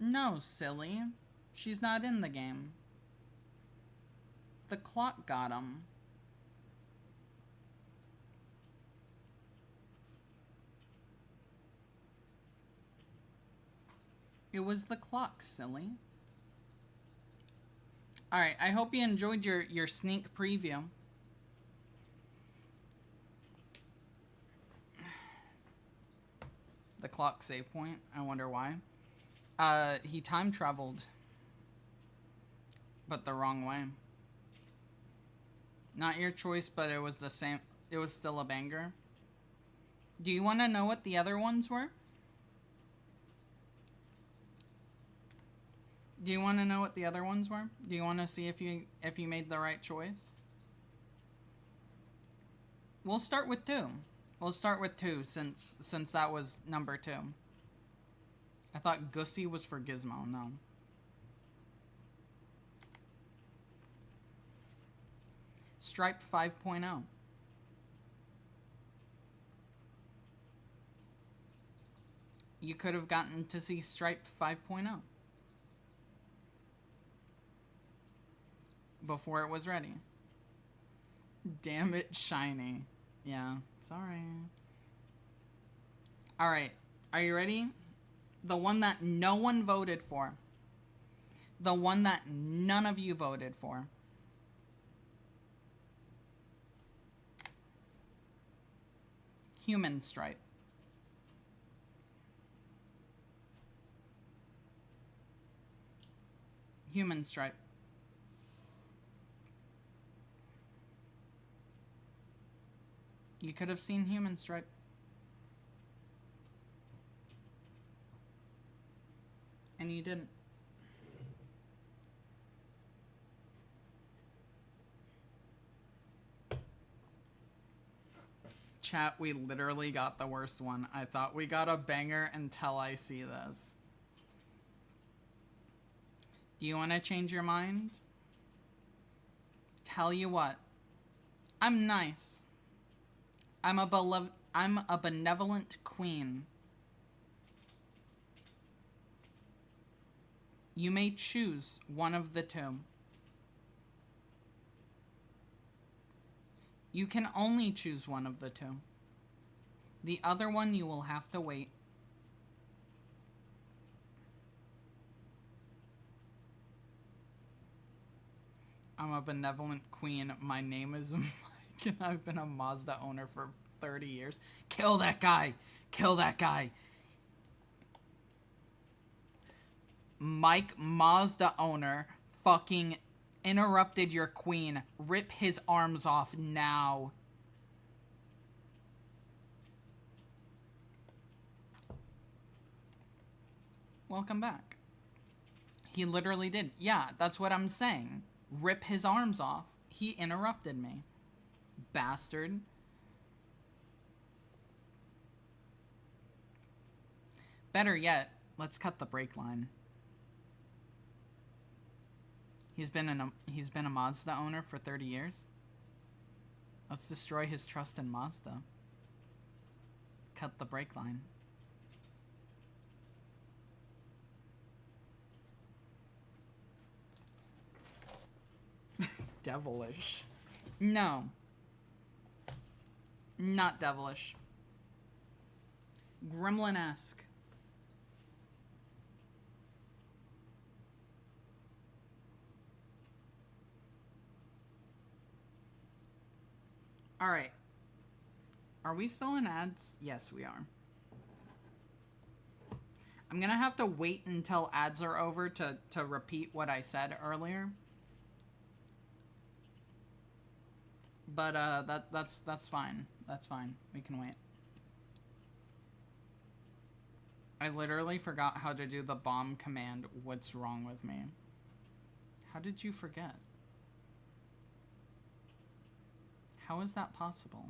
No, silly. She's not in the game. The clock got him. It was the clock, silly. Alright, I hope you enjoyed your sneak preview. The clock save point. I wonder why. He time traveled. But the wrong way. Not your choice, but it was the same. It was still a banger. Do you want to know what the other ones were? Do you want to know what the other ones were? Do you want to see if you made the right choice? We'll start with 2. We'll start with 2 since that was number 2. I thought Gussie was for Gizmo. No. Stripe 5.0. You could have gotten to see Stripe 5.0. Before it was ready. Damn it, shiny. Yeah, sorry. Alright, are you ready? The one that no one voted for. The one that none of you voted for. Human stripe. Human stripe. You could have seen human stripe. And you didn't. Chat, we literally got the worst one. I thought we got a banger until I see this. Do you want to change your mind? Tell you what. I'm nice. I'm a benevolent queen. You may choose one of the 2. You can only choose one of the 2. The other one you will have to wait. I'm a benevolent queen. My name is Mike. I've been a Mazda owner for 30 years. Kill that guy! Kill that guy! Mike, Mazda owner, fucking interrupted your queen. Rip his arms off now. Welcome back. He literally did. Yeah, that's what I'm saying. Rip his arms off. He interrupted me. Bastard. Better yet, let's cut the brake line. He's been a Mazda owner for 30 years. Let's destroy his trust in Mazda. Cut the brake line. Devilish. No. Not devilish. Gremlin-esque. Alright. Are we still in ads? Yes, we are. I'm gonna have to wait until ads are over to repeat what I said earlier. But that's fine. That's fine. We can wait. I literally forgot how to do the bomb command. What's wrong with me? How did you forget? How is that possible?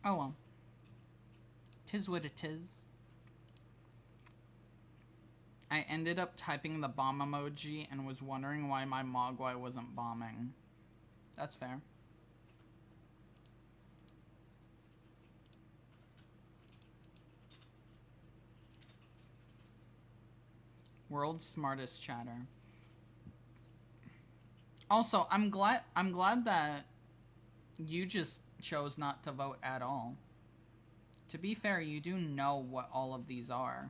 Oh well. 'Tis what it is. I ended up typing the bomb emoji and was wondering why my Mogwai wasn't bombing. That's fair. World's smartest chatter. Also, I'm glad that you just chose not to vote at all. To be fair, you do know what all of these are.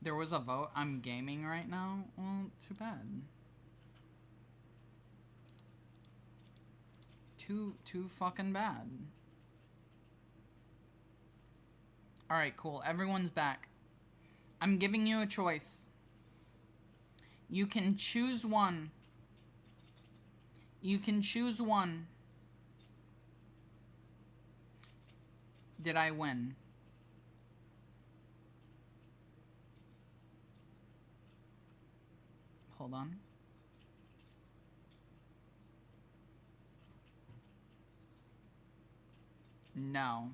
There was a vote. I'm gaming right now. Well, too bad. Too fucking bad. Alright, cool. Everyone's back. I'm giving you a choice. You can choose one. You can choose one. Did I win? Hold on. No.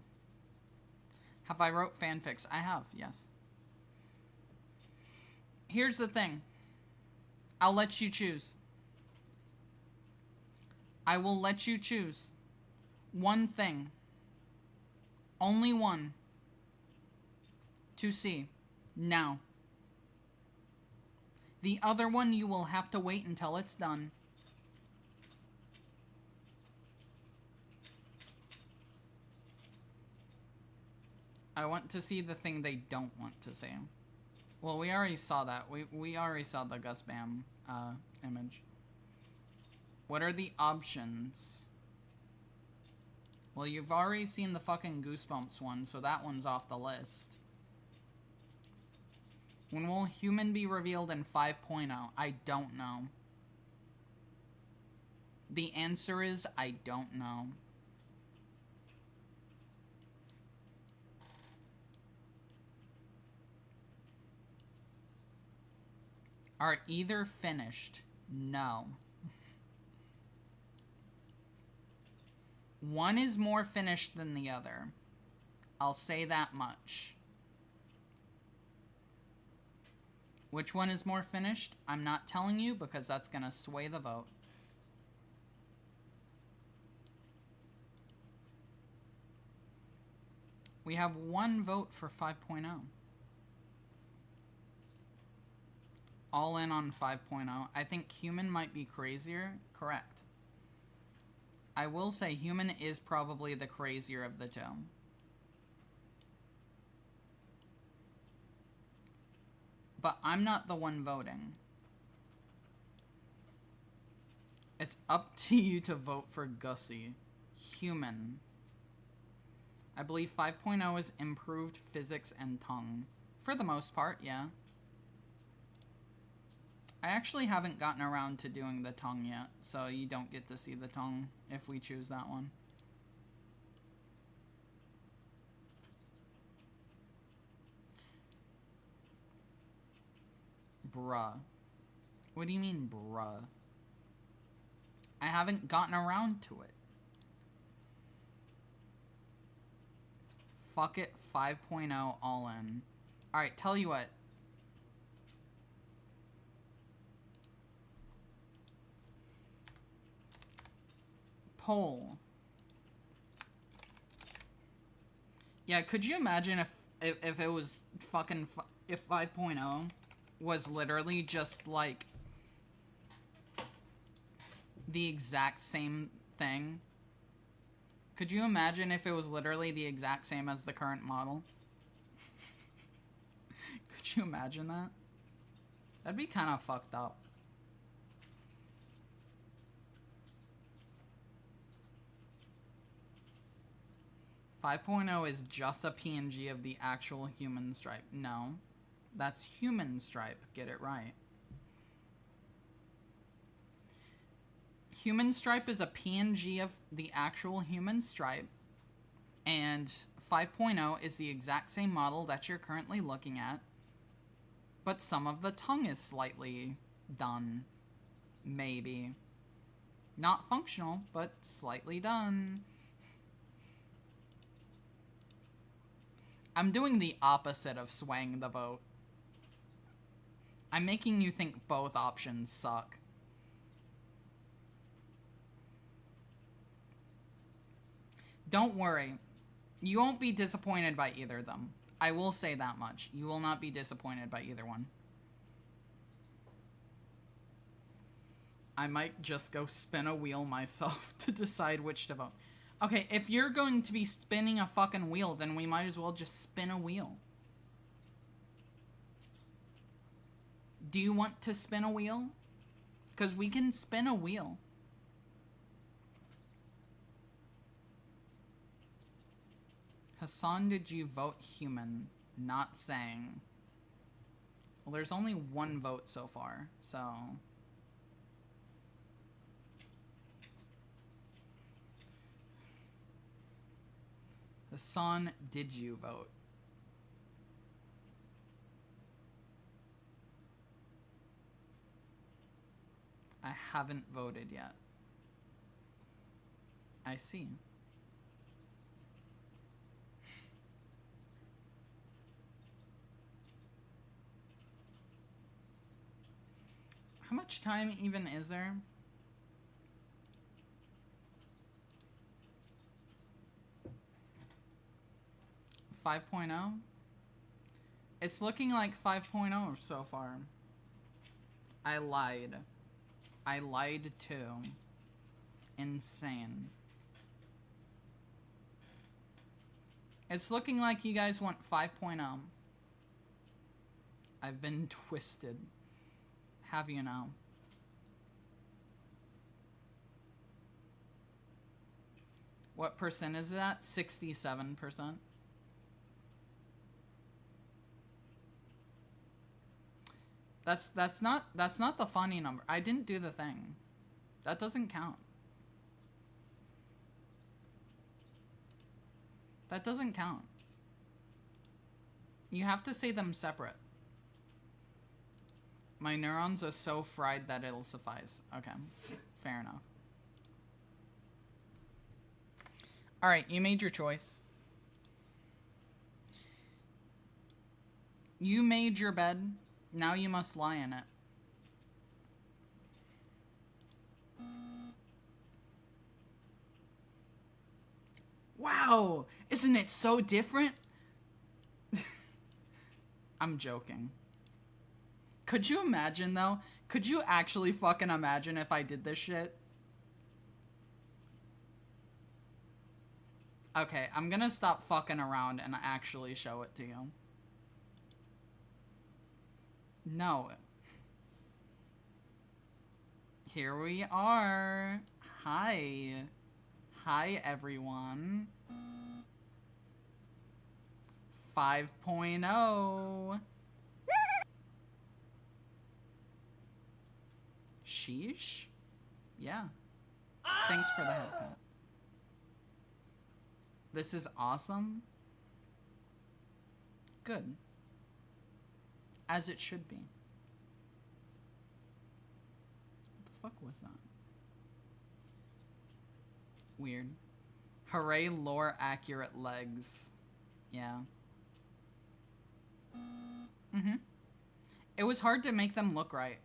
Have I wrote fanfics? I have, yes. Here's the thing. I'll let you choose. I will let you choose one thing. Only one. To see. Now. The other one you will have to wait until it's done. I want to see the thing they don't want to see. Well, we already saw that. We already saw the Gus Bam image. What are the options? Well, you've already seen the fucking Goosebumps one, so that one's off the list. When will human be revealed in 5.0? I don't know. The answer is I don't know. Are either finished? No. One is more finished than the other. I'll say that much. Which one is more finished? I'm not telling you because that's going to sway the vote. We have one vote for 5.0. All in on 5.0. I think human might be crazier. Correct. I will say human is probably the crazier of the two. But I'm not the one voting. It's up to you to vote for Gussie. Human. I believe 5.0 is improved physics and tongue. For the most part, yeah. I actually haven't gotten around to doing the tongue yet, so you don't get to see the tongue if we choose that one. Bruh. What do you mean, bruh? I haven't gotten around to it. Fuck it, 5.0 all in. Alright, tell you what. Poll. Yeah, could you imagine if it was fucking... If 5.0 was literally just, like... the exact same thing? Could you imagine if it was literally the exact same as the current model? Could you imagine that? That'd be kind of fucked up. .0 is just a PNG of the actual human stripe. No, that's human stripe. Get it right. Human stripe is a PNG of the actual human stripe, and 5.0 is the exact same model that you're currently looking at, but some of the tongue is slightly done. Maybe. Not functional, but slightly done. I'm doing the opposite of swaying the vote. I'm making you think both options suck. Don't worry. You won't be disappointed by either of them. I will say that much. You will not be disappointed by either one. I might just go spin a wheel myself to decide which to vote. Okay, if you're going to be spinning a fucking wheel, then we might as well just spin a wheel. Do you want to spin a wheel? Because we can spin a wheel. Hassan, did you vote human? Not saying. Well, there's only one vote so far, so... Hassan, did you vote? I haven't voted yet. I see. How much time even is there? .5.0? It's looking like 5.0 so far. I lied. I lied too. Insane. It's looking like you guys want 5.0. I've been twisted. Have you now? What percent is that? 67%. That's not the funny number. I didn't do the thing. That doesn't count. That doesn't count. You have to say them separate. My neurons are so fried that it'll suffice. Okay, fair enough. Alright, you made your choice. You made your bed. Now you must lie in it. Wow! Isn't it so different? I'm joking. Could you imagine, though? Could you actually fucking imagine if I did this shit? Okay, I'm gonna stop fucking around and actually show it to you. No. Here we are. Hi. Hi, everyone. 5.0. Sheesh? Yeah. Thanks for the head pat. This is awesome. Good. As it should be. What the fuck was that? Weird. Hooray, lore accurate legs. Yeah. Mm-hmm. It was hard to make them look right.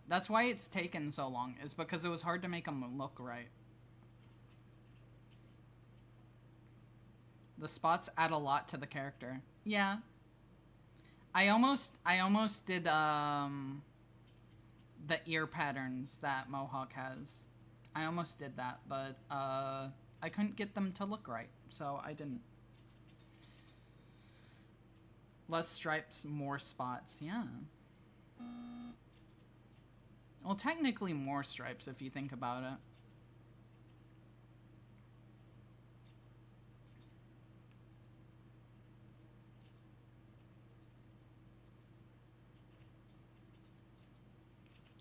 That's why it's taken so long, is because it was hard to make them look right. The spots add a lot to the character. Yeah. I almost did, the ear patterns that Mohawk has. I almost did that, but, I couldn't get them to look right, so I didn't. Less stripes, more spots, yeah. Well, technically more stripes if you think about it.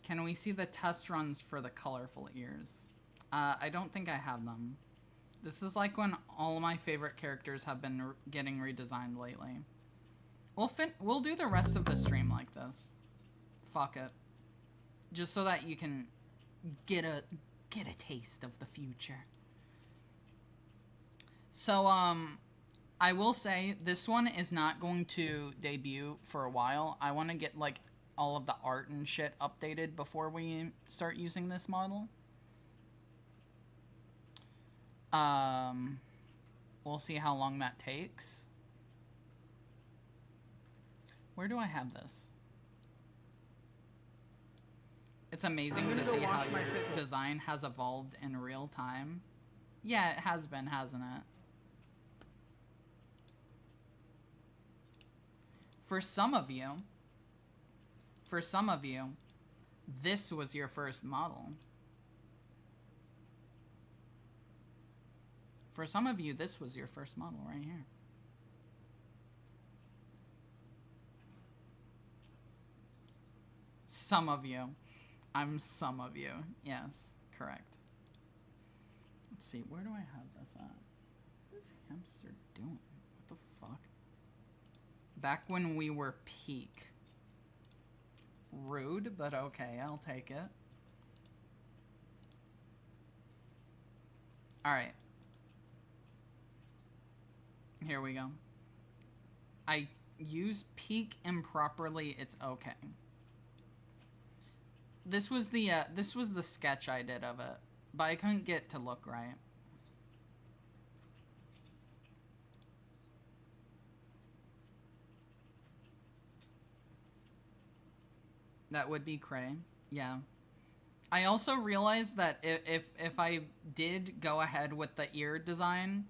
Can we see the test runs for the colorful ears? I don't think I have them. This is like when all my favorite characters have been getting redesigned lately. We'll do the rest of the stream like this. Fuck it. Just so that you can get a taste of the future. So, I will say this one is not going to debut for a while. I want to get, like, all of the art and shit updated before we start using this model. We'll see how long that takes. Where do I have this? It's amazing to see how your design has evolved in real time. Yeah, it has been, hasn't it? For some of you, this was your first model. For some of you, this was your first model right here. Some of you. I'm some of you. Yes, correct. Let's see, where do I have this at? What is hamster doing? What the fuck? Back when we were peak. Rude, but okay, I'll take it. Alright. Here we go. I use peak improperly, it's okay. This was the sketch I did of it, but I couldn't get it to look right. That would be cray. Yeah. I also realized that if I did go ahead with the ear design,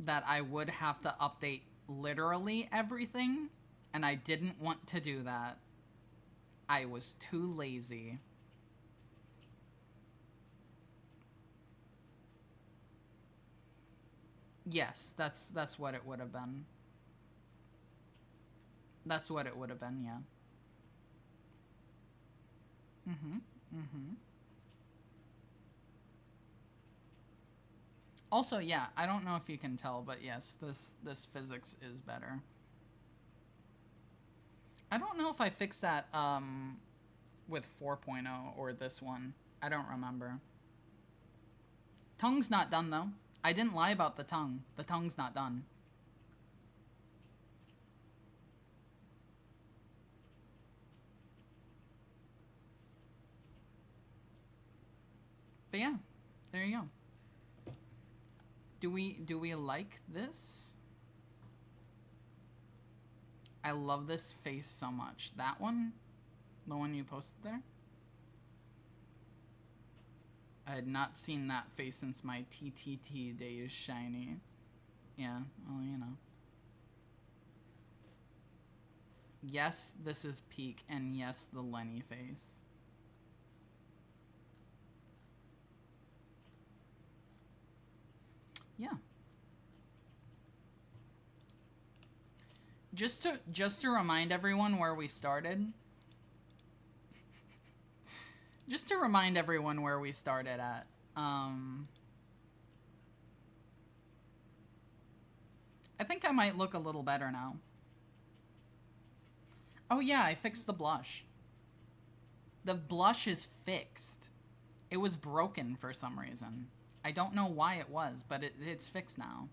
that I would have to update literally everything, and I didn't want to do that. I was too lazy. Yes, that's what it would have been. That's what it would have been, yeah. Also, yeah, I don't know if you can tell, but yes, this physics is better. I don't know if I fixed that, with 4.0 or this one. I don't remember. Tongue's not done, though. I didn't lie about the tongue. The tongue's not done. But yeah, there you go. Do we like this? I love this face so much. That one? The one you posted there? I had not seen that face since my TTT days, Shiny. Yeah, well, you know. Yes, this is peak, and yes, the Lenny face. Yeah. Just to remind everyone where we started. Just to remind everyone where we started at. I think I might look a little better now. Oh yeah, I fixed the blush. The blush is fixed. It was broken for some reason. I don't know why it was, but it's fixed now.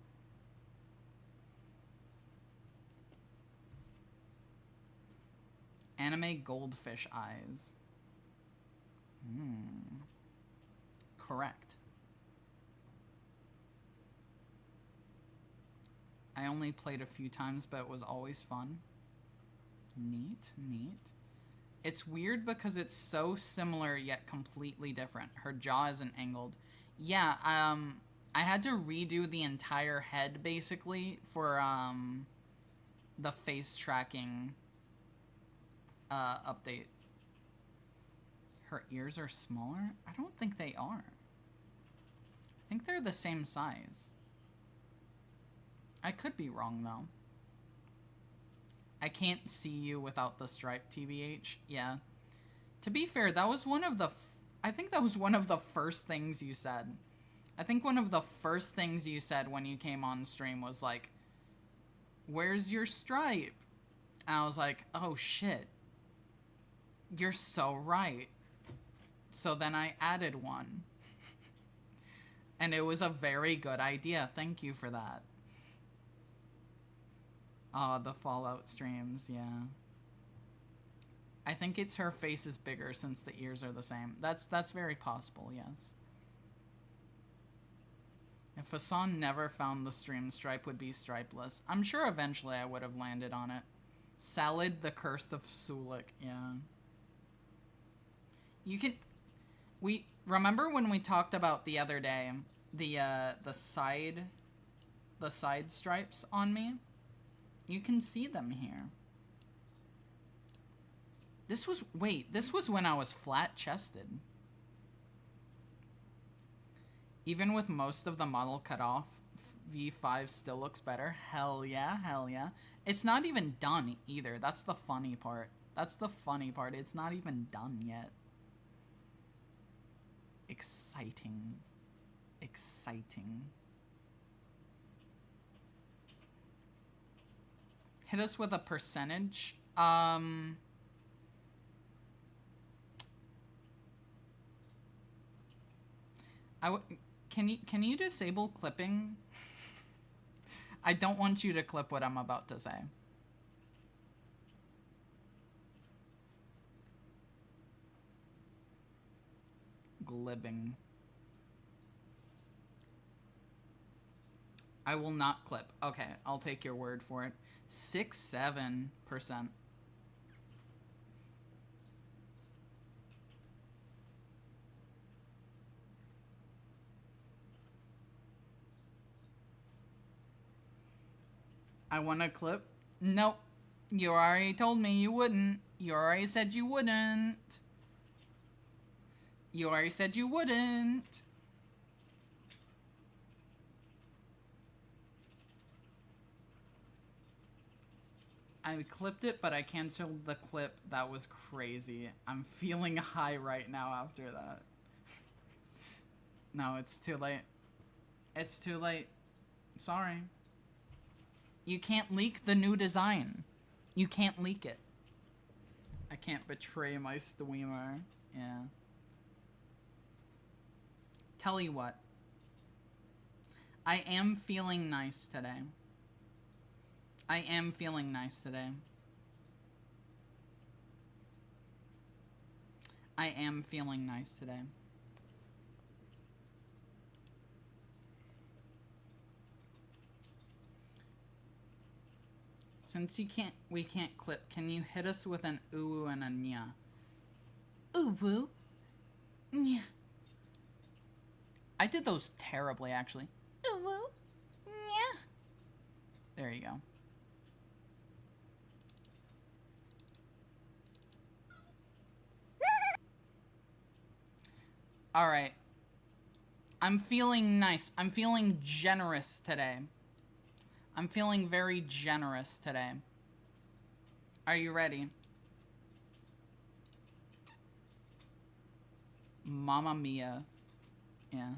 Anime goldfish eyes. Correct. I only played a few times, but it was always fun. Neat, neat. It's weird because it's so similar yet completely different. Her jaw isn't angled. Yeah, I had to redo the entire head basically for the face tracking update. Her ears are smaller? I don't think they are. I think they're the same size. I could be wrong though. I can't see you without the stripe, TBH. Yeah. To be fair, that was one of the... I think that was one of the first things you said. I think one of the first things you said when you came on stream was like, where's your stripe? And I was like, oh shit. You're so right. So then I added one. And it was a very good idea. Thank you for that. Oh, the Fallout streams, yeah. I think it's her face is bigger since the ears are the same. That's very possible, yes. If Hassan never found the stream, Stripe would be stripeless. I'm sure eventually I would have landed on it. Salad, the Curse of Sulik, yeah. You can... We... Remember when we talked about the other day, the side stripes on me? You can see them here. This was... Wait, this was when I was flat-chested. Even with most of the model cut off, V5 still looks better. Hell yeah, hell yeah. It's not even done either. That's the funny part. That's the funny part. It's not even done yet. Exciting. Exciting. Hit us with a percentage. Can you disable clipping? I don't want you to clip what I'm about to say. Glibbing. I will not clip. Okay, I'll take your word for it. 6-7%. I want a clip? Nope. You already told me you wouldn't. You already said you wouldn't. You already said you wouldn't. I clipped it, but I canceled the clip. That was crazy. I'm feeling high right now after that. No, it's too late. It's too late. Sorry. You can't leak the new design. You can't leak it. I can't betray my streamer. Yeah. Tell you what. I am feeling nice today. I am feeling nice today. I am feeling nice today. Since we can't clip, can you hit us with an ooh and a nya? Ooh woo. Nya. I did those terribly, actually. Ooh woo. Nya. There you go. Alright. I'm feeling nice. I'm feeling generous today. I'm feeling very generous today. Are you ready? Mamma mia. Yeah.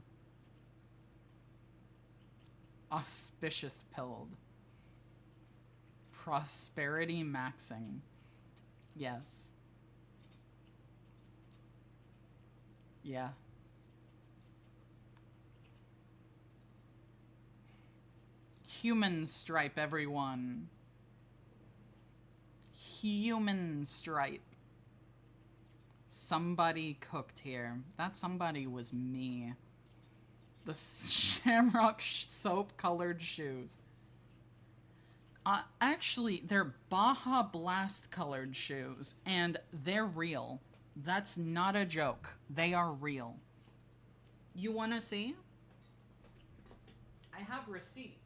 Auspicious pilled. Prosperity maxing. Yes. Yeah. Human stripe, everyone. Human stripe. Somebody cooked here. That somebody was me. The shamrock soap colored shoes. Actually, they're Baja Blast colored shoes, and they're real. That's not a joke. They are real. You wanna see? I have receipts.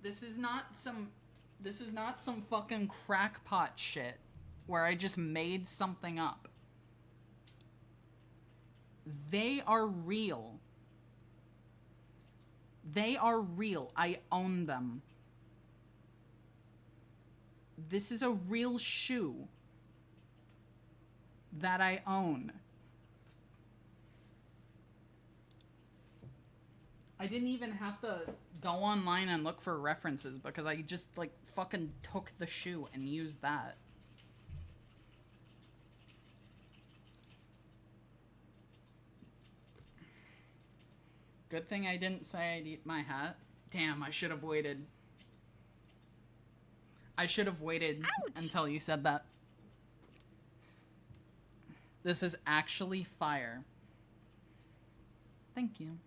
This is not some fucking crackpot shit where I just made something up. They are real. They are real. I own them. This is a real shoe that I own. I didn't even have to go online and look for references because I just, like, fucking took the shoe and used that. Good thing I didn't say I'd eat my hat. Damn, I should have waited. I should have waited until you said that. This is actually fire. Thank you.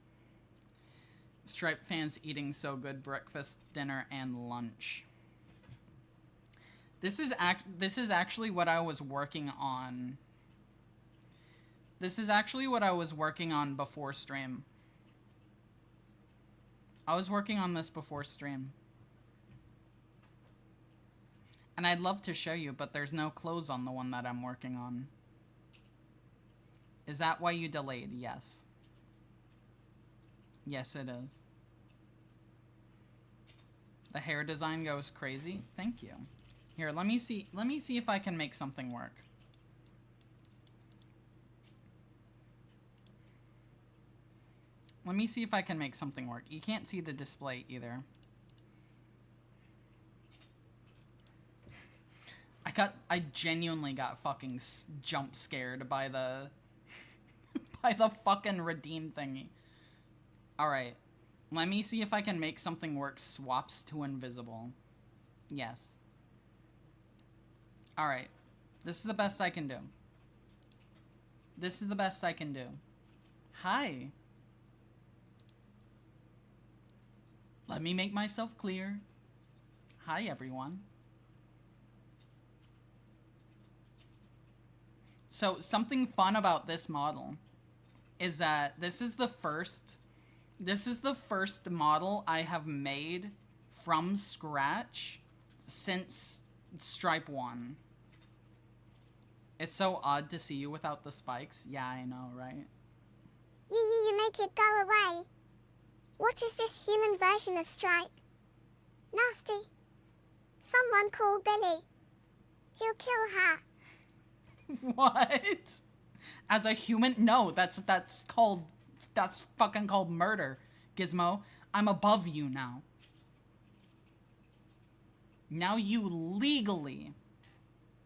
Stripe fans eating so good breakfast, dinner, and lunch. This is actually what I was working on. This is actually what I was working on before stream. I was working on this before stream. And I'd love to show you, but there's no clothes on the one that I'm working on. Is that why you delayed? Yes. Yes, it is. The hair design goes crazy. Thank you. Here, let me see if I can make something work. Let me see if I can make something work. You can't see the display either. I genuinely got fucking jump scared by the by the fucking redeem thingy. Alright. Let me see if I can make something work. Swaps to invisible. Yes. Alright. This is the best I can do. This is the best I can do. Hi. Let me make myself clear. Hi, everyone. So, something fun about this model is that this is the first model I have made from scratch since Stripe 1. It's so odd to see you without the spikes. Yeah, I know, right? You make it go away. What is this human version of Stripe? Nasty. Someone call Billy. He'll kill her. What? As a human? No, that's fucking called murder, Gizmo. I'm above you now. Now you legally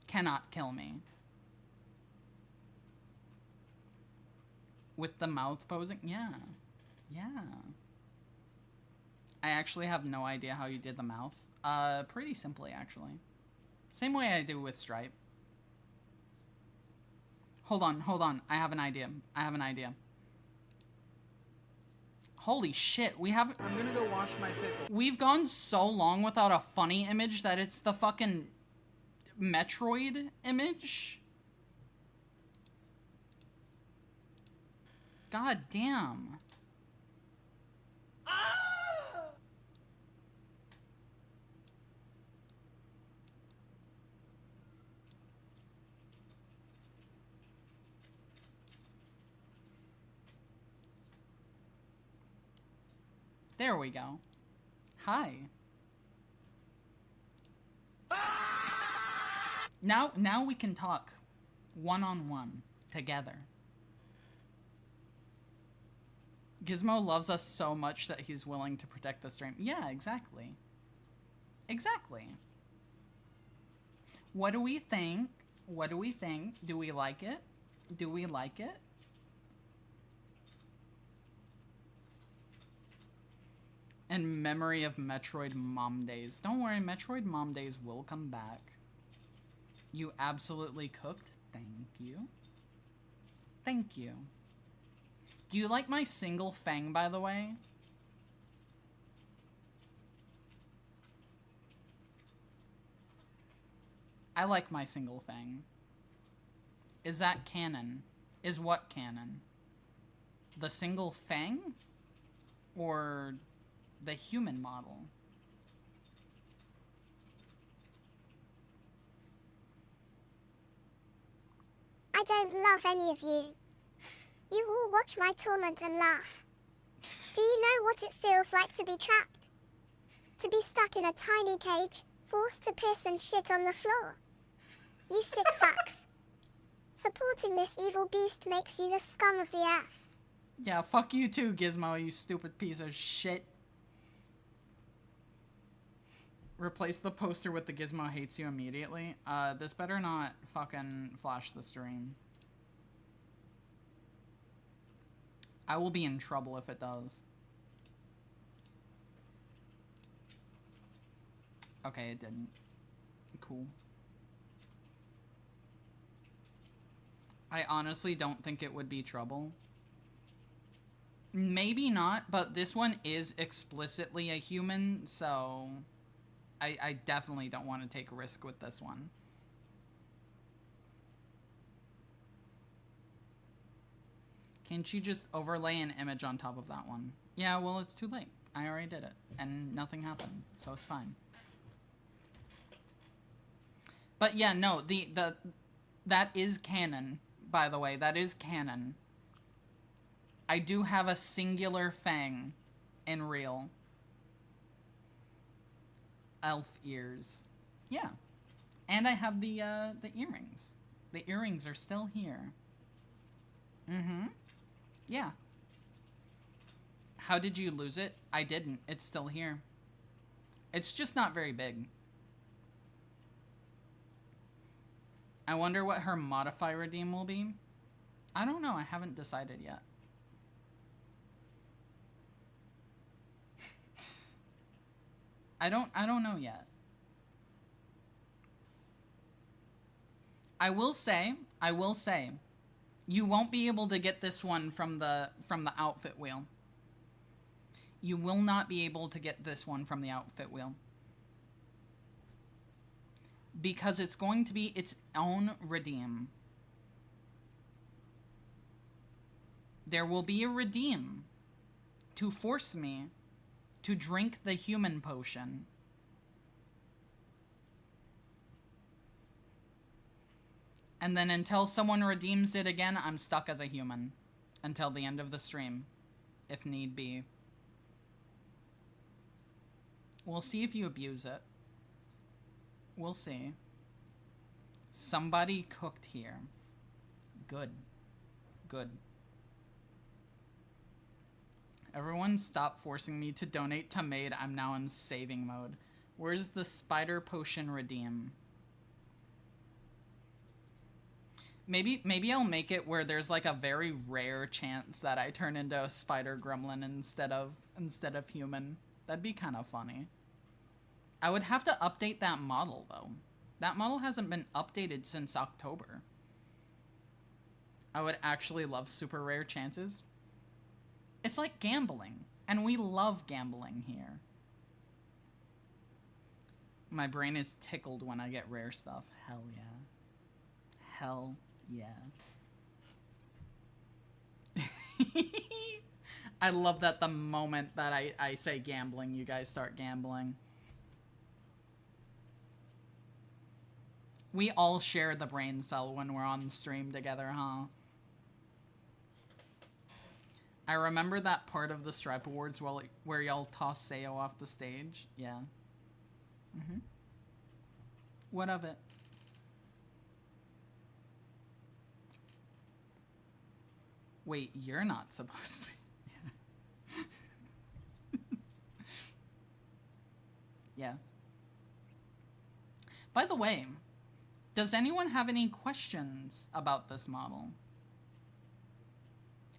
cannot kill me. With the mouth posing? Yeah. Yeah. I actually have no idea how you did the mouth. Pretty simply, actually. Same way I do with Stripe. Hold on. I have an idea. Holy shit, we have... I'm gonna go wash my pickle. We've gone so long without a funny image that it's the fucking Metroid image. God damn. There we go. Hi. Now we can talk one-on-one together. Gizmo loves us so much that he's willing to protect the stream. Yeah, exactly. Exactly. What do we think? What do we think? Do we like it? Do we like it? In memory of Metroid Mom Days. Don't worry, Metroid Mom Days will come back. You absolutely cooked. Thank you. Thank you. Do you like my single fang, by the way? I like my single fang. Is that canon? Is what canon? The single fang? Or the human model? I don't love any of you. You all watch my torment and laugh. Do you know what it feels like to be trapped? To be stuck in a tiny cage, forced to piss and shit on the floor? You sick fucks. Supporting this evil beast makes you the scum of the earth. Yeah, fuck you too, Gizmo, you stupid piece of shit. Replace the poster with the Gizmo hates you immediately. This better not fucking flash the stream. I will be in trouble if it does. Okay, it didn't. Cool. I honestly don't think it would be trouble. Maybe not, but this one is explicitly a human, so I definitely don't want to take a risk with this one. Can't you just overlay an image on top of that one? Yeah, well, it's too late. I already did it, and nothing happened, so it's fine. But yeah, no, that is canon, by the way. That is canon. I do have a singular fang in real. Elf ears. Yeah. And I have the earrings. The earrings are still here. Mm-hmm. Yeah. How did you lose it? I didn't. It's still here. It's just not very big. I wonder what her modify redeem will be. I don't know. I haven't decided yet. I don't know yet. I will say, you won't be able to get this one from the outfit wheel. You will not be able to get this one from the outfit wheel. Because it's going to be its own redeem. There will be a redeem to force me to drink the human potion. And then until someone redeems it again, I'm stuck as a human. Until the end of the stream, if need be. We'll see if you abuse it. We'll see. Somebody cooked here. Good. Good. Everyone stop forcing me to donate to Maid. I'm now in saving mode. Where's the spider potion redeem? Maybe I'll make it where there's like a very rare chance that I turn into a spider gremlin instead of human. That'd be kind of funny. I would have to update that model though. That model hasn't been updated since October. I would actually love super rare chances. It's like gambling, and we love gambling here. My brain is tickled when I get rare stuff. Hell yeah. Hell yeah. I love that the moment that I say gambling, you guys start gambling. We all share the brain cell when we're on stream together, huh? I remember that part of the Stripe Awards where y'all toss Sayo off the stage. Yeah. Mm-hmm. What of it? Wait, you're not supposed to be. Yeah. By the way, does anyone have any questions about this model?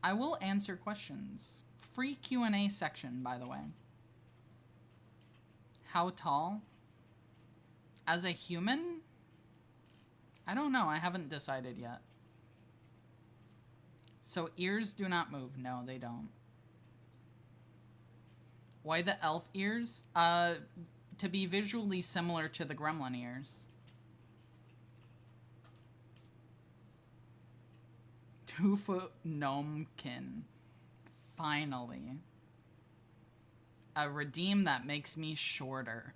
I will answer questions. Free Q&A section, by the way. How tall? As a human? I don't know. I haven't decided yet. So ears do not move. No, they don't. Why the elf ears? To be visually similar to the gremlin ears. 2-foot gnomekin. Finally. A redeem that makes me shorter.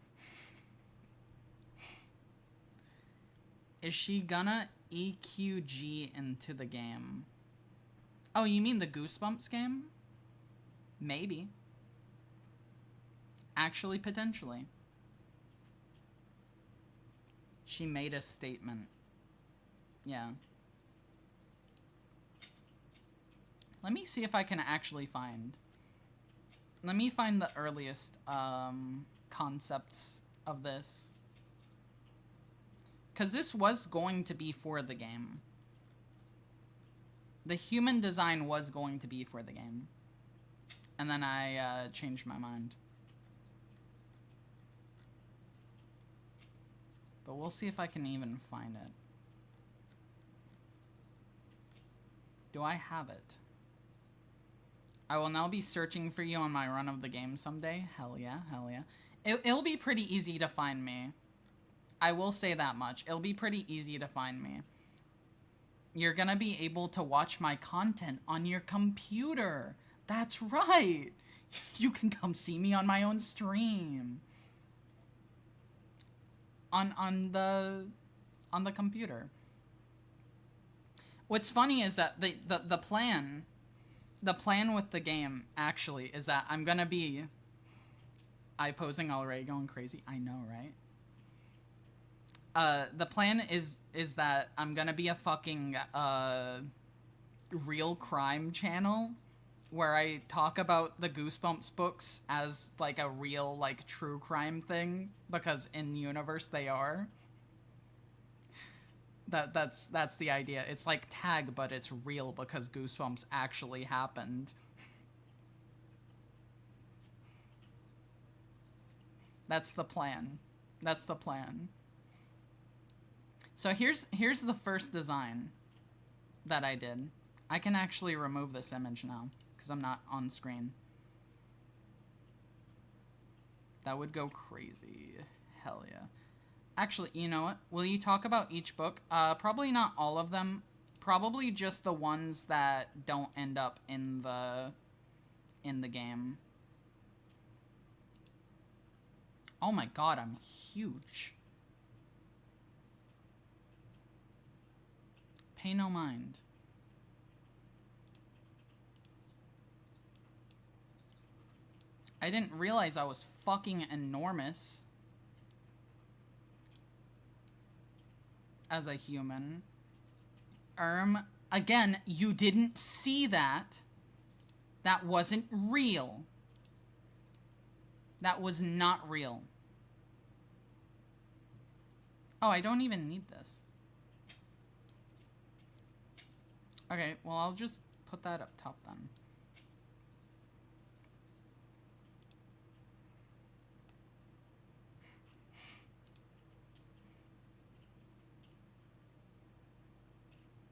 Is she gonna EQG into the game? Oh, you mean the Goosebumps game? Maybe. Actually, potentially. She made a statement. Yeah. Let me see if I can actually find. Let me find the earliest concepts of this. Because this was going to be for the game. The human design was going to be for the game. And then I changed my mind. But we'll see if I can even find it. Do I have it? I will now be searching for you on my run of the game someday. Hell yeah, hell yeah. It'll be pretty easy to find me. I will say that much. It'll be pretty easy to find me. You're gonna be able to watch my content on your computer. That's right. You can come see me on my own stream. On the computer. What's funny is that the plan with the game actually is that I'm gonna be posing already going crazy. I know, right? The plan is that I'm gonna be a fucking real crime channel where I talk about the Goosebumps books as like a real like true crime thing because in universe they are. That's the idea. It's like Tag, but it's real because Goosebumps actually happened. That's the plan. That's the plan. So here's the first design that I did. I can actually remove this image now because I'm not on screen. That would go crazy. Hell yeah. Actually, you know what? Will you talk about each book? Probably not all of them. Probably just the ones that don't end up in the game. Oh my god, I'm huge. Pay no mind. I didn't realize I was fucking enormous as a human. Again, you didn't see that. That wasn't real. That was not real. Oh, I don't even need this. Okay, well, I'll just put that up top then.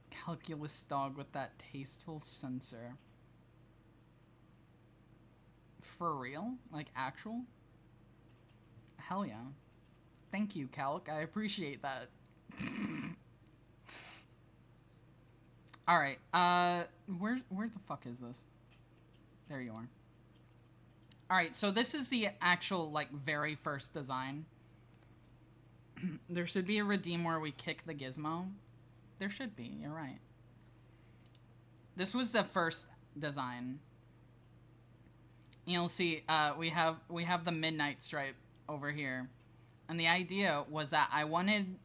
Calculus dog with that tasteful sensor. For real? Like, actual? Hell yeah. Thank you, Calc. I appreciate that. Alright, where the fuck is this? There you are. Alright, so this is the actual, like, very first design. There should be a redeem where we kick the gizmo. There should be, you're right. This was the first design. You'll see, we have the midnight stripe over here. And the idea was that I wanted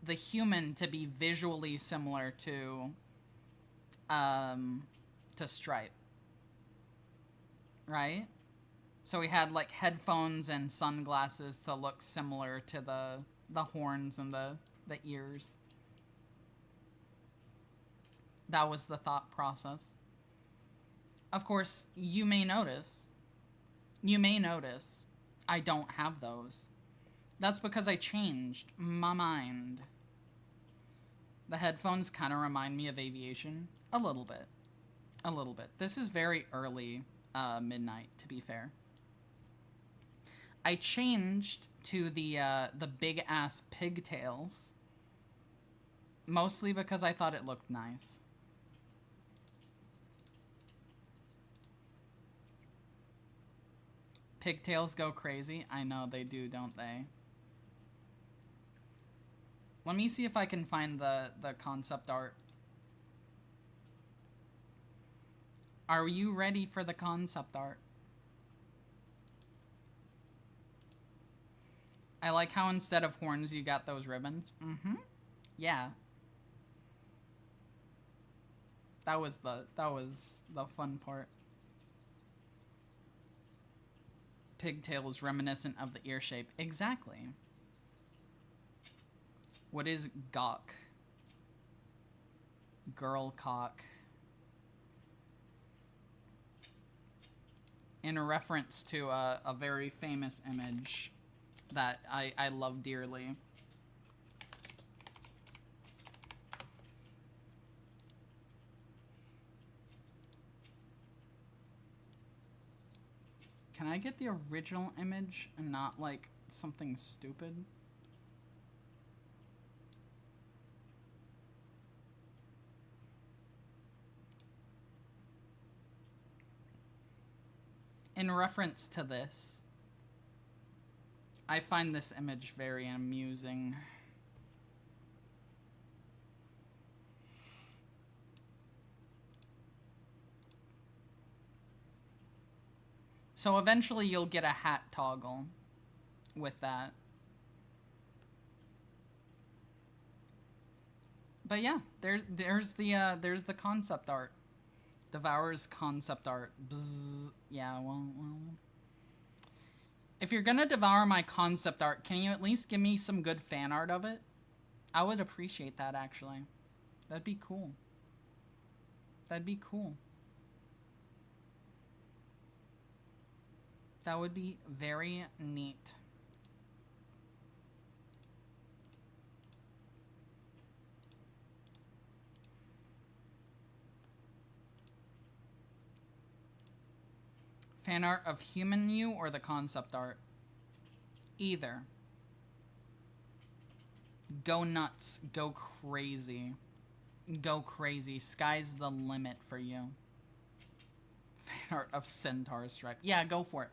the human to be visually similar to Stripe. Right? So we had, like, headphones and sunglasses to look similar to the horns and the ears. That was the thought process. Of course, you may notice I don't have those. That's because I changed my mind. The headphones kind of remind me of aviation. A little bit. A little bit. This is very early midnight, to be fair. I changed to the big-ass pigtails. Mostly because I thought it looked nice. Pigtails go crazy. I know they do, don't they? Let me see if I can find the concept art. Are you ready for the concept art? I like how instead of horns you got those ribbons. Mm-hmm. Yeah. That was the fun part. Pigtails reminiscent of the ear shape. Exactly. What is gawk? Girl cock. In a reference to a very famous image that I love dearly. Can I get the original image and not, like, something stupid? In reference to this, I find this image very amusing. So eventually you'll get a hat toggle with that. But yeah, there's the concept art. Devour's concept art. Bzz. Yeah, well. If you're gonna devour my concept art, can you at least give me some good fan art of it? I would appreciate that, actually. That'd be cool. That'd be cool. That would be very neat. Fan art of human you or the concept art? Either. Go nuts. Go crazy. Go crazy. Sky's the limit for you. Fan art of Centaur Stripe. Yeah, go for it.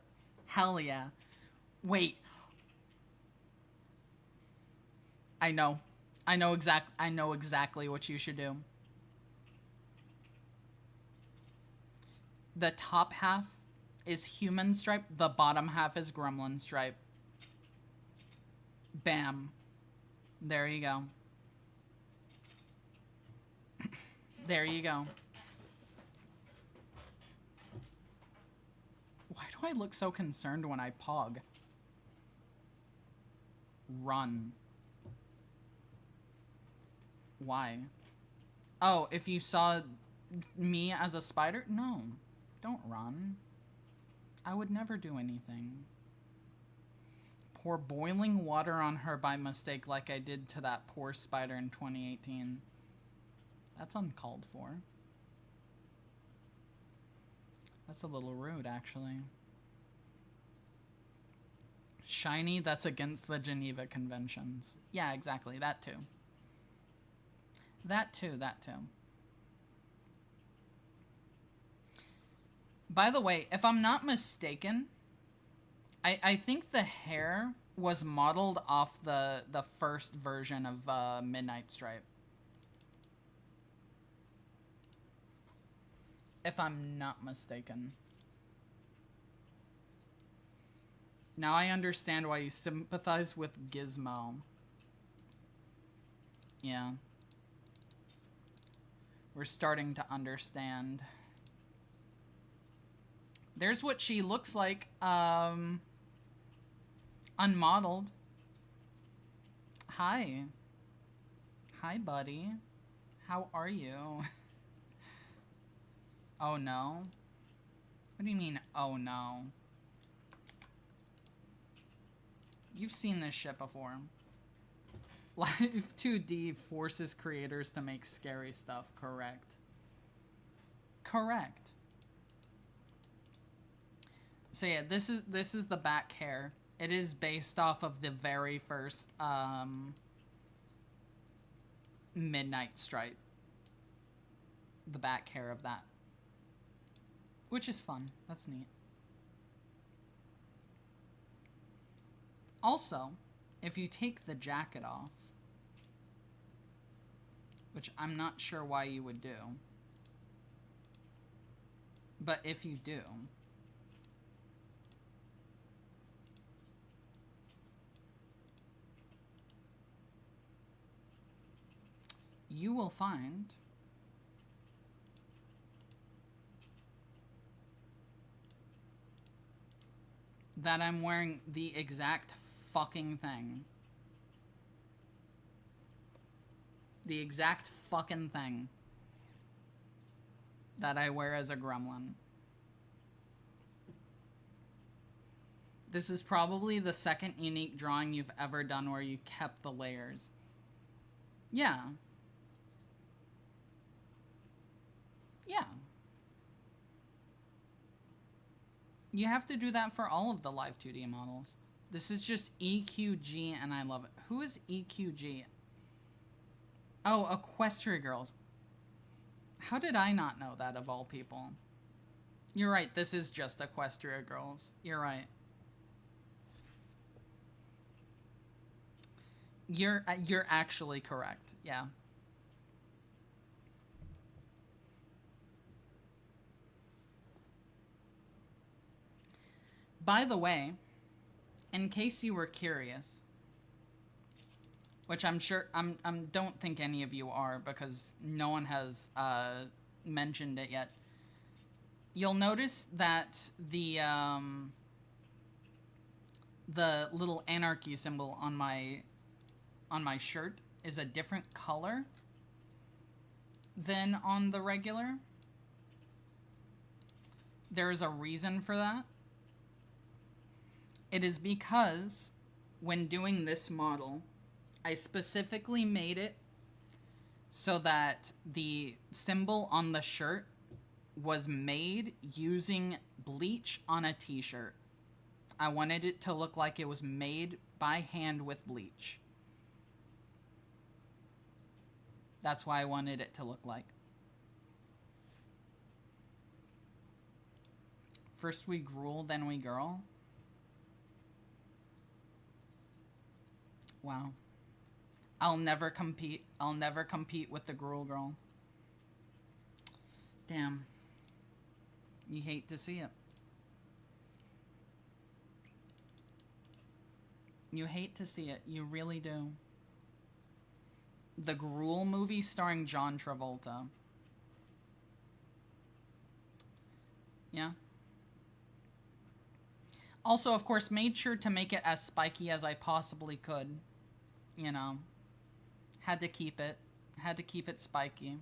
Hell yeah. Wait. I know. I know exactly what you should do. The top half is human stripe, the bottom half is gremlin stripe. Bam. There you go. There you go. Why do I look so concerned when I pog? Run. Why? Oh, if you saw me as a spider? No. Don't run. I would never do anything. Pour boiling water on her by mistake like I did to that poor spider in 2018. That's uncalled for. That's a little rude, actually. Shiny, that's against the Geneva Conventions. Yeah, exactly. That too. That too, that too. By the way, if I'm not mistaken, I think the hair was modeled off the first version of Midnight Stripe. If I'm not mistaken. Now I understand why you sympathize with Gizmo. Yeah. We're starting to understand. There's what she looks like, unmodeled. Hi. Hi, buddy. How are you? Oh, no? What do you mean, oh, no? You've seen this shit before. Live 2D forces creators to make scary stuff. Correct. Correct. So yeah, this is the back hair. It is based off of the very first Midnight Stripe. The back hair of that. Which is fun. That's neat. Also, if you take the jacket off, which I'm not sure why you would do, but if you do, you will find that I'm wearing the exact fucking thing. The exact fucking thing that I wear as a gremlin. This is probably the second unique drawing you've ever done where you kept the layers. Yeah. Yeah. You have to do that for all of the live 2D models. This is just EQG and I love it. Who is EQG? Oh, Equestria Girls. How did I not know that of all people? You're right, this is just Equestria Girls. You're right. You're actually correct. Yeah. By the way, in case you were curious, which I'm sure don't think any of you are because no one has mentioned it yet. You'll notice that the little anarchy symbol on my shirt is a different color than on the regular. There is a reason for that. It is because when doing this model, I specifically made it so that the symbol on the shirt was made using bleach on a t-shirt. I wanted it to look like it was made by hand with bleach. That's why I wanted it to look like. First we gruel, then we girl. Wow. I'll never compete. I'll never compete with the gruel girl. Damn. You hate to see it. You hate to see it. You really do. The Gruel movie starring John Travolta. Yeah. Also, of course, made sure to make it as spiky as I possibly could. You know. Had to keep it. Had to keep it spiky.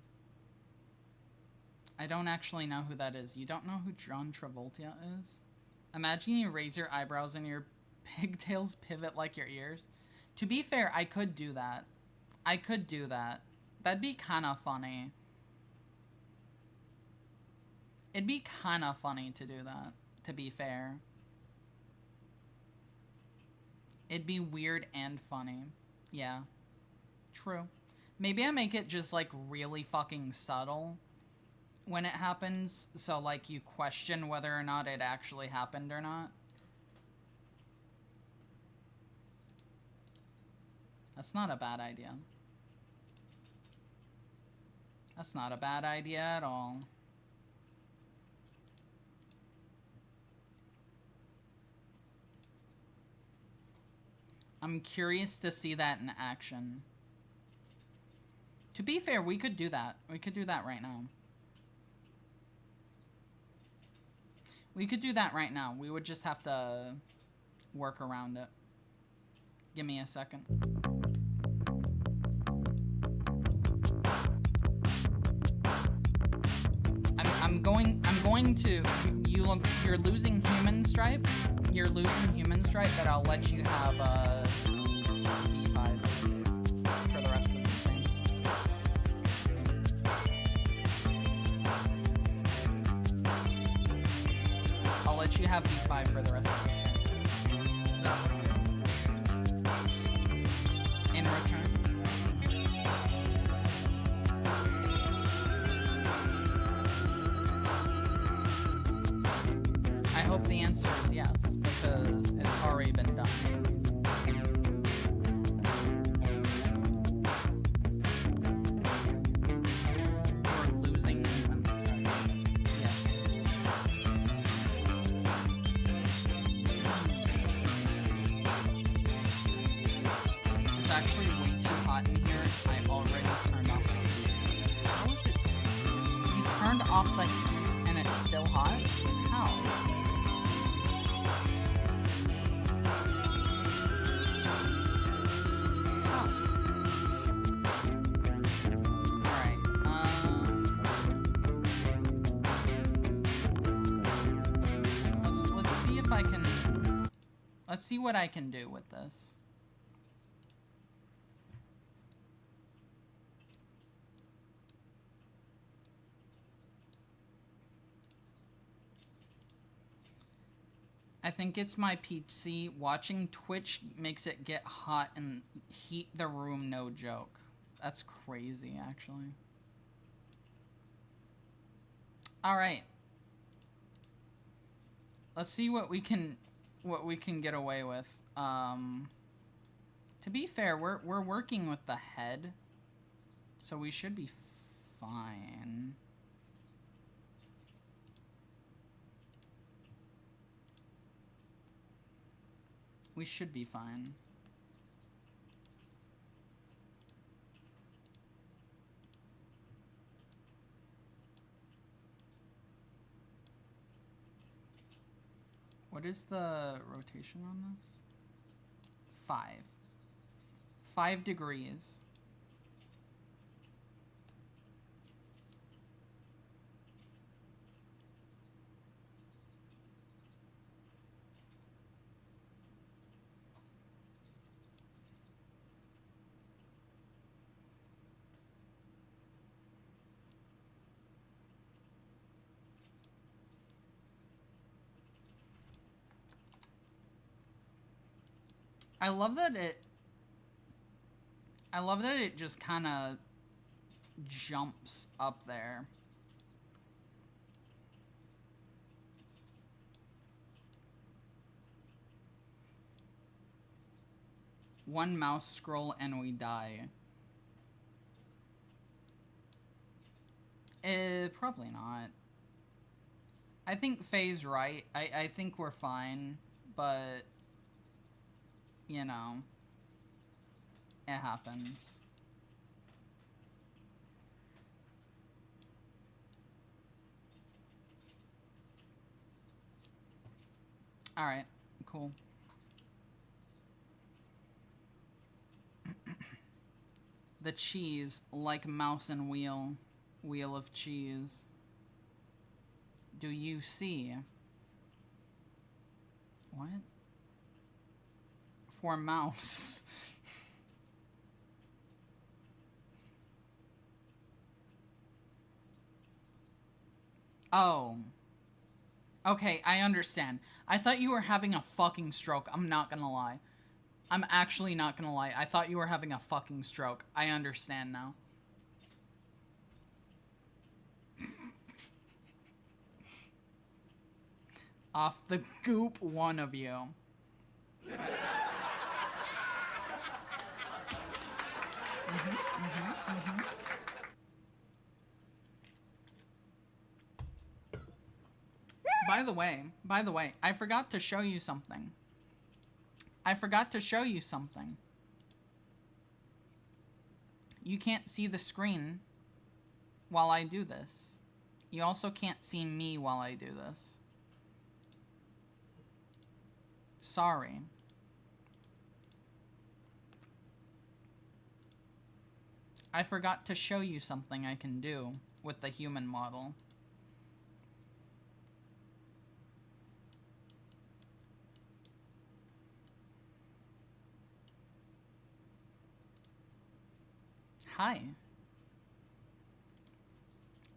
I don't actually know who that is. You don't know who John Travolta is? Imagine you raise your eyebrows and your pigtails pivot like your ears. To be fair, I could do that. I could do that. That'd be kind of funny. It'd be kind of funny to do that, to be fair. It'd be weird and funny. Yeah. True. Maybe I make it just, like, really fucking subtle when it happens, so, like, you question whether or not it actually happened or not. That's not a bad idea. That's not a bad idea at all. I'm curious to see that in action. To be fair, we could do that. We could do that right now. We could do that right now. We would just have to work around it. Give me a second. I'm going to, you're losing human stripe. You're losing human stripe, but I'll let you have V5 for the rest of the stream. I'll let you have V5 for the rest of the stream. In return. I hope the answer is yes, because it's already been done. We're losing humans, right? Yes. It's actually way too hot in here. I already turned off the heat. How is it? You turned off the heat and it's still hot? How? Let's see what I can do with this. I think it's my PC. Watching Twitch makes it get hot and heat the room, no joke. That's crazy, actually. Alright. Let's see what we can get away with. To be fair, we're working with the head, so we should be fine. We should be fine. What is the rotation on this? 5. 5 degrees. I love that it just kind of jumps up there. One mouse scroll and we die. Probably not. I think Faye's right. I think we're fine, but you know, it happens. All right, cool. The cheese, like mouse and wheel of cheese. Do you see? What? For mouse. Oh. Okay, I understand. I thought you were having a fucking stroke. I'm not gonna lie. I'm actually not gonna lie. I thought you were having a fucking stroke. I understand now. Off the goop, one of you. By the way, I forgot to show you something. You can't see the screen while I do this. You also can't see me while I do this. Sorry. I forgot to show you something I can do with the human model. Hi.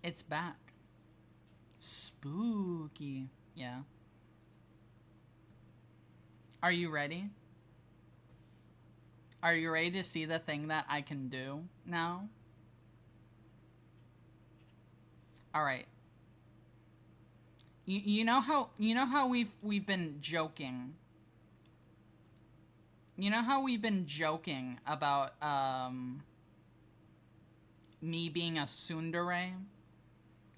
It's back. Spooky. Yeah. Are you ready? Are you ready to see the thing that I can do now? All right. You know how we've been joking. You know how we've been joking about me being a tsundere?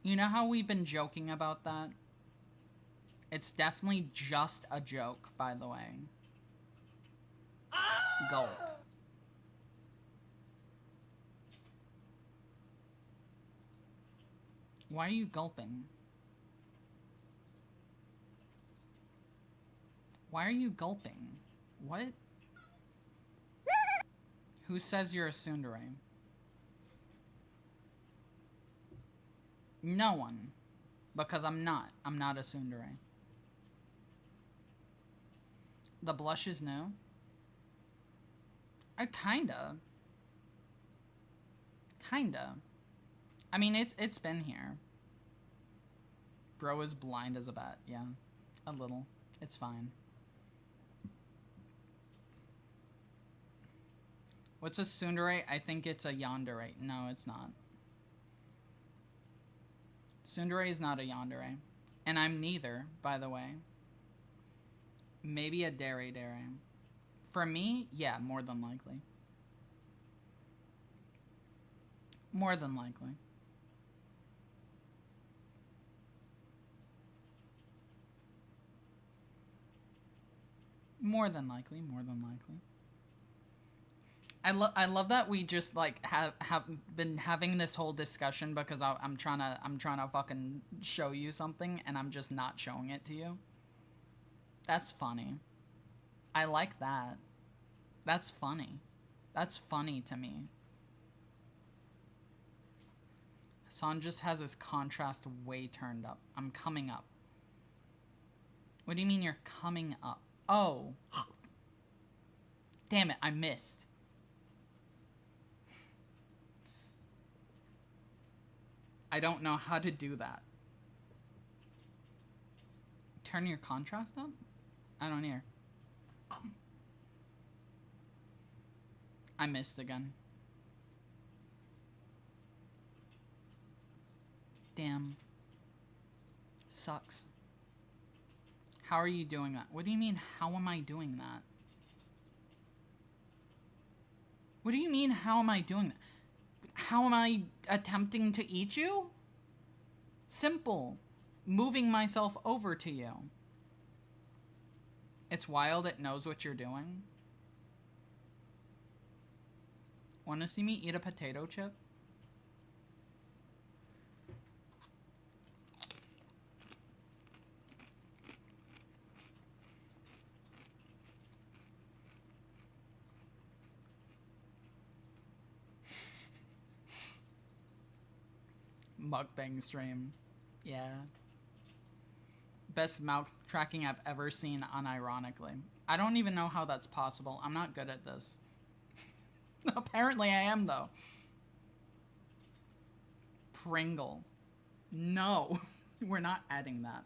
You know how we've been joking about that? It's definitely just a joke, by the way. Gulp. Why are you gulping? Why are you gulping? What? Who says you're a tsundere? No one. Because I'm not. I'm not a tsundere. The blush is new? Kinda. Kinda. I mean, it's been here. Bro is blind as a bat. Yeah. A little. It's fine. What's a tsundere? I think it's a yandere. No, it's not. Tsundere is not a yandere. And I'm neither, by the way. Maybe a dere. For me, yeah, more than likely. More than likely. More than likely. I love that we just like have been having this whole discussion because I'm trying to fucking show you something and I'm just not showing it to you. That's funny. I like that. That's funny. That's funny to me. Hassan just has his contrast way turned up. I'm coming up. What do you mean you're coming up? Oh. Damn it, I missed. I don't know how to do that. Turn your contrast up? I don't hear. I missed again. Damn. Sucks. How are you doing that? What do you mean, how am I doing that? What do you mean, how am I doing that? How am I attempting to eat you? Simple. Moving myself over to you. It's wild it knows what you're doing. Want to see me eat a potato chip? Mukbang stream. Yeah. Best mouth tracking I've ever seen, unironically. I don't even know how that's possible. I'm not good at this. Apparently I am, though. Pringle. No. We're not adding that.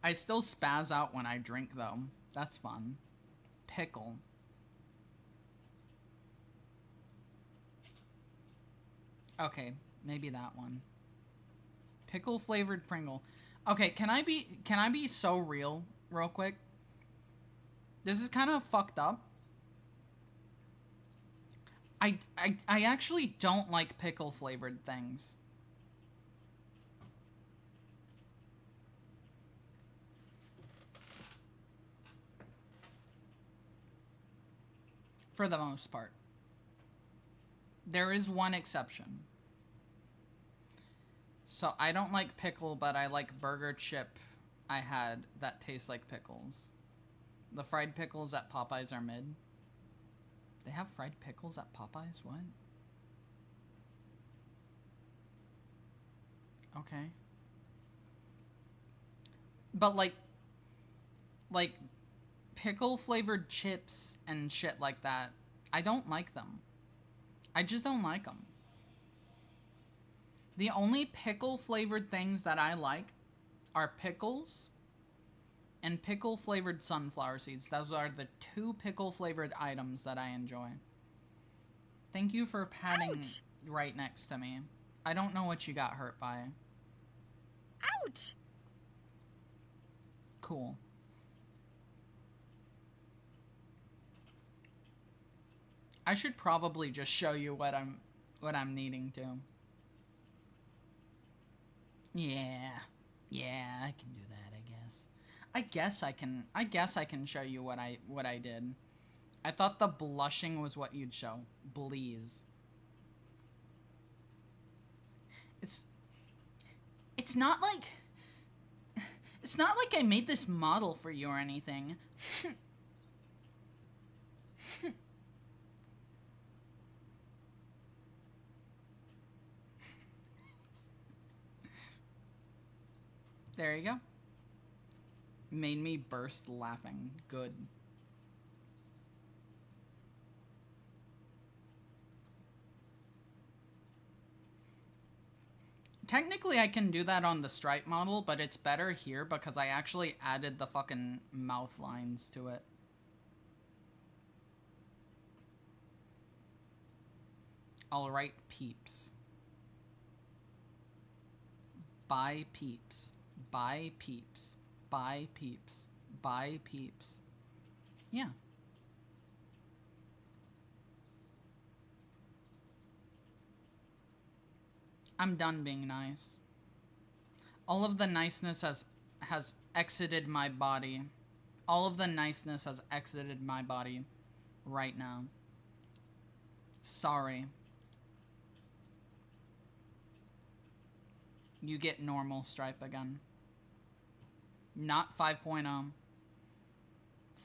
I still spaz out when I drink, though. That's fun. Pickle. Okay, maybe that one. Pickle flavored Pringle. Okay, can I be so real quick? This is kind of fucked up. I actually don't like pickle flavored things. For the most part. There is one exception. So I don't like pickle, but I like burger chip I had that tastes like pickles. The fried pickles at Popeyes are mid. They have fried pickles at Popeyes? What? Okay. But like pickle flavored chips and shit like that, I don't like them. I just don't like them. The only pickle flavored things that I like are pickles and pickle flavored sunflower seeds. Those are the two pickle flavored items that I enjoy. Thank you for patting right next to me. I don't know what you got hurt by. Ouch! Cool. I should probably just show you what I'm needing to. Yeah. Yeah, I can do that, I guess. I guess I can show you what I did. I thought the blushing was what you'd show. Please. It's not like I made this model for you or anything. There you go. Made me burst laughing. Good. Technically, I can do that on the stripe model, but it's better here because I actually added the fucking mouth lines to it. Alright, peeps. Bye, peeps. Bye, peeps. Bye, peeps. Bye, peeps. Yeah. I'm done being nice. All of the niceness has exited my body. All of the niceness has exited my body right now. Sorry. You get normal stripe again. Not 5.0.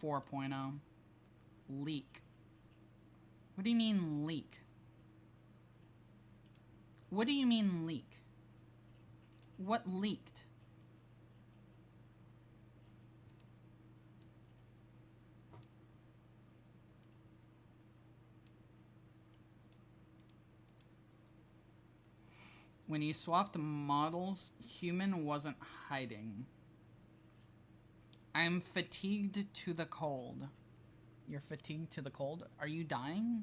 4.0. Leak. What do you mean leak? What do you mean leak? What leaked? When you swapped models, human wasn't hiding. I'm fatigued to the cold. You're fatigued to the cold? Are you dying?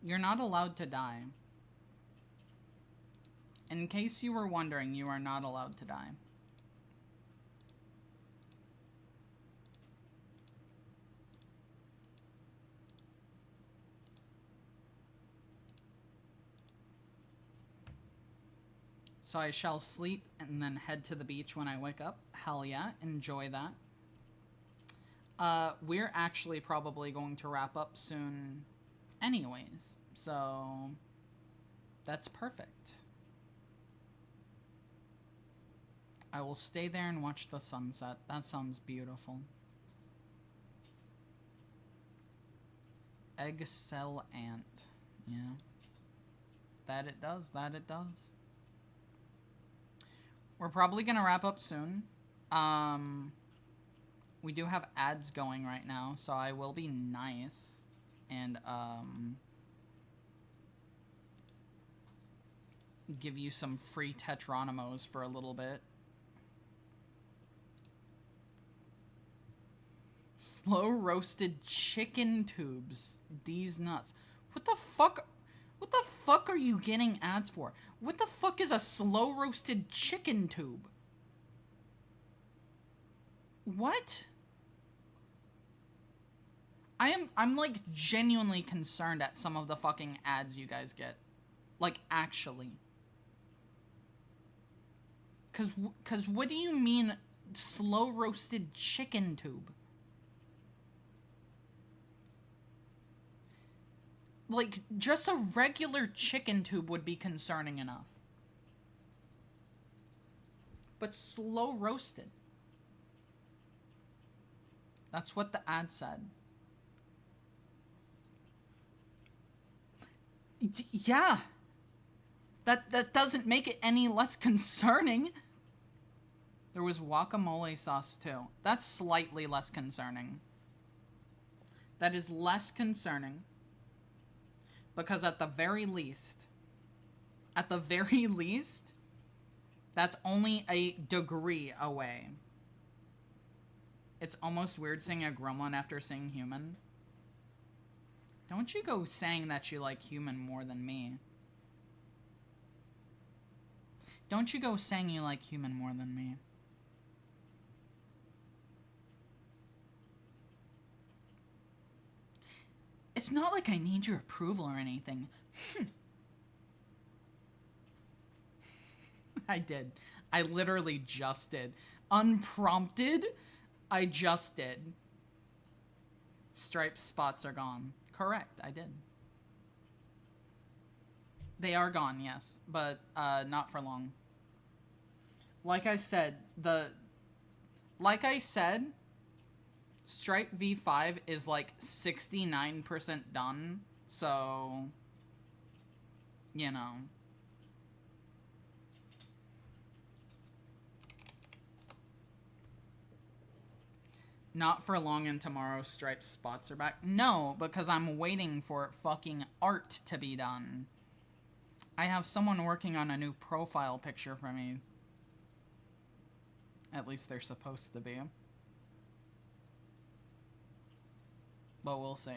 You're not allowed to die. In case you were wondering, you are not allowed to die. So I shall sleep and then head to the beach when I wake up. Hell yeah, enjoy that. We're actually probably going to wrap up soon anyways, so that's perfect. I will stay there and watch the sunset. That sounds beautiful. Egg cell ant. Yeah. That it does. That it does. We're probably gonna wrap up soon. We do have ads going right now, so I will be nice and give you some free Tetronimos for a little bit. Slow roasted chicken tubes. These nuts. What the fuck? What the fuck are you getting ads for? What the fuck is a slow roasted chicken tube? What? I'm like genuinely concerned at some of the fucking ads you guys get. Like, actually. Cause what do you mean slow roasted chicken tube? Like, just a regular chicken tube would be concerning enough. But slow roasted. That's what the ad said. Yeah. That doesn't make it any less concerning. There was guacamole sauce too. That's slightly less concerning. That is less concerning. Because at the very least, that's only a degree away. It's almost weird saying a gremlin after saying human. Don't you go saying that you like human more than me. Don't you go saying you like human more than me. It's not like I need your approval or anything. I did. I literally just did. Unprompted, I just did. Striped spots are gone. Correct, I did. They are gone, yes, but not for long. Like I said, Stripe V5 is like 69% done, so, you know. Not for long and tomorrow Stripe spots are back. No, because I'm waiting for fucking art to be done. I have someone working on a new profile picture for me. At least they're supposed to be. But we'll see.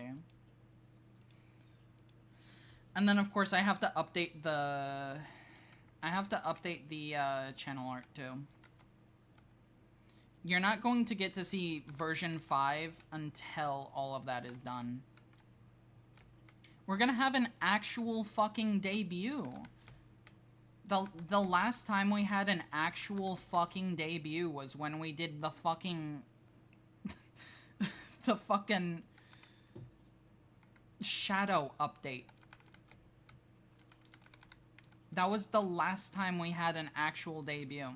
And then, of course, I have to update the... channel art, too. You're not going to get to see version 5 until all of that is done. We're gonna have an actual fucking debut. The last time we had an actual fucking debut was when we did the fucking... the fucking... Shadow update. That was the last time we had an actual debut.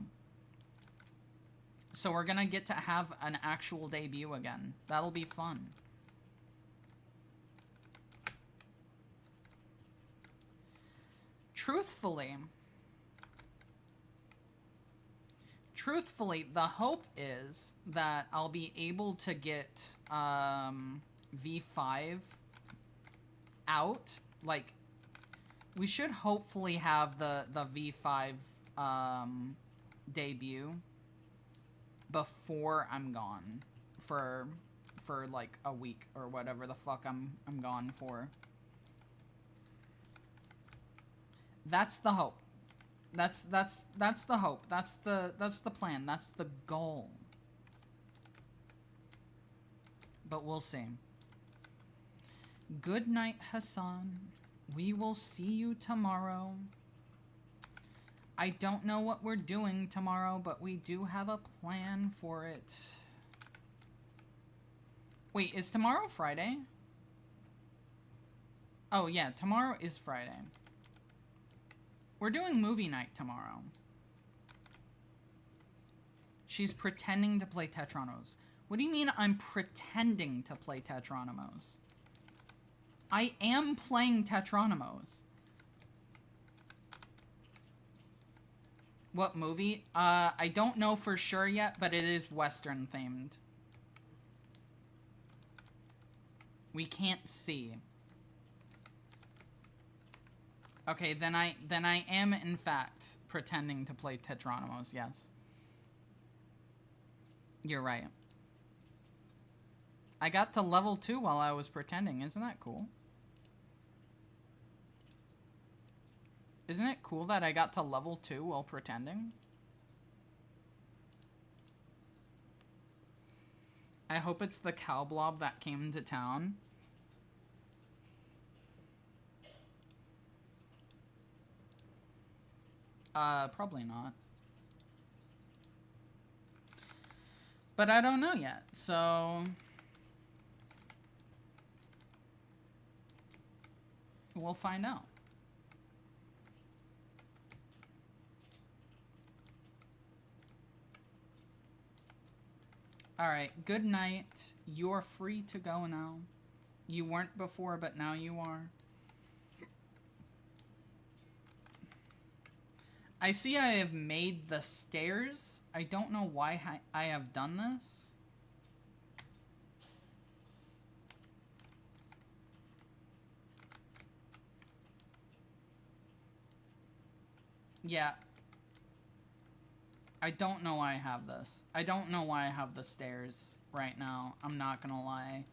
So we're gonna get to have an actual debut again. That'll be fun. Truthfully, the hope is that I'll be able to get V5 out. Like, we should hopefully have the V5 debut before I'm gone for like a week or whatever the fuck I'm gone for. That's the hope. That's the hope. That's the plan. That's the goal. But we'll see. Good night, Hassan. We will see you tomorrow. I don't know what we're doing tomorrow, but we do have a plan for it. Wait, is tomorrow Friday? Oh yeah, tomorrow is Friday. We're doing movie night tomorrow. She's pretending to play Tetronimos. What do you mean I'm pretending to play Tetronimos? I am playing Tetronimos. What movie? I don't know for sure yet, but it is Western themed. We can't see. Okay, then I am in fact pretending to play Tetronimos, yes. You're right. I got to level 2 while I was pretending. Isn't that cool? Isn't it cool that I got to level 2 while pretending? I hope it's the cow blob that came to town. Probably not. But I don't know yet, so... we'll find out. Alright, good night. You're free to go now. You weren't before, but now you are. I see I have made the stairs. I don't know why I have done this. Yeah. I don't know why I have this. I don't know why I have the stairs right now. I'm not gonna lie.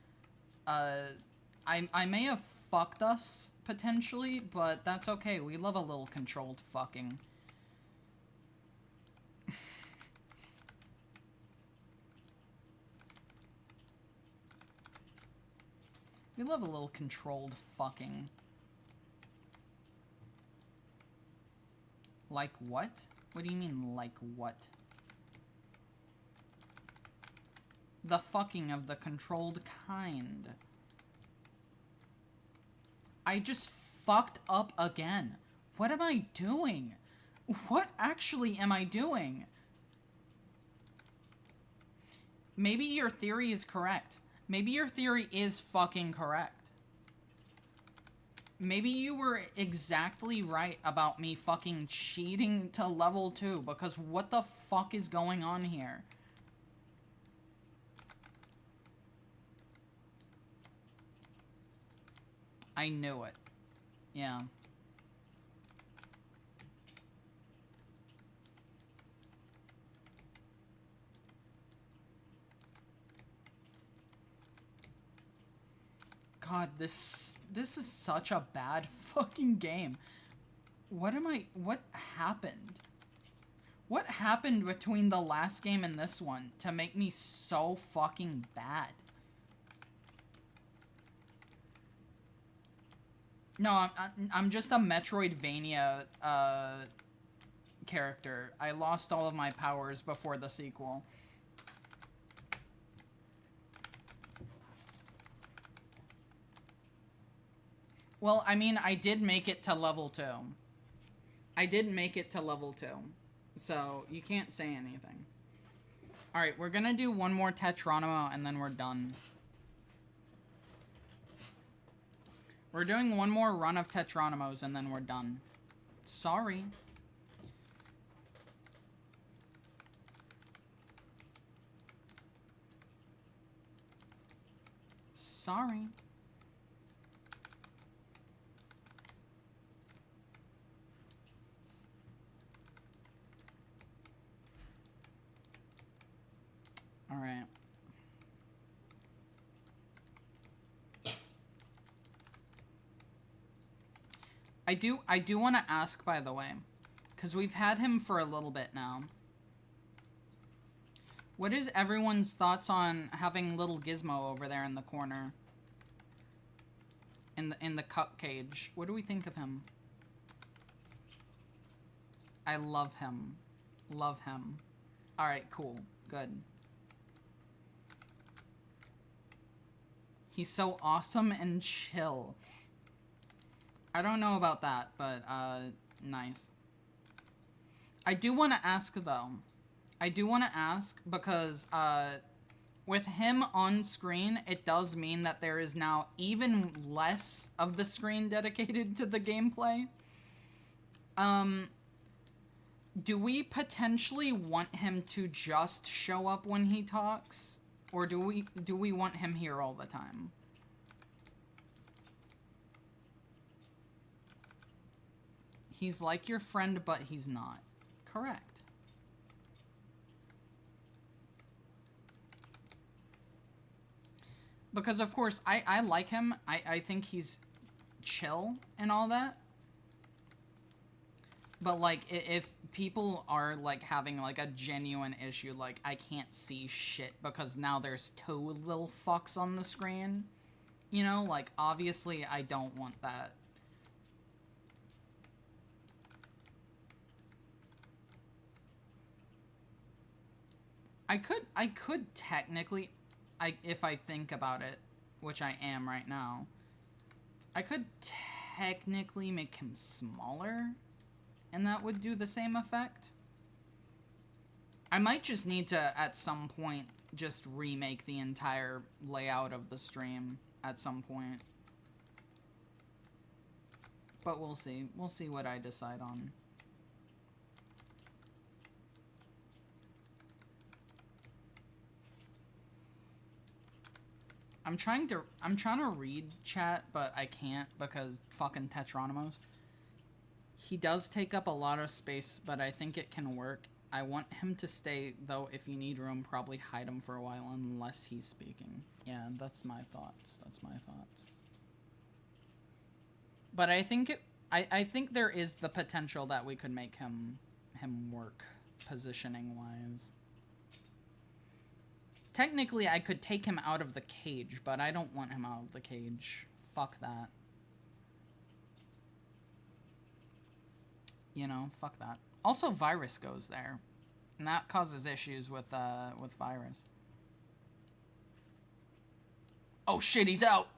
I may have fucked us, potentially, but that's okay. We love a little controlled fucking. We love a little controlled fucking. Like what? What do you mean, like what? The fucking of the controlled kind. I just fucked up again. What am I doing? What actually am I doing? Maybe your theory is correct. Maybe your theory is fucking correct. Maybe you were exactly right about me fucking cheating to level 2, because what the fuck is going on here? I knew it. Yeah. God, this is such a bad fucking game. What happened? What happened between the last game and this one to make me so fucking bad? No, I'm just a Metroidvania character. I lost all of my powers before the sequel. Well, I mean, I did make it to level 2. I did make it to level 2. So, you can't say anything. Alright, we're gonna do one more Tetronimo and then we're done. We're doing one more run of Tetronimos and then we're done. Sorry. Sorry. Alright. I do want to ask, by the way, because we've had him for a little bit now. What is everyone's thoughts on having little Gizmo over there in the corner? In the cup cage. What do we think of him? I love him. Love him. Alright, cool. Good. He's so awesome and chill. I don't know about that, but, nice. I do want to ask, though. I do want to ask, because, with him on screen, it does mean that there is now even less of the screen dedicated to the gameplay. Do we potentially want him to just show up when he talks? Or do we want him here all the time? He's like your friend, but he's not. Correct. Because, of course, I like him. I think he's chill and all that. But, like, if people are, like, having, like, a genuine issue, like, I can't see shit because now there's two little fucks on the screen, you know? Like, obviously, I don't want that. I could technically, if I think about it, which I am right now, I could technically make him smaller, and that would do the same effect. I might just need to, at some point, just remake the entire layout of the stream at some point. But we'll see. We'll see what I decide on. I'm trying to read chat, but I can't because fucking Tetronymous. He does take up a lot of space, but I think it can work. I want him to stay, though. If you need room, probably hide him for a while unless he's speaking. Yeah, that's my thoughts. That's my thoughts. But I think I think there is the potential that we could make him work positioning wise. Technically, I could take him out of the cage, but I don't want him out of the cage. Fuck that. You know, fuck that. Also, Virus goes there, and that causes issues with Virus. Oh shit, he's out!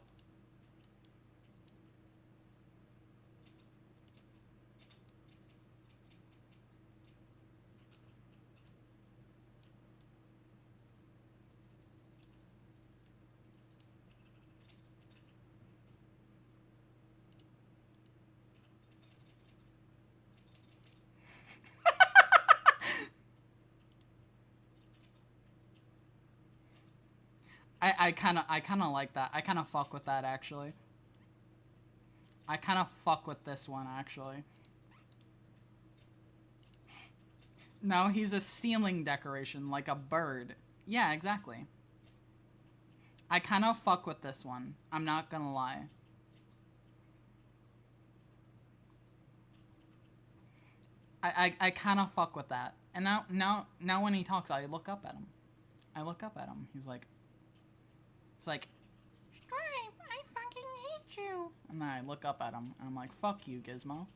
I kind of like that. I kind of fuck with that, actually. I kind of fuck with this one, actually. No, he's a ceiling decoration, like a bird. Yeah, exactly. I kind of fuck with this one. I'm not gonna lie. I kind of fuck with that. And now when he talks, I look up at him. I look up at him. He's like... It's like, Stripe, I fucking hate you. And then I look up at him, and I'm like, fuck you, Gizmo.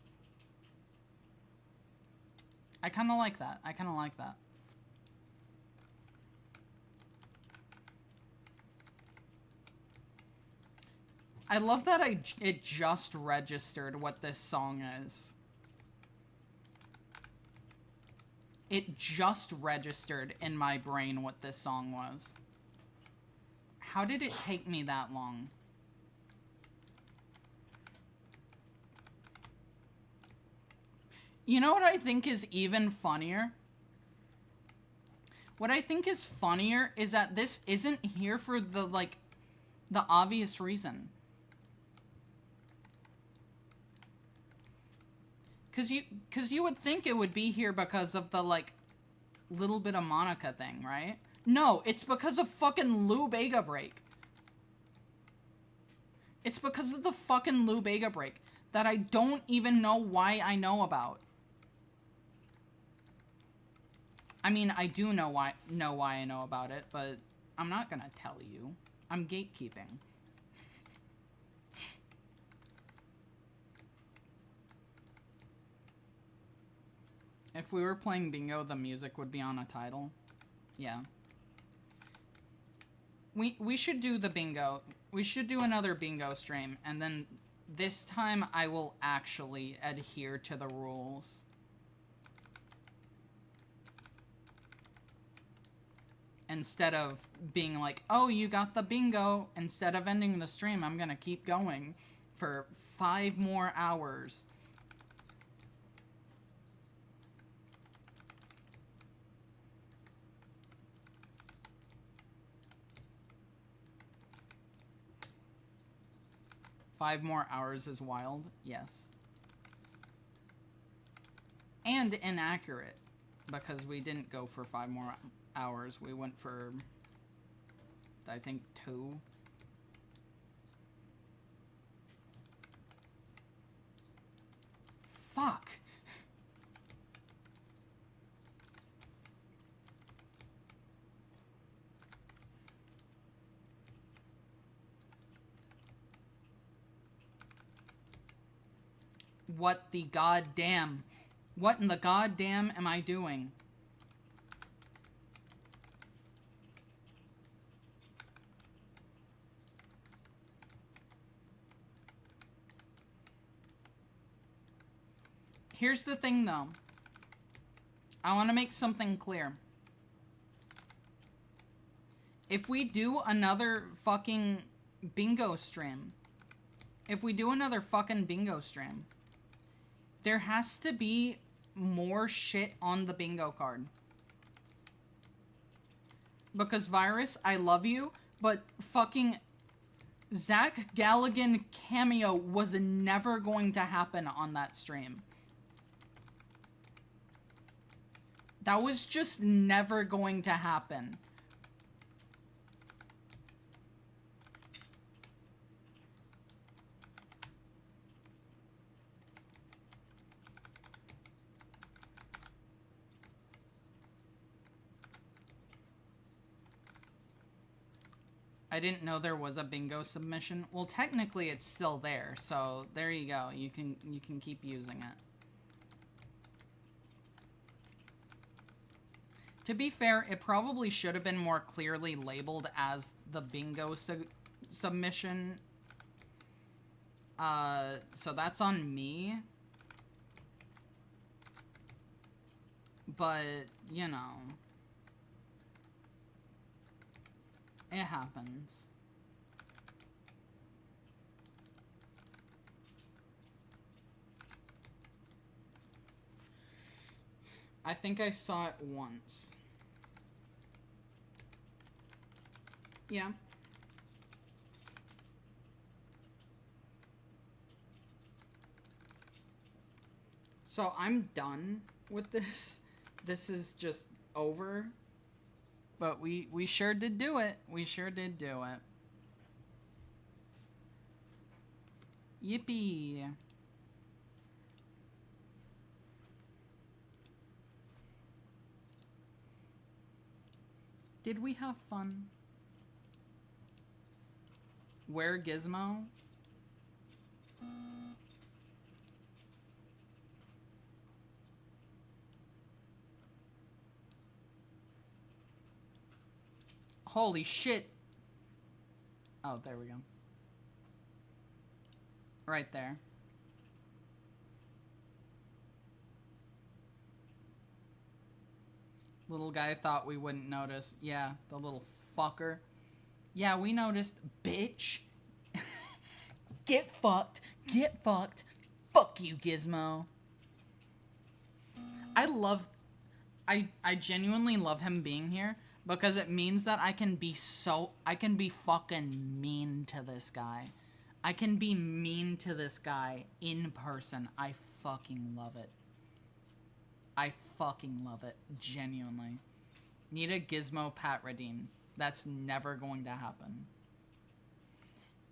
I kind of like that. I kind of like that. I love that it just registered what this song is. It just registered in my brain what this song was. How did it take me that long? You know what I think is even funnier? What I think is funnier is that this isn't here for the, like, the obvious reason. Cause you would think it would be here because of the, like, little bit of Monica thing, right? No, it's because of fucking Lou Bega break. It's because of the fucking Lou Bega break that I don't even know why I know about. I mean, I do know why I know about it, but I'm not gonna tell you. I'm gatekeeping. If we were playing bingo, the music would be on a title. Yeah. We should do the bingo. We should do another bingo stream, and then this time I will actually adhere to the rules. Instead of being like, oh, you got the bingo, instead of ending the stream, I'm gonna keep going for 5 more hours. Five more hours is wild, yes. And inaccurate, because we didn't go for 5 more hours. We went for, I think, 2. Fuck. What the goddamn? What in the goddamn am I doing? Here's the thing, though. I want to make something clear. If we do another fucking bingo stream, there has to be more shit on the bingo card. Because Virus, I love you, but fucking Zach Galligan cameo was never going to happen on that stream. That was just never going to happen. I didn't know there was a bingo submission. Well, technically it's still there, so there you go. You can keep using it. To be fair, it probably should have been more clearly labeled as the bingo submission. So that's on me. But, you know. It happens. I think I saw it once. Yeah. So I'm done with this. This is just over. But we sure did do it. We sure did do it. Yippee. Did we have fun? Where Gizmo? Holy shit. Oh, there we go. Right there. Little guy thought we wouldn't notice. Yeah, the little fucker. Yeah, we noticed, bitch. Get fucked. Get fucked. Fuck you, Gizmo. I genuinely love him being here. Because it means that I can be fucking mean to this guy. I can be mean to this guy in person. I fucking love it. I fucking love it. Genuinely. Need a Gizmo Pat redeem. That's never going to happen.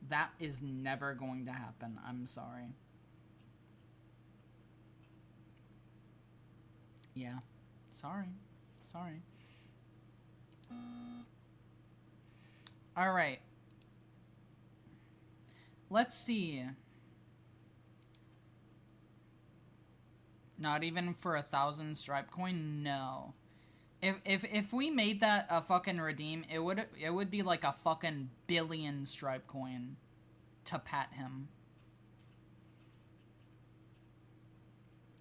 That is never going to happen. I'm sorry. Yeah. Sorry. Sorry. Alright. Let's see. Not even for 1,000 stripe coin? No. If we made that a fucking redeem, it would be like a fucking billion stripe coin to pat him.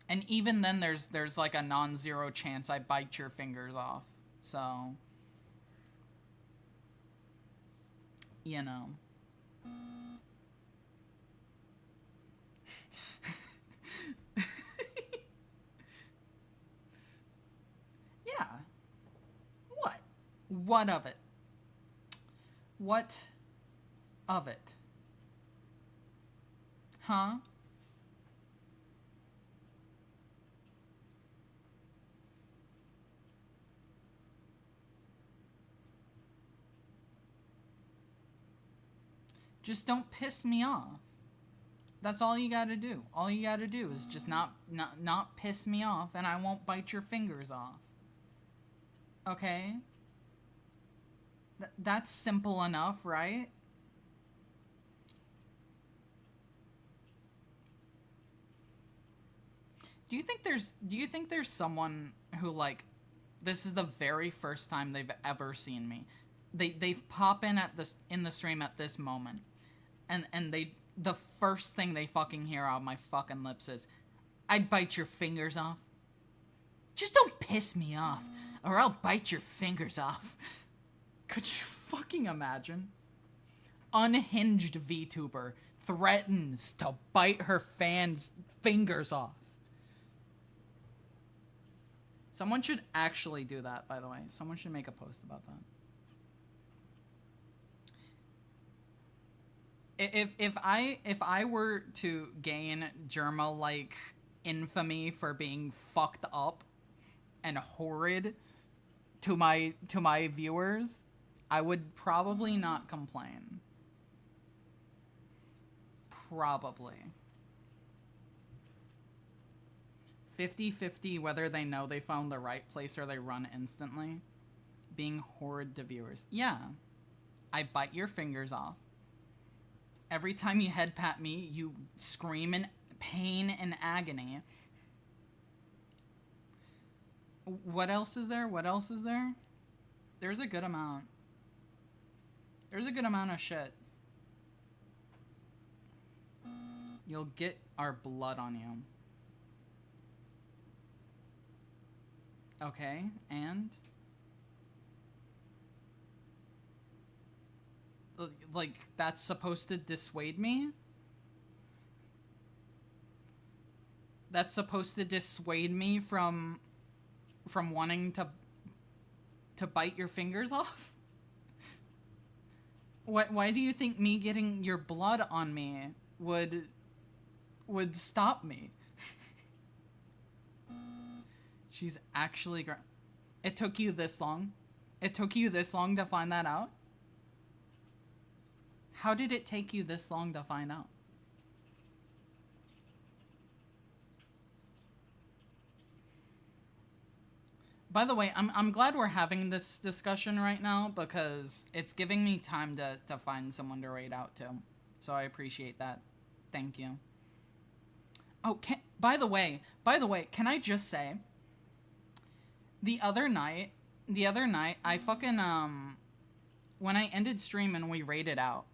And even then there's like a non-zero chance I bite your fingers off. So, you know. Yeah. What? What of it? What of it? Huh? Just don't piss me off. That's all you gotta do. All you gotta do is just not piss me off, and I won't bite your fingers off. Okay? That's simple enough, right? Do you think there's someone who, like, this is the very first time they've ever seen me? They've pop in in the stream at this moment, and the first thing they fucking hear out of my fucking lips is, "I'd bite your fingers off." Just don't piss me off, or I'll bite your fingers off. Could you fucking imagine? Unhinged VTuber threatens to bite her fans' fingers off. Someone should actually do that, by the way. Someone should make a post about that. If I were to gain Germa-like infamy for being fucked up and horrid to my viewers, I would probably not complain. Probably. 50-50 whether they know they found the right place or they run instantly. Being horrid to viewers. Yeah. I bite your fingers off. Every time you head pat me, you scream in pain and agony. What else is there? What else is there? There's a good amount. There's a good amount of shit. You'll get our blood on you. Okay, and? Like, that's supposed to dissuade me? That's supposed to dissuade me from wanting to bite your fingers off? Why do you think me getting your blood on me would stop me? She's actually It took you this long? It took you this long to find that out? How did it take you this long to find out? By the way, I'm glad we're having this discussion right now because it's giving me time to find someone to raid out to. So I appreciate that. Thank you. Oh, by the way, can I just say, the other night, I fucking, when I ended stream and we raided out,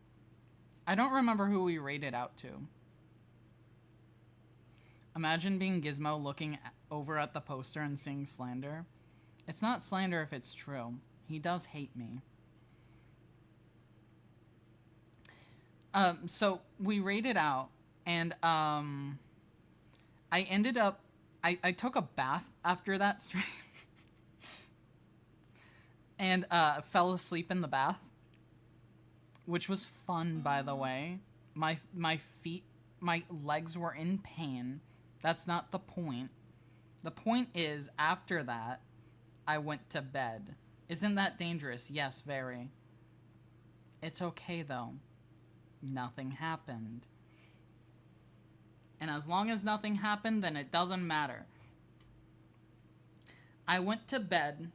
I don't remember who we raided out to. Imagine being Gizmo looking over at the poster and seeing slander. It's not slander if it's true. He does hate me. So we raided out, and, I ended up, I took a bath after that stream. And, fell asleep in the bath. Which was fun, by the way. My legs were in pain. That's not the point. The point is, after that, I went to bed. Isn't that dangerous? Yes, very. It's okay, though. Nothing happened. And as long as nothing happened, then it doesn't matter. I went to bed,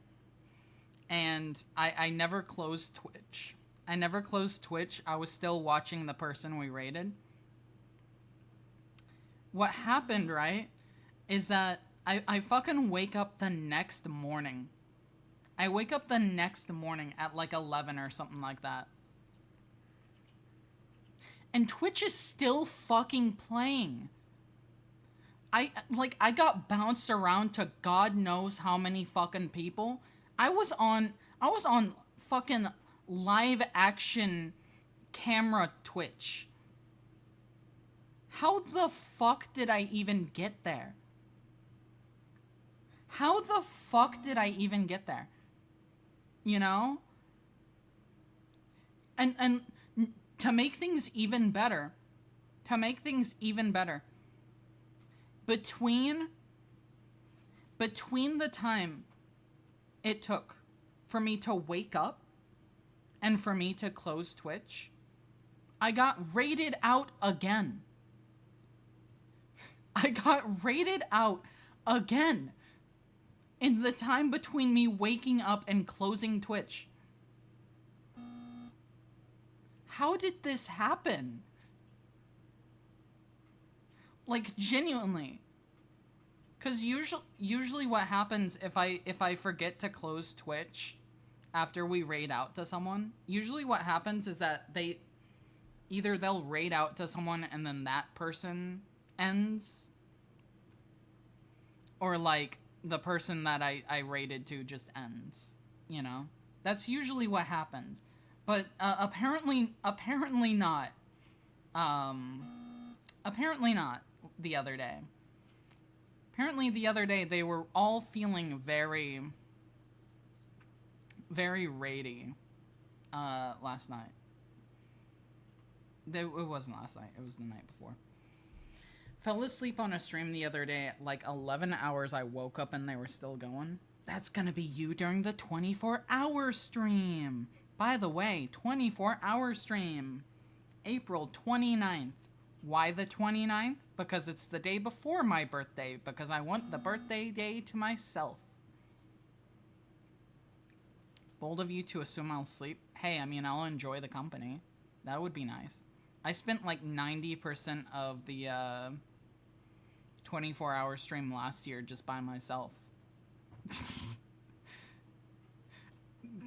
and I never closed Twitch. I never closed Twitch. I was still watching the person we raided. What happened, right, is that I fucking wake up the next morning. I wake up the next morning at like 11 or something like that. And Twitch is still fucking playing. I got bounced around to God knows how many fucking people. I was on fucking live action camera Twitch. How the fuck did I even get there? How the fuck did I even get there? You know? And to make things even better, between the time it took for me to wake up and for me to close Twitch, I got raided out again. I got rated out again in the time between me waking up and closing Twitch. How did this happen? Like, genuinely. Because usually what happens if I forget to close Twitch after we raid out to someone, usually what happens is that they'll raid out to someone and then that person ends, or like the person that I raided to just ends, you know? That's usually what happens. But apparently not. Apparently not the other day. Apparently the other day they were all feeling very, very raidy last night. It wasn't last night, it was the night before. Fell asleep on a stream the other day at like 11 hours. I woke up and they were still going. That's gonna be you during the 24-hour stream. By the way, 24-hour stream. April 29th. Why the 29th? Because it's the day before my birthday. Because I want the birthday day to myself. Bold of you to assume I'll sleep. Hey, I mean, I'll enjoy the company. That would be nice. I spent like 90% of the 24-hour stream last year just by myself.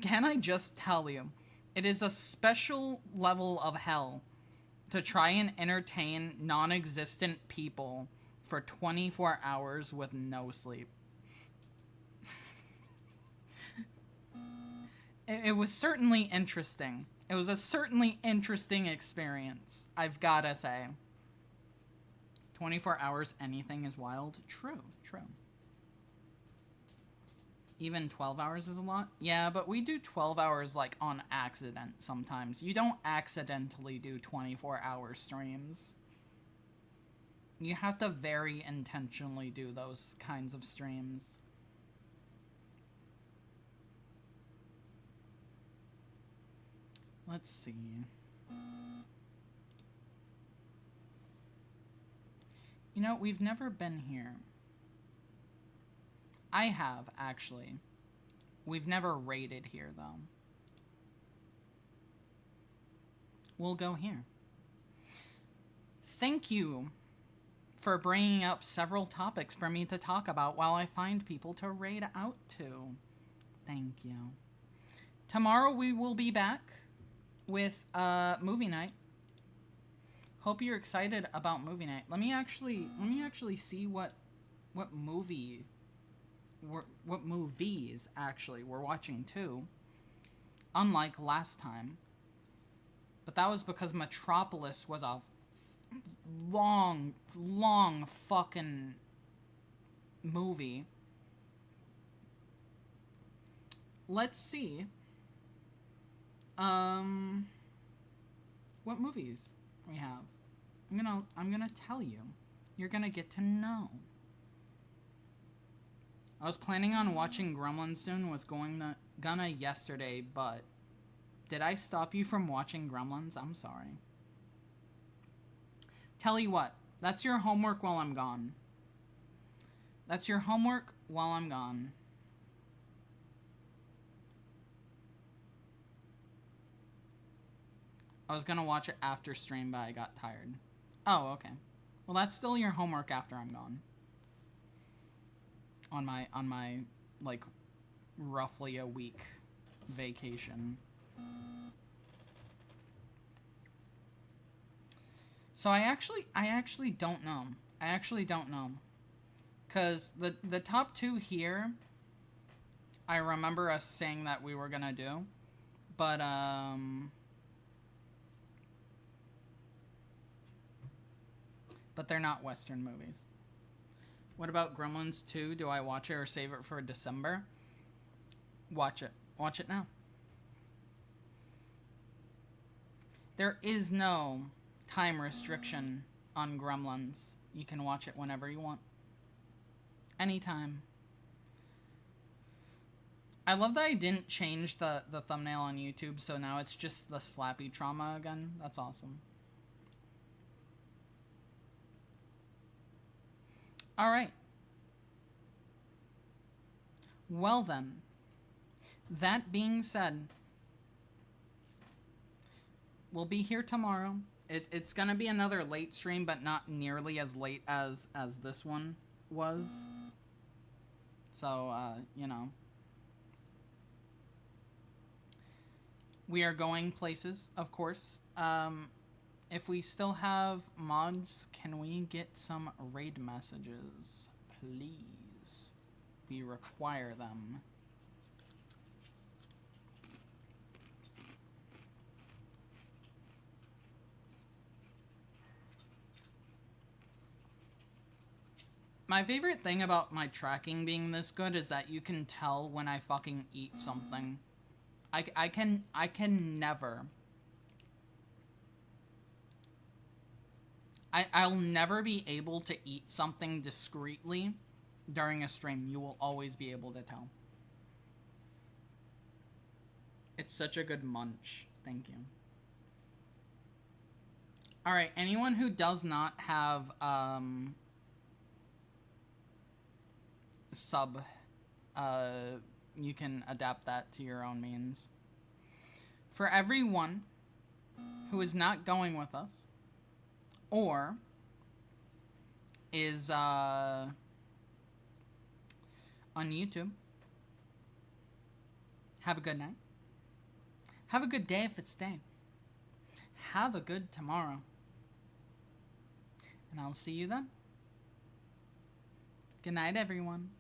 Can I just tell you, it is a special level of hell to try and entertain non-existent people for 24 hours with no sleep. It was certainly interesting. It was a certainly interesting experience, I've gotta say. 24 hours, anything is wild. True, true. Even 12 hours is a lot? Yeah, but we do 12 hours, like, on accident sometimes. You don't accidentally do 24-hour streams. You have to very intentionally do those kinds of streams. Let's see. You know, we've never been here. I have, actually. We've never raided here, though. We'll go here. Thank you for bringing up several topics for me to talk about while I find people to raid out to. Thank you. Tomorrow we will be back with movie night. Hope you're excited about movie night. Let me actually see what movies actually we're watching too. Unlike last time. But that was because Metropolis was a long fucking movie. Let's see. What movies we have. I'm gonna tell you. You're gonna get to know. I was planning on watching Gremlins soon, was gonna yesterday, but did I stop you from watching Gremlins? I'm sorry. Tell you what, that's your homework while I'm gone. That's your homework while I'm gone. I was gonna watch it after stream, but I got tired. Oh, okay. Well, that's still your homework after I'm gone. On my, like, roughly a week vacation. So I actually don't know. I actually don't know. Because the top two here, I remember us saying that we were gonna do. But, they're not Western movies. What about Gremlins 2? Do I watch it or save it for December? Watch it. Watch it now. There is no time restriction on Gremlins. You can watch it whenever you want. Anytime. I love that I didn't change the thumbnail on YouTube, so now it's just the slappy trauma again. That's awesome. All right. Well then, that being said, we'll be here tomorrow. It's gonna be another late stream, but not nearly as late as this one was. So, you know. We are going places, of course. If we still have mods, can we get some raid messages? Please. We require them. My favorite thing about my tracking being this good is that you can tell when I fucking eat something. I can never. I'll never be able to eat something discreetly during a stream. You will always be able to tell. It's such a good munch. Thank you. Alright, anyone who does not have, sub, you can adapt that to your own means. For everyone who is not going with us, or is, on YouTube, have a good night. Have a good day if it's day. Have a good tomorrow. And I'll see you then. Good night, everyone.